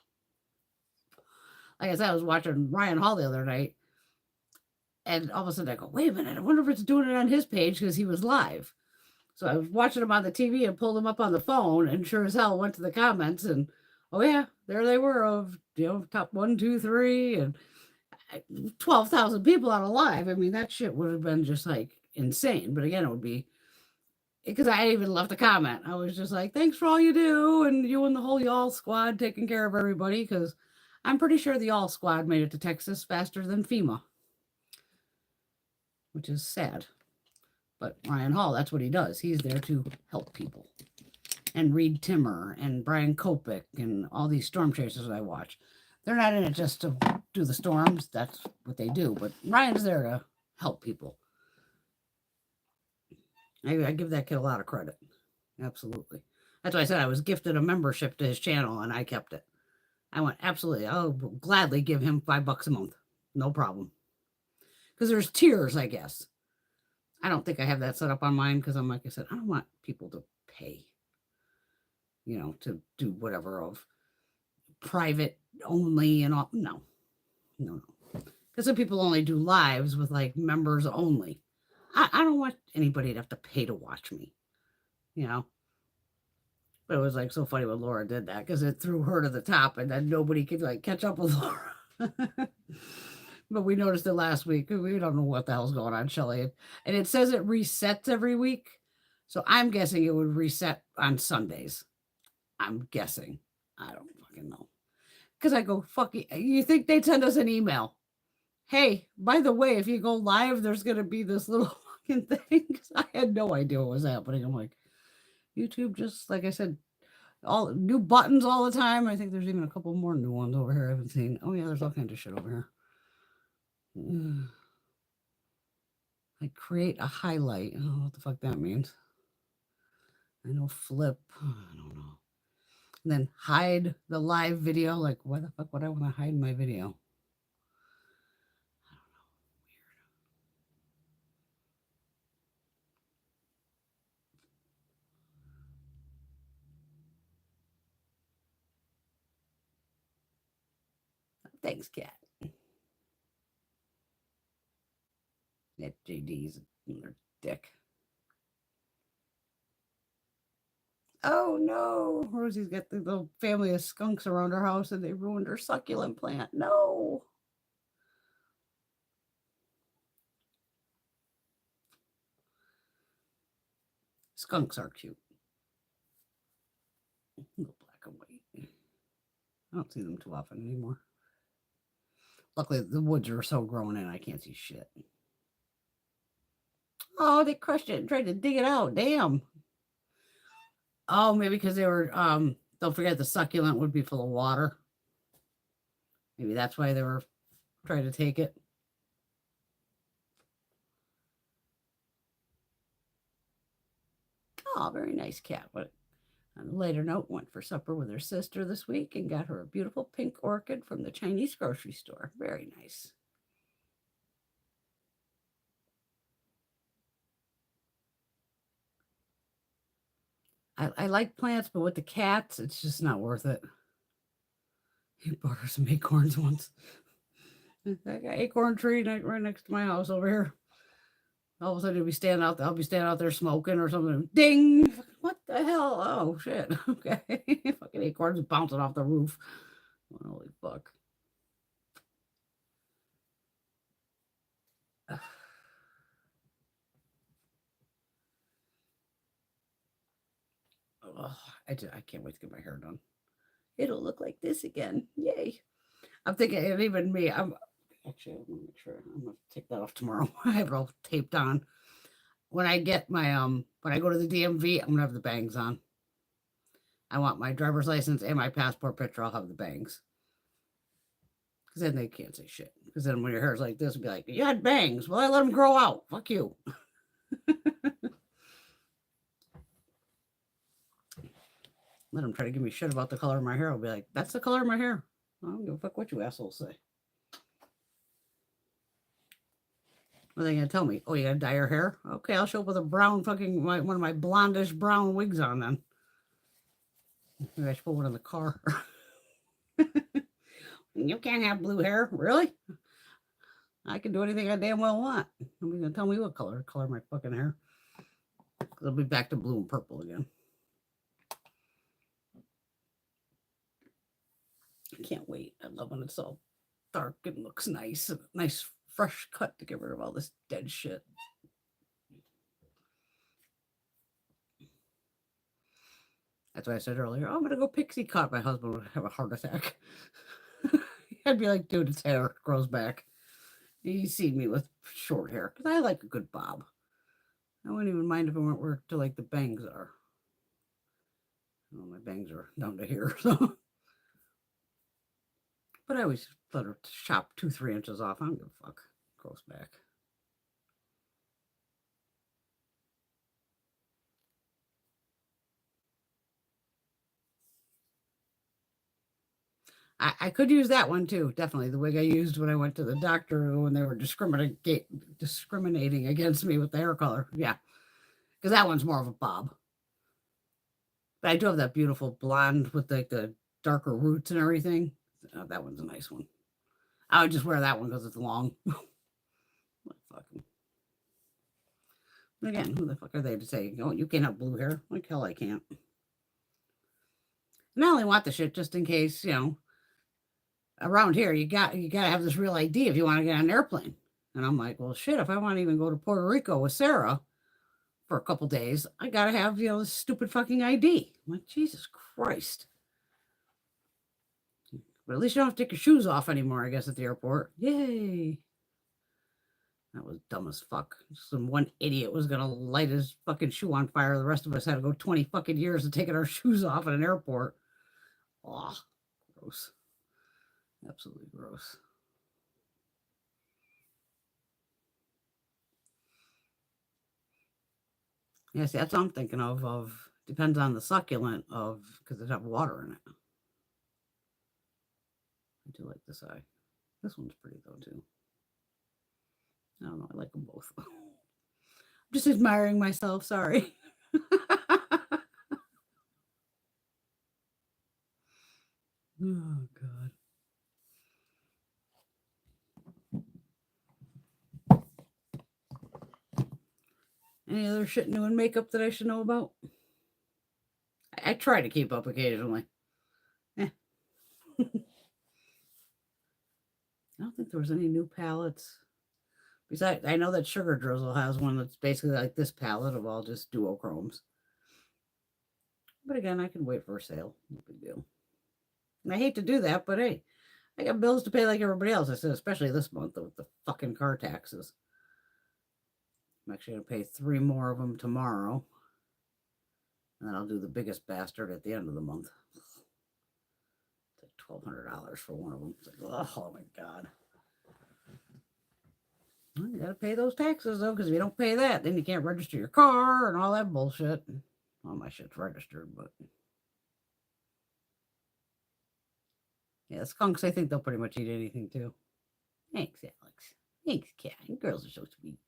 A: Like I said, I was watching Ryan Hall the other night. And all of a sudden I go, wait a minute, I wonder if it's doing it on his page because he was live. So I was watching him on the TV and pulled him up on the phone, and sure as hell went to the comments, and oh yeah, there they were of top 1, 2, 3, and 12,000 people on a live. I mean, that shit would have been just like insane. But again, it would be because I even left a comment. I was just like, thanks for all you do, and you and the whole y'all squad taking care of everybody, because I'm pretty sure the y'all squad made it to Texas faster than FEMA, which is sad. But Ryan Hall, that's what he does. He's there to help people. And Reed Timmer and Brian Kopic and all these storm chasers I watch. They're not in it just to do the storms. That's what they do. But Ryan's there to help people. I give that kid a lot of credit. Absolutely. That's why I said I was gifted a membership to his channel and I kept it. I went, absolutely. I'll gladly give him $5 a month. No problem. Because there's tiers, I guess. I don't think I have that set up on mine because I'm like I said, I don't want people to pay, to do whatever of private only and all. No. Because some people only do lives with like members only. I don't want anybody to have to pay to watch me, But it was like so funny when Laura did that because it threw her to the top and then nobody could like catch up with Laura. But we noticed it last week. We don't know what the hell's going on, Shelly. And it says it resets every week. So I'm guessing it would reset on Sundays. I'm guessing. I don't fucking know. Because I go, fuck you think they'd send us an email? Hey, by the way, if you go live, there's going to be this little fucking thing. Because I had no idea what was happening. I'm like, YouTube just, like I said, all new buttons all the time. I think there's even a couple more new ones over here I haven't seen. Oh, yeah, there's all kinds of shit over here. Like create a highlight. I don't know what the fuck that means. I know flip. I don't know. And then hide the live video. Like, why the fuck would I want to hide my video? I don't know. Weird. Thanks, Kat. That JD's their dick. Oh no, Rosie's got the little family of skunks around her house and they ruined her succulent plant. No. Skunks are cute. Black and white. I don't see them too often anymore. Luckily, the woods are so grown in, I can't see shit. Oh, they crushed it and tried to dig it out. Damn. Oh, maybe because they were, don't forget the succulent would be full of water. Maybe that's why they were trying to take it. Oh, very nice cat. But on a later note, went for supper with her sister this week and got her a beautiful pink orchid from the Chinese grocery store. Very nice. I like plants, but with the cats, it's just not worth it. He bought her some acorns once. I got acorn tree right next to my house over here. All of a sudden, I'll be standing out there smoking or something. Ding! What the hell? Oh shit! Okay, fucking acorns bouncing off the roof. Holy fuck! Oh, I can't wait to get my hair done. It'll look like this again. Yay! I'm thinking, and even me, I'm actually, I'm gonna make sure I'm gonna take that off tomorrow. I have it all taped on. When I get my when I go to the DMV, I'm gonna have the bangs on. I want my driver's license and my passport picture. I'll have the bangs. Because then they can't say shit. Because then when your hair's like this, it'll be like, you had bangs. Well, I let them grow out. Fuck you. Let them try to give me shit about the color of my hair. I'll be like, that's the color of my hair. I don't give a fuck what you assholes say. What are they going to tell me? Oh, you got to dye your hair? Okay, I'll show up with a brown fucking, one of my blondish brown wigs on then. Maybe I should put one in the car. You can't have blue hair. Really? I can do anything I damn well want. Nobody's going to tell me what color my fucking hair. It'll be back to blue and purple again. I can't wait. I love when it's all dark and looks nice. A nice fresh cut to get rid of all this dead shit. That's why I said earlier, oh, I'm going to go pixie cut. My husband would have a heart attack. I'd be like, dude, it's hair. It grows back. You see me with short hair because I like a good bob. I wouldn't even mind if it went where to like the bangs are. Well, my bangs are down to here, so. But I always let her chop 2-3 inches off. I don't give a fuck. Grows back. I could use that one too. Definitely the wig I used when I went to the doctor when they were discriminating against me with the hair color. Yeah, because that one's more of a bob. But I do have that beautiful blonde with like the darker roots and everything. That one's a nice one. I would just wear that one because it's long. Fucking. Again, who the fuck are they to say, oh, you can't have blue hair? Like hell I can't. And I only want the shit just in case, you know, around here you got to have this real ID if you want to get on an airplane. And I'm like, well, shit, if I want to even go to Puerto Rico with Sarah for a couple days, I got to have, you know, this stupid fucking ID. I'm like, Jesus Christ. But at least you don't have to take your shoes off anymore, I guess, at the airport. Yay. That was dumb as fuck. Some one idiot was going to light his fucking shoe on fire. The rest of us had to go 20 fucking years of taking our shoes off at an airport. Oh, gross. Absolutely gross. Yeah, see, that's what I'm thinking of depends on the succulent because it have water in it. I do like this eye. This one's pretty though too. I don't know. I like them both. I'm just admiring myself. Sorry. Oh God. Any other shit new in makeup that I should know about? I try to keep up occasionally. I don't think there was any new palettes. Besides, I know that Sugar Drizzle has one that's basically like this palette of all just duochromes. But again, I can wait for a sale. No big deal. And I hate to do that, but hey, I got bills to pay like everybody else. I said, especially this month with the fucking car taxes. I'm actually going to pay 3 more of them tomorrow. And then I'll do the biggest bastard at the end of the month. It's like $1,200 for one of them. It's like, oh my God. Well, you got to pay those taxes, though, because if you don't pay that, then you can't register your car and all that bullshit. Well, my shit's registered, but yeah, skunks, I think they'll pretty much eat anything too. Thanks, Alex. Thanks, Cat. Girls are so sweet.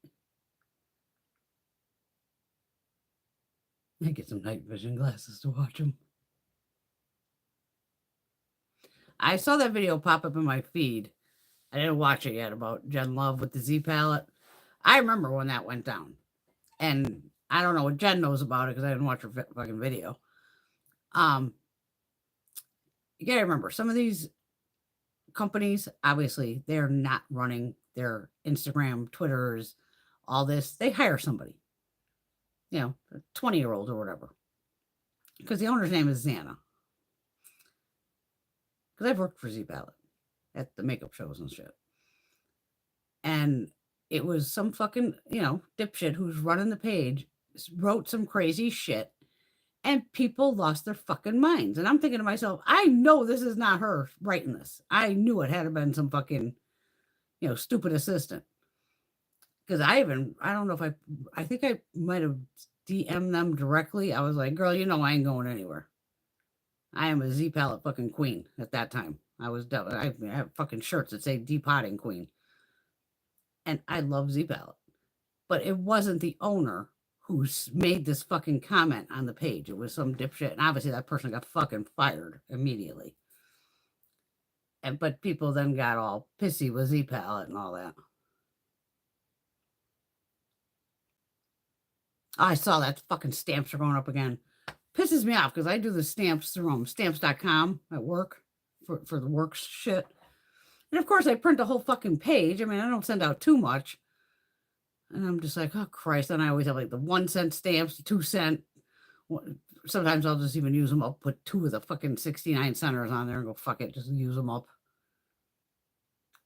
A: I get some night vision glasses to watch them. I saw that video pop up in my feed. I didn't watch it yet about Jen Love with the Z palette. I remember when that went down. And I don't know what Jen knows about it because I didn't watch her fucking video. You gotta remember, some of these companies, obviously, they're not running their Instagram, Twitters, all this. They hire somebody, you know, a 20-year-old or whatever. Because the owner's name is Xana. Because I've worked for Z Palette at the makeup shows and shit. And it was some fucking, you know, dipshit who's running the page, wrote some crazy shit, and people lost their fucking minds. And I'm thinking to myself, I know this is not her writing this. I knew it had to been some fucking, you know, stupid assistant. Because I don't know if I think I might have DM'd them directly. I was like, girl, you know I ain't going anywhere. I am a Z palette fucking queen at that time. I have fucking shirts that say Depotting Queen. And I love Z palette. But it wasn't the owner who made this fucking comment on the page. It was some dipshit. And obviously that person got fucking fired immediately. But people then got all pissy with Z palette and all that. Oh, I saw that fucking stamps are going up again. Pisses me off because I do the stamps through stamps.com at work for the work shit. And of course, I print a whole fucking page. I mean, I don't send out too much. And I'm just like, oh, Christ. And I always have like the 1 cent stamps, the 2 cent. Sometimes I'll just even use them. I'll put 2 of the fucking 69 centers on there and go, fuck it, just use them up.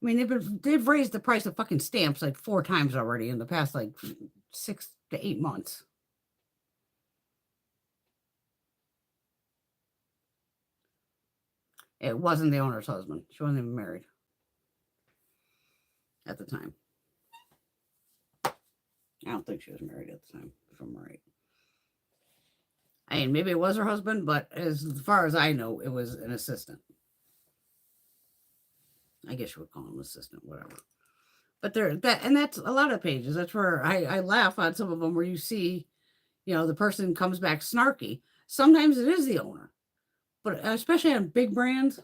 A: I mean, they've raised the price of fucking stamps like 4 times already in the past like 6 to 8 months. It wasn't the owner's husband. She wasn't even married at the time. I don't think she was married at the time, if I'm right. I mean, maybe it was her husband, but as far as I know, it was an assistant. I guess you would call him assistant, whatever. But that's a lot of pages. That's where I laugh on some of them where you see, you know, the person comes back snarky. Sometimes it is the owner. But especially on big brands,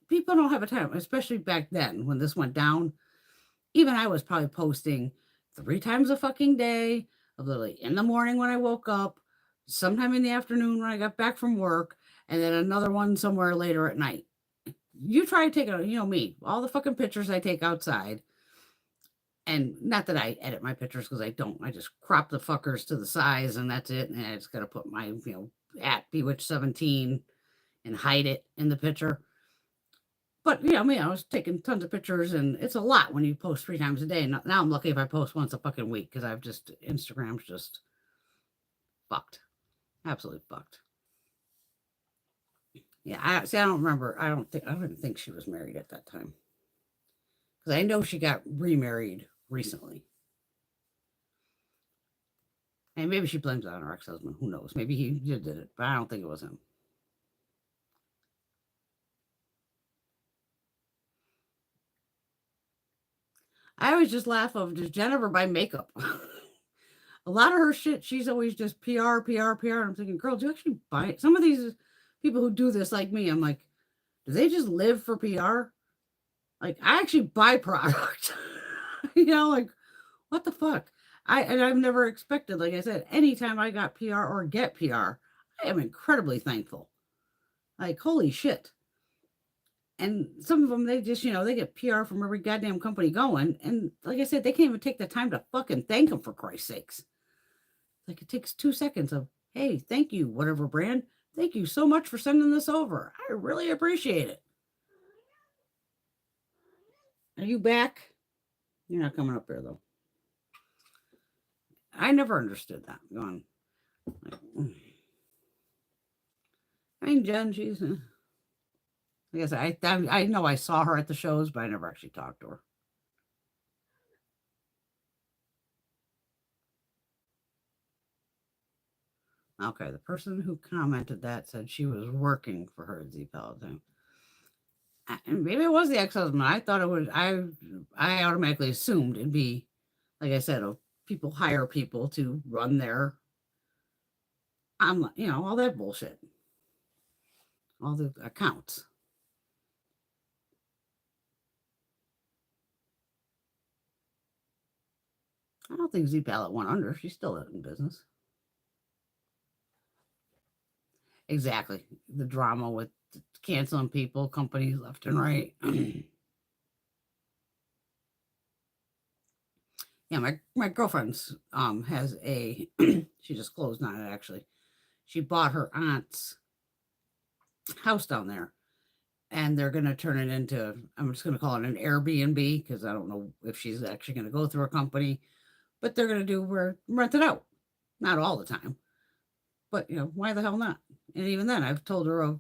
A: people don't have a time, especially back then when this went down. Even I was probably posting 3 times a fucking day, literally in the morning when I woke up, sometime in the afternoon when I got back from work, and then another one somewhere later at night. You try to take, you know me, all the fucking pictures I take outside. And not that I edit my pictures because I don't. I just crop the fuckers to the size and that's it. And I just got to put my, you know, at Bewitch17 and hide it in the picture. But, you know, I was taking tons of pictures and it's a lot when you post 3 times a day. Now I'm lucky if I post once a fucking week because Instagram's just fucked. Absolutely fucked. Yeah, I don't remember. I didn't think she was married at that time. Because I know she got remarried recently. And maybe she blames it on her ex-husband. Who knows? Maybe he did it, but I don't think it was him. I always just laugh of, does Jennifer buy makeup? A lot of her shit, she's always just PR, PR, PR. And I'm thinking, girl, do you actually buy it? Some of these people who do this like me, I'm like, do they just live for PR? Like, I actually buy product. You know, like, what the fuck? I've never expected, like I said, anytime I got PR or get PR, I am incredibly thankful. Like, holy shit. And some of them, they just, you know, they get PR from every goddamn company going. And like I said, they can't even take the time to fucking thank them, for Christ's sakes. Like, it takes 2 seconds of, hey, thank you, whatever brand. Thank you so much for sending this over. I really appreciate it. Are you back? You're not coming up here, though. I never understood that. Going, like, I mean, Jen, she's, I guess I know I saw her at the shows, but I never actually talked to her. Okay, the person who commented that said she was working for her Z Paladin. And maybe it was the ex-husband. I thought it would. I automatically assumed it'd be, like I said, people hire people to run their online, all that bullshit, all the accounts. I don't think Z Palette went under. She's still in business. Exactly. The drama with canceling people, companies left and right. Yeah, my girlfriend's has a she just closed on it actually. She bought her aunt's house down there and they're gonna turn it into, I'm just gonna call it an Airbnb because I don't know if she's actually gonna go through a company, but they're gonna do where rent it out. Not all the time. But why the hell not? And even then I've told her, oh,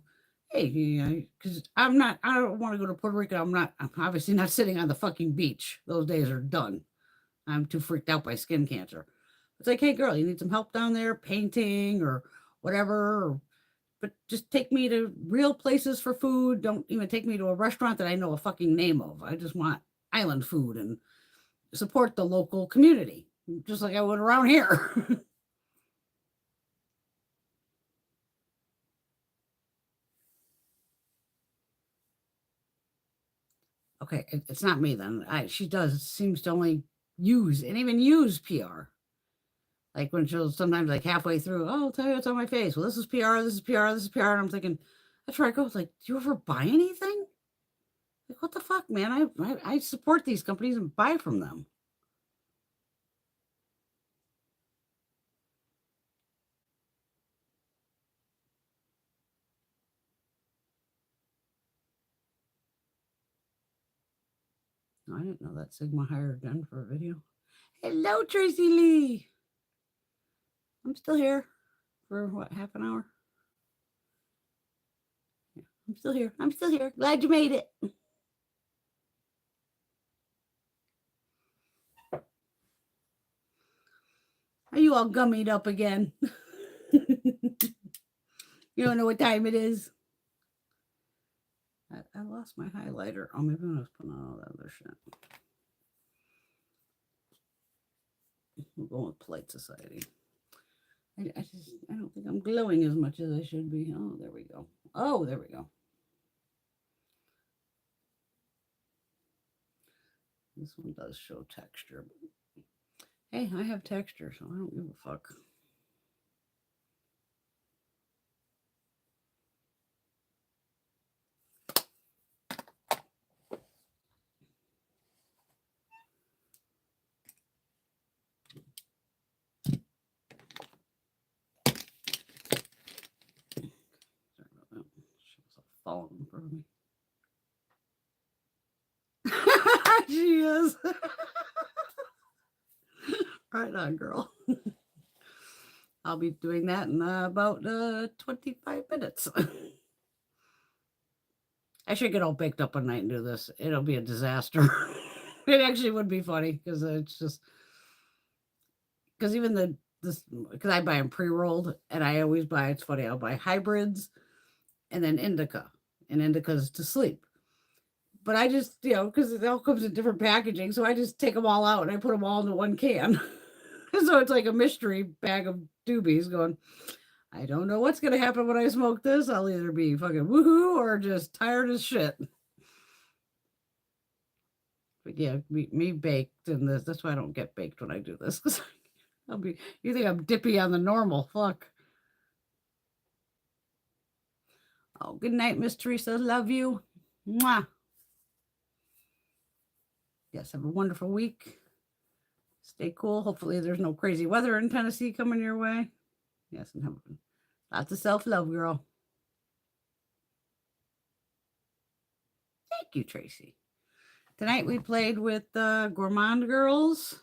A: hey, because I don't want to go to Puerto Rico. I'm obviously not sitting on the fucking beach. Those days are done. I'm too freaked out by skin cancer. It's like, hey, girl, you need some help down there painting or whatever. But just take me to real places for food. Don't even take me to a restaurant that I know a fucking name of. I just want island food and support the local community, just like I would around here. Okay, it's not me then. She seems to only use and even use PR. Like when she'll sometimes like halfway through, oh, I'll tell you what's on my face. Well, this is PR, this is PR, this is PR. And I'm thinking, that's where I go. It's like, do you ever buy anything? Like, what the fuck, man? I support these companies and buy from them. No, I didn't know that Sigma hired Jen for a video. Hello, Tracy Lee. I'm still here for what, half an hour? Yeah, I'm still here. I'm still here. Glad you made it. Are you all gummied up again? You don't know what time it is. I lost my highlighter. Oh, maybe I was putting on all that other shit. We're going with Polite Society. I don't think I'm glowing as much as I should be. Oh, there we go. Oh, there we go. This one does show texture. Hey, I have texture, so I don't give a fuck. Falling in front of me. She is. Right on, girl. I'll be doing that in about 25 minutes. I should get all baked up one night and do this. It'll be a disaster. It actually would be funny because it's just because even because I buy them pre-rolled and I always buy, it's funny, I'll buy hybrids and then indica, and indica's to sleep. But I just, because it all comes in different packaging, so I just take them all out and I put them all into one can. So it's like a mystery bag of doobies going, I don't know what's going to happen when I smoke this. I'll either be fucking woohoo or just tired as shit. But yeah, me baked and this. That's why I don't get baked when I do this. Because you think I'm dippy on the normal. Fuck. Oh, good night, Miss Teresa. Love you. Mwah. Yes, have a wonderful week. Stay cool. Hopefully, there's no crazy weather in Tennessee coming your way. Yes, and have lots of self-love, girl. Thank you, Tracy. Tonight we played with the Gourmande girls,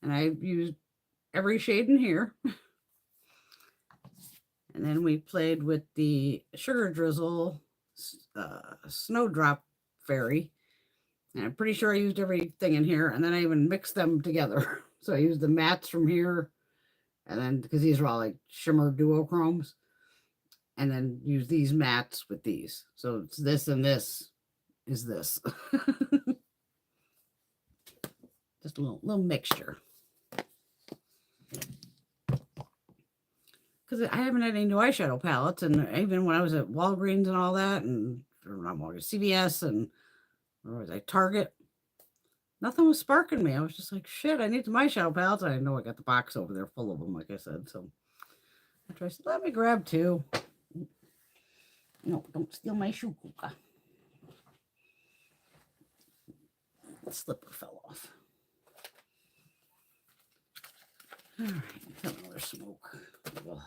A: and I used every shade in here. And then we played with the Sugar Drizzle Snowdrop Fairy. And I'm pretty sure I used everything in here. And then I even mixed them together. So I used the mats from here. And then, because these are all like shimmer duochromes, and then use these mattes with these. So it's this and this is this. Just a little mixture. Because I haven't had any new eyeshadow palettes, and even when I was at Walgreens and all that, and or not Walgreens, CVS, and where was I, Target, nothing was sparking me. I was just like, shit, I need some eyeshadow palettes. I know I got the box over there full of them, like I said. So after I said, let me grab two. No, don't steal my shoe, Kuka. The slipper fell off. All right, another smoke. Ugh.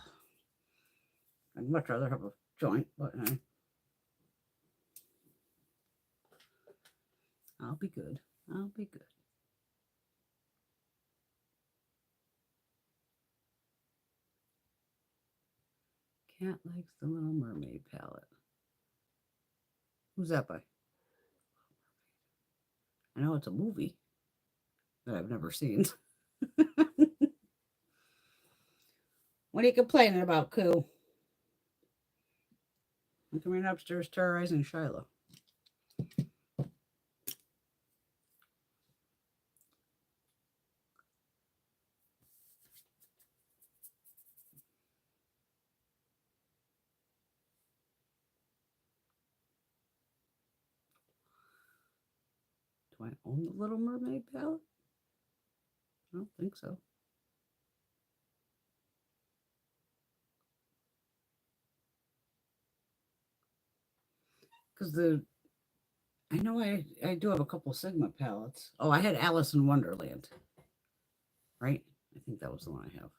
A: I'd much rather have a joint, but I'll be good. I'll be good. Cat likes the Little Mermaid palette. Who's that by? I know it's a movie that I've never seen. What are you complaining about, Koo? I'm coming upstairs terrorizing Shiloh. Do I own the Little Mermaid palette? I don't think so. Because I know I do have a couple Sigma palettes. Oh, I had Alice in Wonderland. Right? I think that was the one I have.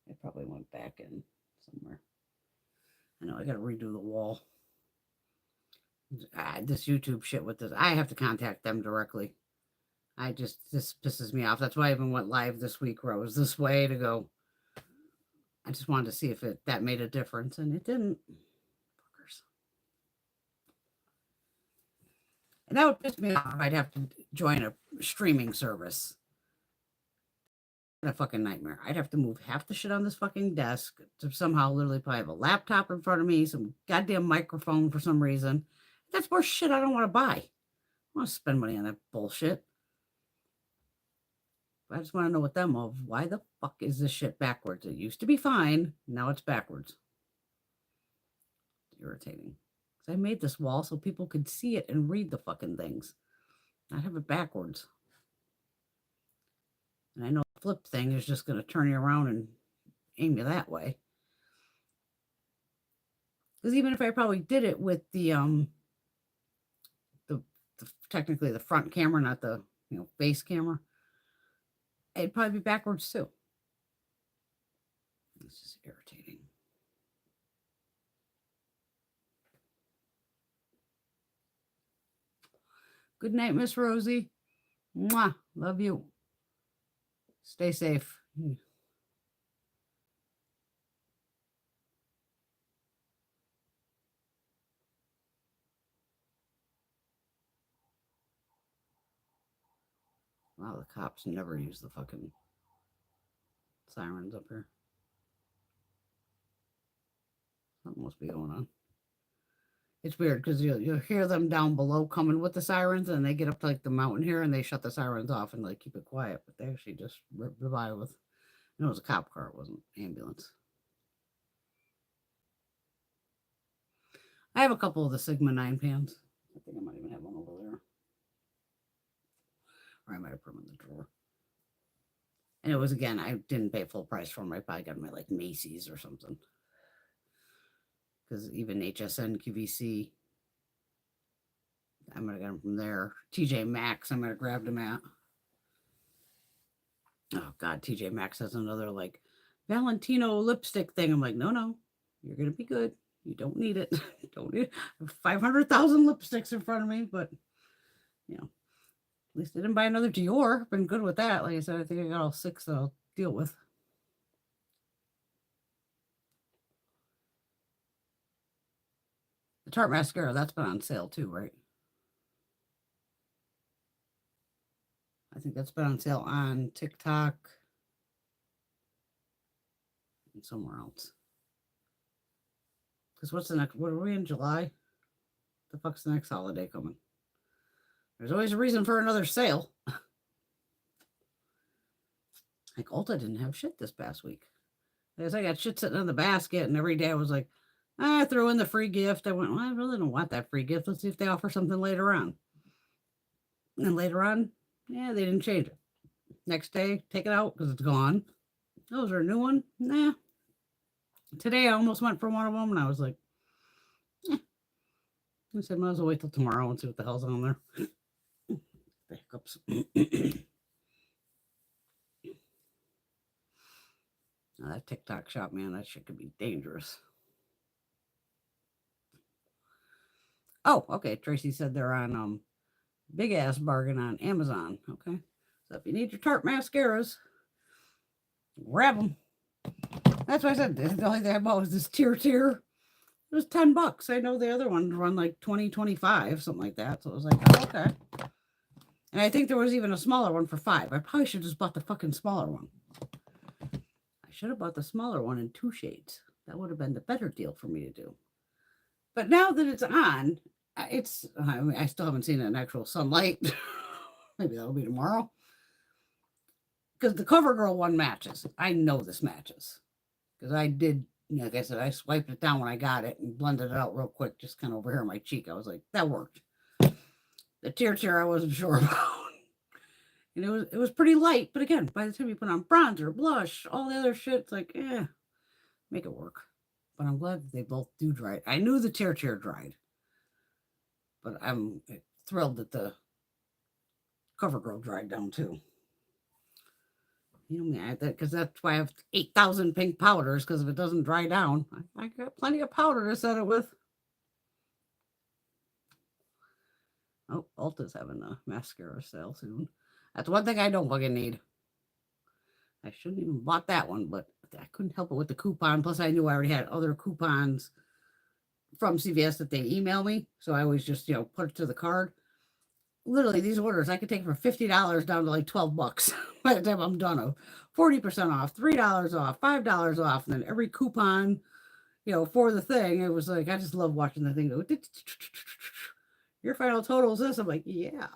A: I probably went back in somewhere. I know I got to redo the wall. This YouTube shit with this. I have to contact them directly. This pisses me off. That's why I even went live this week where I was this way to go. I just wanted to see if that made a difference, and it didn't. Fuckers. And that would piss me off if I'd have to join a streaming service. A fucking nightmare. I'd have to move half the shit on this fucking desk to somehow literally probably have a laptop in front of me, some goddamn microphone for some reason. That's more shit I don't want to buy. I want to spend money on that bullshit. I just want to know with them of why the fuck is this shit backwards? It used to be fine. Now it's backwards. It's irritating. I made this wall so people could see it and read the fucking things. Not have it backwards. And I know the flip thing is just going to turn you around and aim you that way. Because even if I probably did it with the technically the front camera, not the face camera, it'd probably be backwards too. It's just irritating. Good night, Miss Rosie. Mwah. Love you. Stay safe. Wow, the cops never use the fucking sirens up here. Something must be going on. It's weird because you'll hear them down below coming with the sirens, and they get up to like the mountain here and they shut the sirens off and like keep it quiet. But they actually just rip by with. It was a cop car, it wasn't ambulance. I have a couple of the Sigma 9 pans. I think I might even have one over there. Or I might have put them in the drawer. And it was, again, I didn't pay full price for them. I probably got them at like Macy's or something. Because even HSN QVC, I might have got them from there. TJ Maxx, I might have grabbed them at. Oh, God, TJ Maxx has another like Valentino lipstick thing. I'm like, no, you're going to be good. You don't need it. Don't need 500,000 lipsticks in front of me, but, at least I didn't buy another Dior. Been good with that. Like I said, I think I got all 6 that I'll deal with. The Tarte mascara, that's been on sale too, right? I think that's been on sale on TikTok and somewhere else. Because what's the next? What are we in July? The fuck's the next holiday coming? There's always a reason for another sale. Like Ulta didn't have shit this past week. I guess I got shit sitting in the basket, and every day I was like, I throw in the free gift. I went, well, I really don't want that free gift. Let's see if they offer something later on. And then later on, yeah, they didn't change it. Next day, take it out because it's gone. Oh, is there a new one? Nah. Today I almost went for one of them, and I was like, I said, might as well wait till tomorrow and see what the hell's on there. The hiccups. Now that TikTok shop, man, that shit could be dangerous. Oh, okay. Tracy said they're on big ass bargain on Amazon. Okay. So if you need your Tarte mascaras, grab them. That's why I said the only thing I bought was this TirTir. It was $10. I know the other ones run like 20, 25, something like that. So it was like, oh, okay. And I think there was even a smaller one for $5. I probably should have just bought the fucking smaller one. I should have bought the smaller one in 2 shades. That would have been the better deal for me to do. But now that it's on, I mean, I still haven't seen it in actual sunlight. Maybe that'll be tomorrow. Because the Covergirl one matches. I know this matches. Because I did, like I said, I swiped it down when I got it and blended it out real quick, just kind of over here on my cheek. I was like, that worked. The TirTir I wasn't sure about. And it was pretty light, but again, by the time you put on bronzer, blush, all the other shit, it's like, make it work. But I'm glad that they both do dry. I knew the TirTir dried, but I'm thrilled that the Covergirl dried down too. You know me, because that's why I have 8,000 pink powders, because if it doesn't dry down, I got plenty of powder to set it with. Oh, Ulta's having a mascara sale soon. That's one thing I don't fucking need. I shouldn't even bought that one, but I couldn't help it with the coupon. Plus, I knew I already had other coupons from CVS that they email me. So I always just, put it to the card. Literally, these orders, I could take from $50 down to like $12 by the time I'm done. Of 40% off, $3 off, $5 off. And then every coupon, for the thing, it was like, I just love watching the thing go, your final total is this. I'm like, yeah.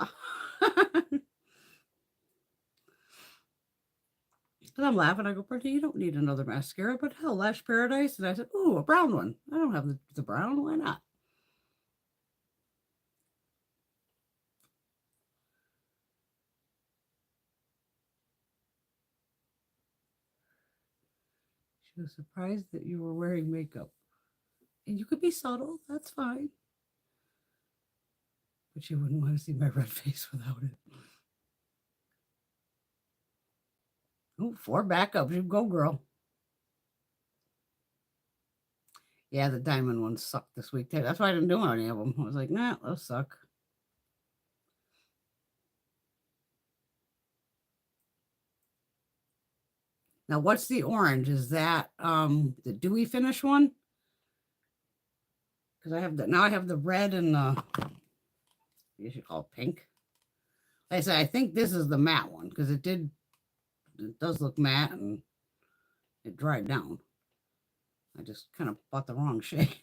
A: And I'm laughing. I go, Bertie, you don't need another mascara, but hell, Lash Paradise. And I said, ooh, a brown one. I don't have the brown. Why not? She was surprised that you were wearing makeup. And you could be subtle. That's fine. But she wouldn't want to see my red face without it. Oh, 4 backups. You go, girl. Yeah, the diamond ones sucked this week, too. That's why I didn't do any of them. I was like, nah, those suck. Now, what's the orange? Is that the dewy finish one? Because I have now I have the red and the, you should call it pink. Like I said, I think this is the matte one because it does look matte and it dried down. I just kind of bought the wrong shade.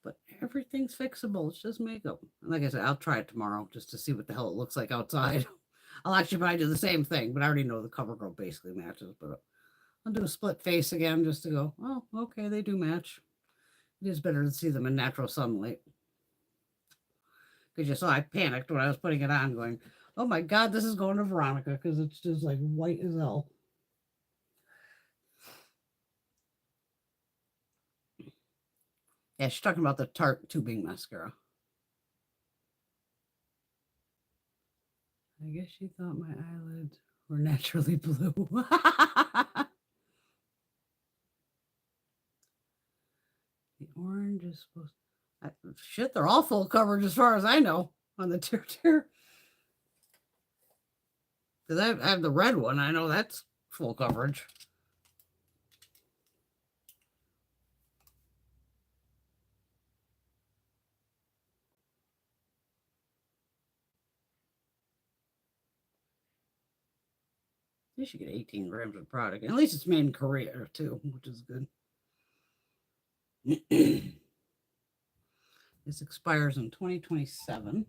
A: But everything's fixable. It's just makeup. And like I said, I'll try it tomorrow just to see what the hell it looks like outside. I'll actually probably do the same thing, but I already know the Covergirl basically matches. But I'll do a split face again just to go, oh, okay, they do match. It is better to see them in natural sunlight. Because you saw I panicked when I was putting it on, going, oh my God, this is going to Veronica because it's just like white as hell. Yeah, she's talking about the Tarte tubing mascara. I guess she thought my eyelids were naturally blue. The orange is supposed shit, they're all full coverage as far as I know on the TirTir. Because I have the red one. I know that's full coverage. You should get 18 grams of product. At least it's made in Korea too, which is good. This expires in 2027.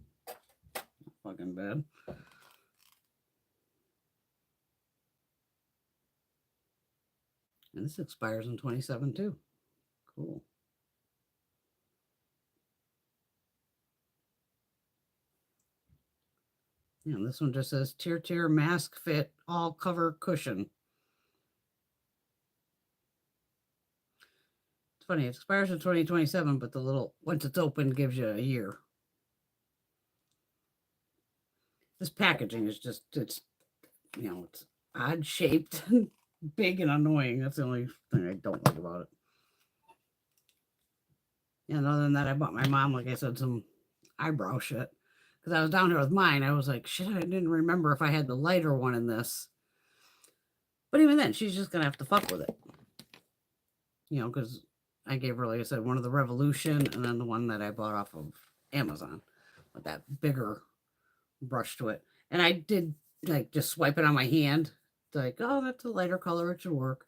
A: Not fucking bad. And this expires in 27 too. Cool. Yeah, and this one just says TirTir Mask Fit All Cover Cushion. It's funny, it expires in 2027, but the little, once it's open, gives you a year. This packaging is just, it's, you know, it's odd shaped, big and annoying. That's the only thing I don't like about it. And other than that, I bought my mom, like I said, some eyebrow shit. Because I was down here with mine. I was like, shit, I didn't remember if I had the lighter one in this. But even then, she's just going to have to fuck with it. You know, because I gave her, like I said, one of the Revolution and then the one that I bought off of Amazon with that bigger brush to it. And I did, like, just swipe it on my hand. Like, oh, that's a lighter color. It should work.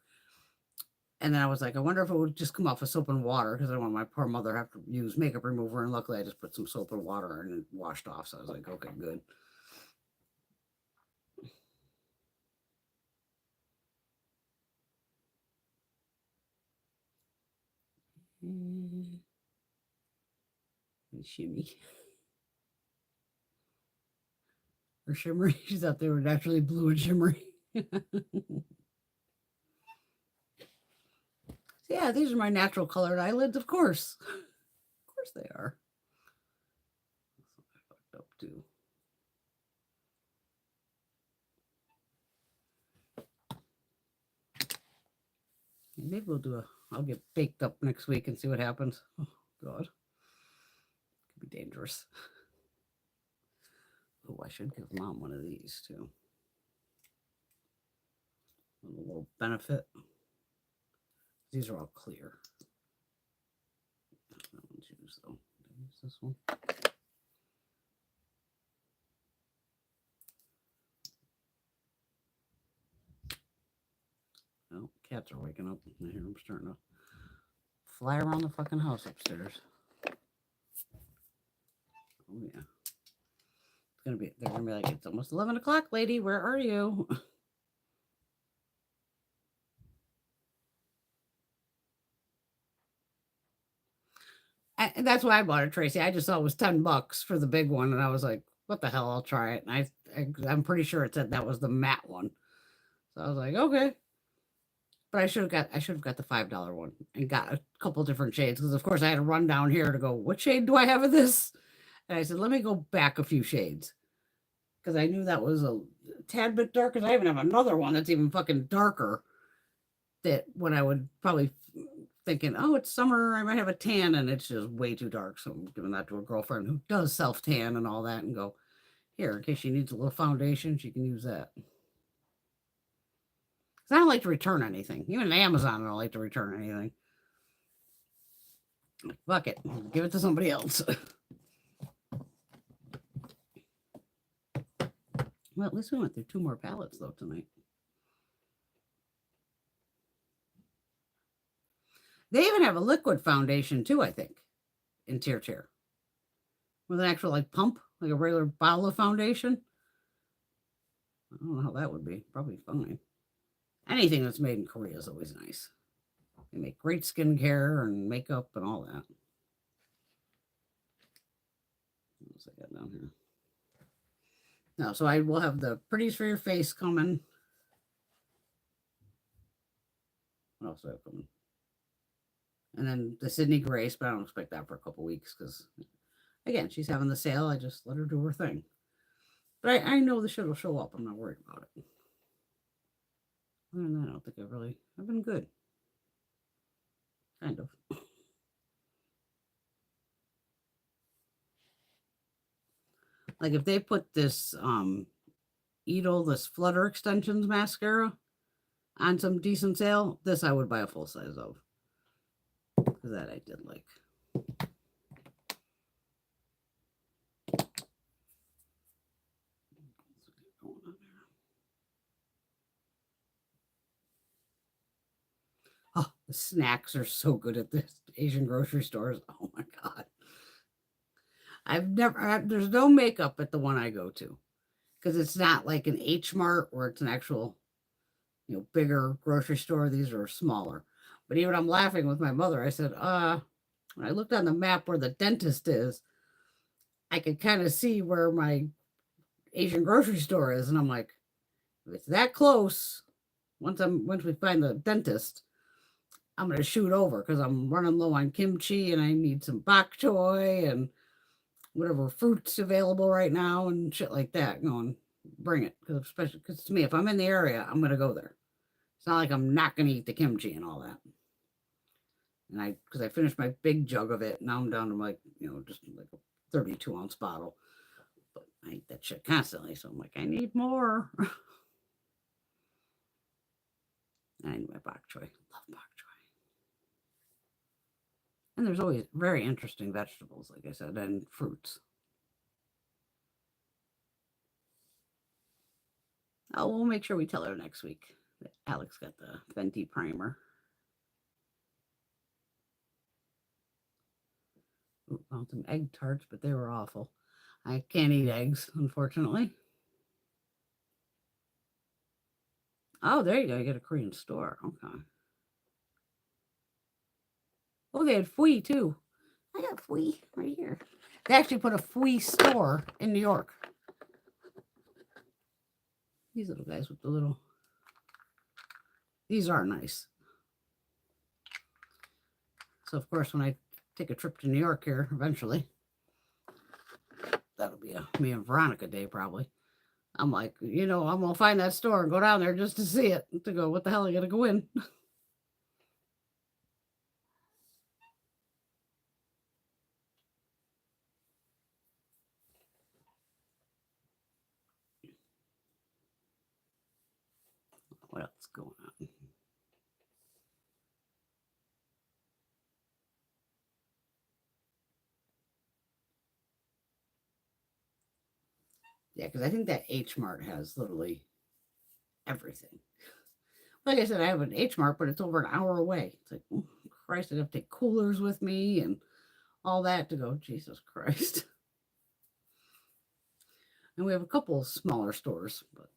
A: And then I was like, I wonder if it would just come off with soap and water because I don't want my poor mother to have to use makeup remover. And luckily, I just put some soap and water and it washed off. So I was like, okay, good. Shimmy. Or shimmery. She thought they were naturally blue and shimmery. Yeah, these are my natural colored eyelids, of course. Of course they are. I fucked up too. Maybe we'll do I'll get baked up next week and see what happens. Oh, God. Could be dangerous. Oh, I should give Mom one of these too. A little benefit. These are all clear. That one's used though. Did I use this one? Oh, cats are waking up. I hear them starting to fly around the fucking house upstairs. Oh yeah. They're gonna be like, it's almost 11 o'clock, lady. Where are you? And that's why I bought it, Tracy. I just saw it was $10 for the big one, and I was like, "What the hell? I'll try it." And I'm pretty sure it said that was the matte one, so I was like, "Okay." But I should have got the $5 one and got a couple different shades because, of course, I had to run down here to go. What shade do I have of this? And I said, "Let me go back a few shades," because I knew that was a tad bit dark. Because I even have another one that's even fucking darker. That when I would probably thinking, oh, it's summer, I might have a tan, and it's just way too dark. So I'm giving that to a girlfriend who does self tan and all that, and go, here, in case she needs a little foundation, she can use that. Because I don't like to return anything. Even on Amazon, I don't like to return anything. Fuck it. Give it to somebody else. Well, at least we went through 2 more palettes, though, tonight. They even have a liquid foundation, too, I think, in TirTir. With an actual, like, pump, like a regular bottle of foundation. I don't know how that would be. Probably fine. Anything that's made in Korea is always nice. They make great skincare and makeup and all that. What else I got down here? No, so I will have the Pretties for Your Face coming. What else do I have coming? And then the Sydney Grace, but I don't expect that for a couple weeks because, again, she's having the sale. I just let her do her thing. But I know the shit will show up. I'm not worried about it. Other than that, I don't think I've been good. Kind of. Like if they put this Edel, this Flutter Extensions mascara on some decent sale, this I would buy a full size of. Because that I did like. Oh, the snacks are so good at this Asian grocery stores. Oh my God. There's no makeup at the one I go to because it's not like an H Mart where it's an actual, bigger grocery store. These are smaller. But even I'm laughing with my mother. I said, when I looked on the map where the dentist is, I could kind of see where my Asian grocery store is. And I'm like, if it's that close, once we find the dentist, I'm gonna shoot over because I'm running low on kimchi and I need some bok choy and whatever fruits available right now and shit like that. Going, bring it because especially because to me, if I'm in the area, I'm gonna go there. It's not like I'm not gonna eat the kimchi and all that. And because I finished my big jug of it, now I'm down to like just like a 32-ounce bottle. But I eat that shit constantly, so I'm like, I need more. I need my bok choy. Love bok choy. And there's always very interesting vegetables, like I said, and fruits. Oh, we'll make sure we tell her next week that Alex got the Fenty primer. Ooh, found some egg tarts, but they were awful. I can't eat eggs, unfortunately. Oh, there you go. You get a Korean store. Okay. Oh, they had Fui too. I got Fui right here. They actually put a Fui store in New York. These little guys with the little. These are nice. So, of course, when I take a trip to New York here eventually, that'll be me and Veronica day probably. I'm like, I'm going to find that store and go down there just to see it. To go, what the hell, I got to go in. What else is going on? Yeah, because I think that H Mart has literally everything. Like I said, I have an H Mart, but it's over an hour away. It's like, oh, Christ, I have to take coolers with me and all that to go. Jesus Christ. And we have a couple of smaller stores, but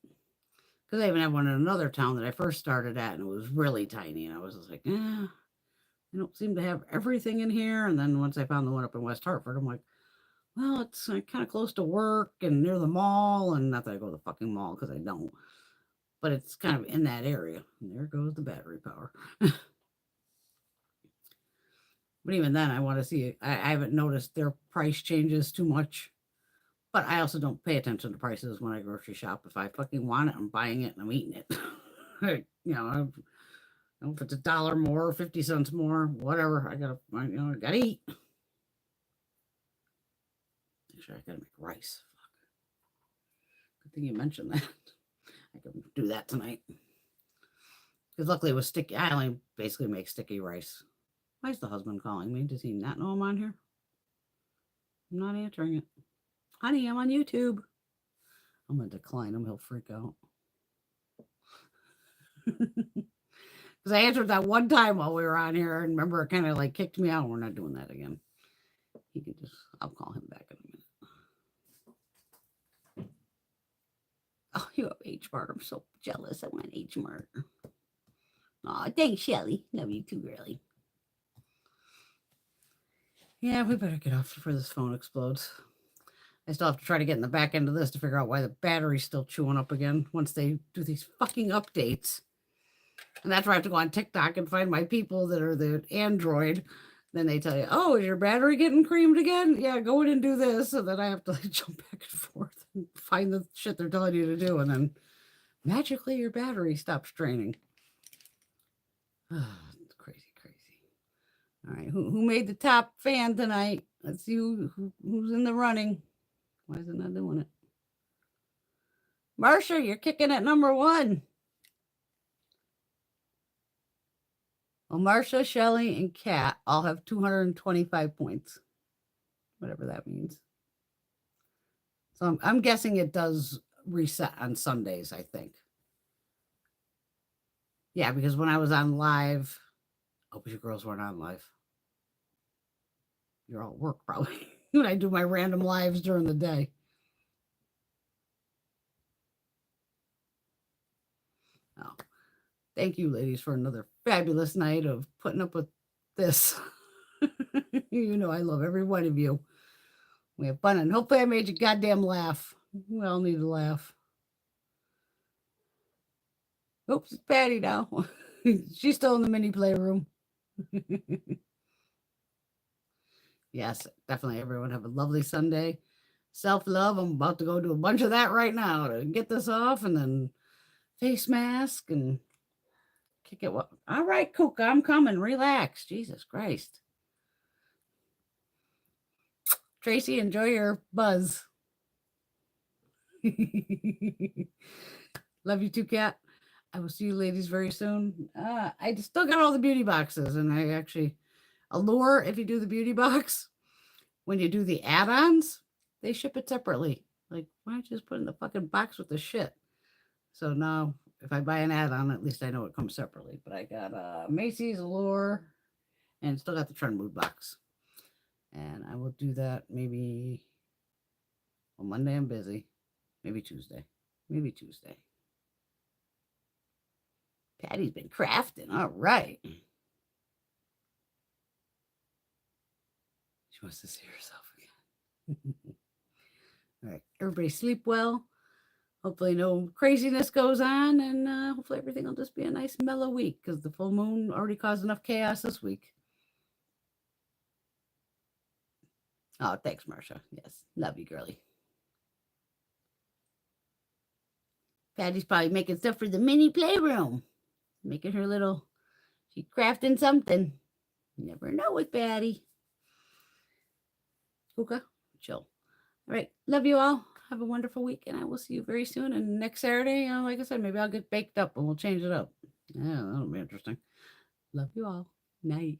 A: because I even have one in another town that I first started at, and it was really tiny. And I was just like, I don't seem to have everything in here. And then once I found the one up in West Hartford, I'm like, well, it's kind of close to work and near the mall. And not that I go to the fucking mall because I don't, but it's kind of in that area. And there goes the battery power. But even then, I want to see. I haven't noticed their price changes too much. But I also don't pay attention to prices when I grocery shop. If I fucking want it, I'm buying it and I'm eating it. If it's $1 more, 50 cents more, whatever, I gotta eat. Actually, I gotta make rice. Fuck. Good thing you mentioned that. I can do that tonight. Because luckily it was sticky. I only basically make sticky rice. Why is the husband calling me? Does he not know I'm on here? I'm not answering it. Honey, I'm on YouTube. I'm going to decline him. He'll freak out. Because I answered that one time while we were on here. And remember, it kind of like kicked me out. We're not doing that again. He can I'll call him back in a minute. Oh, you have H Mart. I'm so jealous. I want H Mart. Aw, thanks, Shelly. Love you too, girly. Yeah, we better get off before this phone explodes. I still have to try to get in the back end of this to figure out why the battery's still chewing up again once they do these fucking updates. And that's where I have to go on TikTok and find my people that are the Android. Then they tell you, oh, is your battery getting creamed again? Yeah, go in and do this. And then I have to jump back and forth and find the shit they're telling you to do. And then magically your battery stops draining. It's crazy. All right, who made the top fan tonight? Let's see who's in the running. Why is it not doing it? Marsha, you're kicking at number 1. Well, Marsha, Shelly, and Kat all have 225 points, whatever that means. So I'm guessing it does reset on Sundays, I think. Yeah, because when I was on live I wish you girls weren't on live. You're all at work probably when I do my random lives during the day. Oh, thank you, ladies, for another fabulous night of putting up with this. You know I love every one of you. We have fun, and hopefully I made you goddamn laugh. We all need to laugh. Oops, it's Patty now. She's still in the mini playroom. Yes, definitely. Everyone have a lovely Sunday. Self-love. I'm about to go do a bunch of that right now to get this off, and then face mask and kick it. All right, Kuka, I'm coming. Relax. Jesus Christ. Tracy, enjoy your buzz. Love you too, Kat. I will see you ladies very soon. I still got all the beauty boxes, and I actually Allure, if you do the beauty box, when you do the add-ons, they ship it separately. Like, why don't you just put it in the fucking box with the shit? So now, if I buy an add-on, at least I know it comes separately. But I got Macy's, Allure, and still got the Trend Mood box. And I will do that maybe on Monday. I'm busy. Maybe Tuesday. Maybe Tuesday. Patty's been crafting. All right. She wants to see herself again. All right. Everybody sleep well. Hopefully no craziness goes on, and hopefully everything will just be a nice mellow week, because the full moon already caused enough chaos this week. Oh, thanks, Marsha. Yes. Love you, girly. Patty's probably making stuff for the mini playroom. Making her little, she's crafting something. You never know with Patty. Kuka, chill. All right. Love you all. Have a wonderful week, and I will see you very soon. And next Saturday, like I said, maybe I'll get baked up and we'll change it up. Yeah, that'll be interesting. Love you all. Night.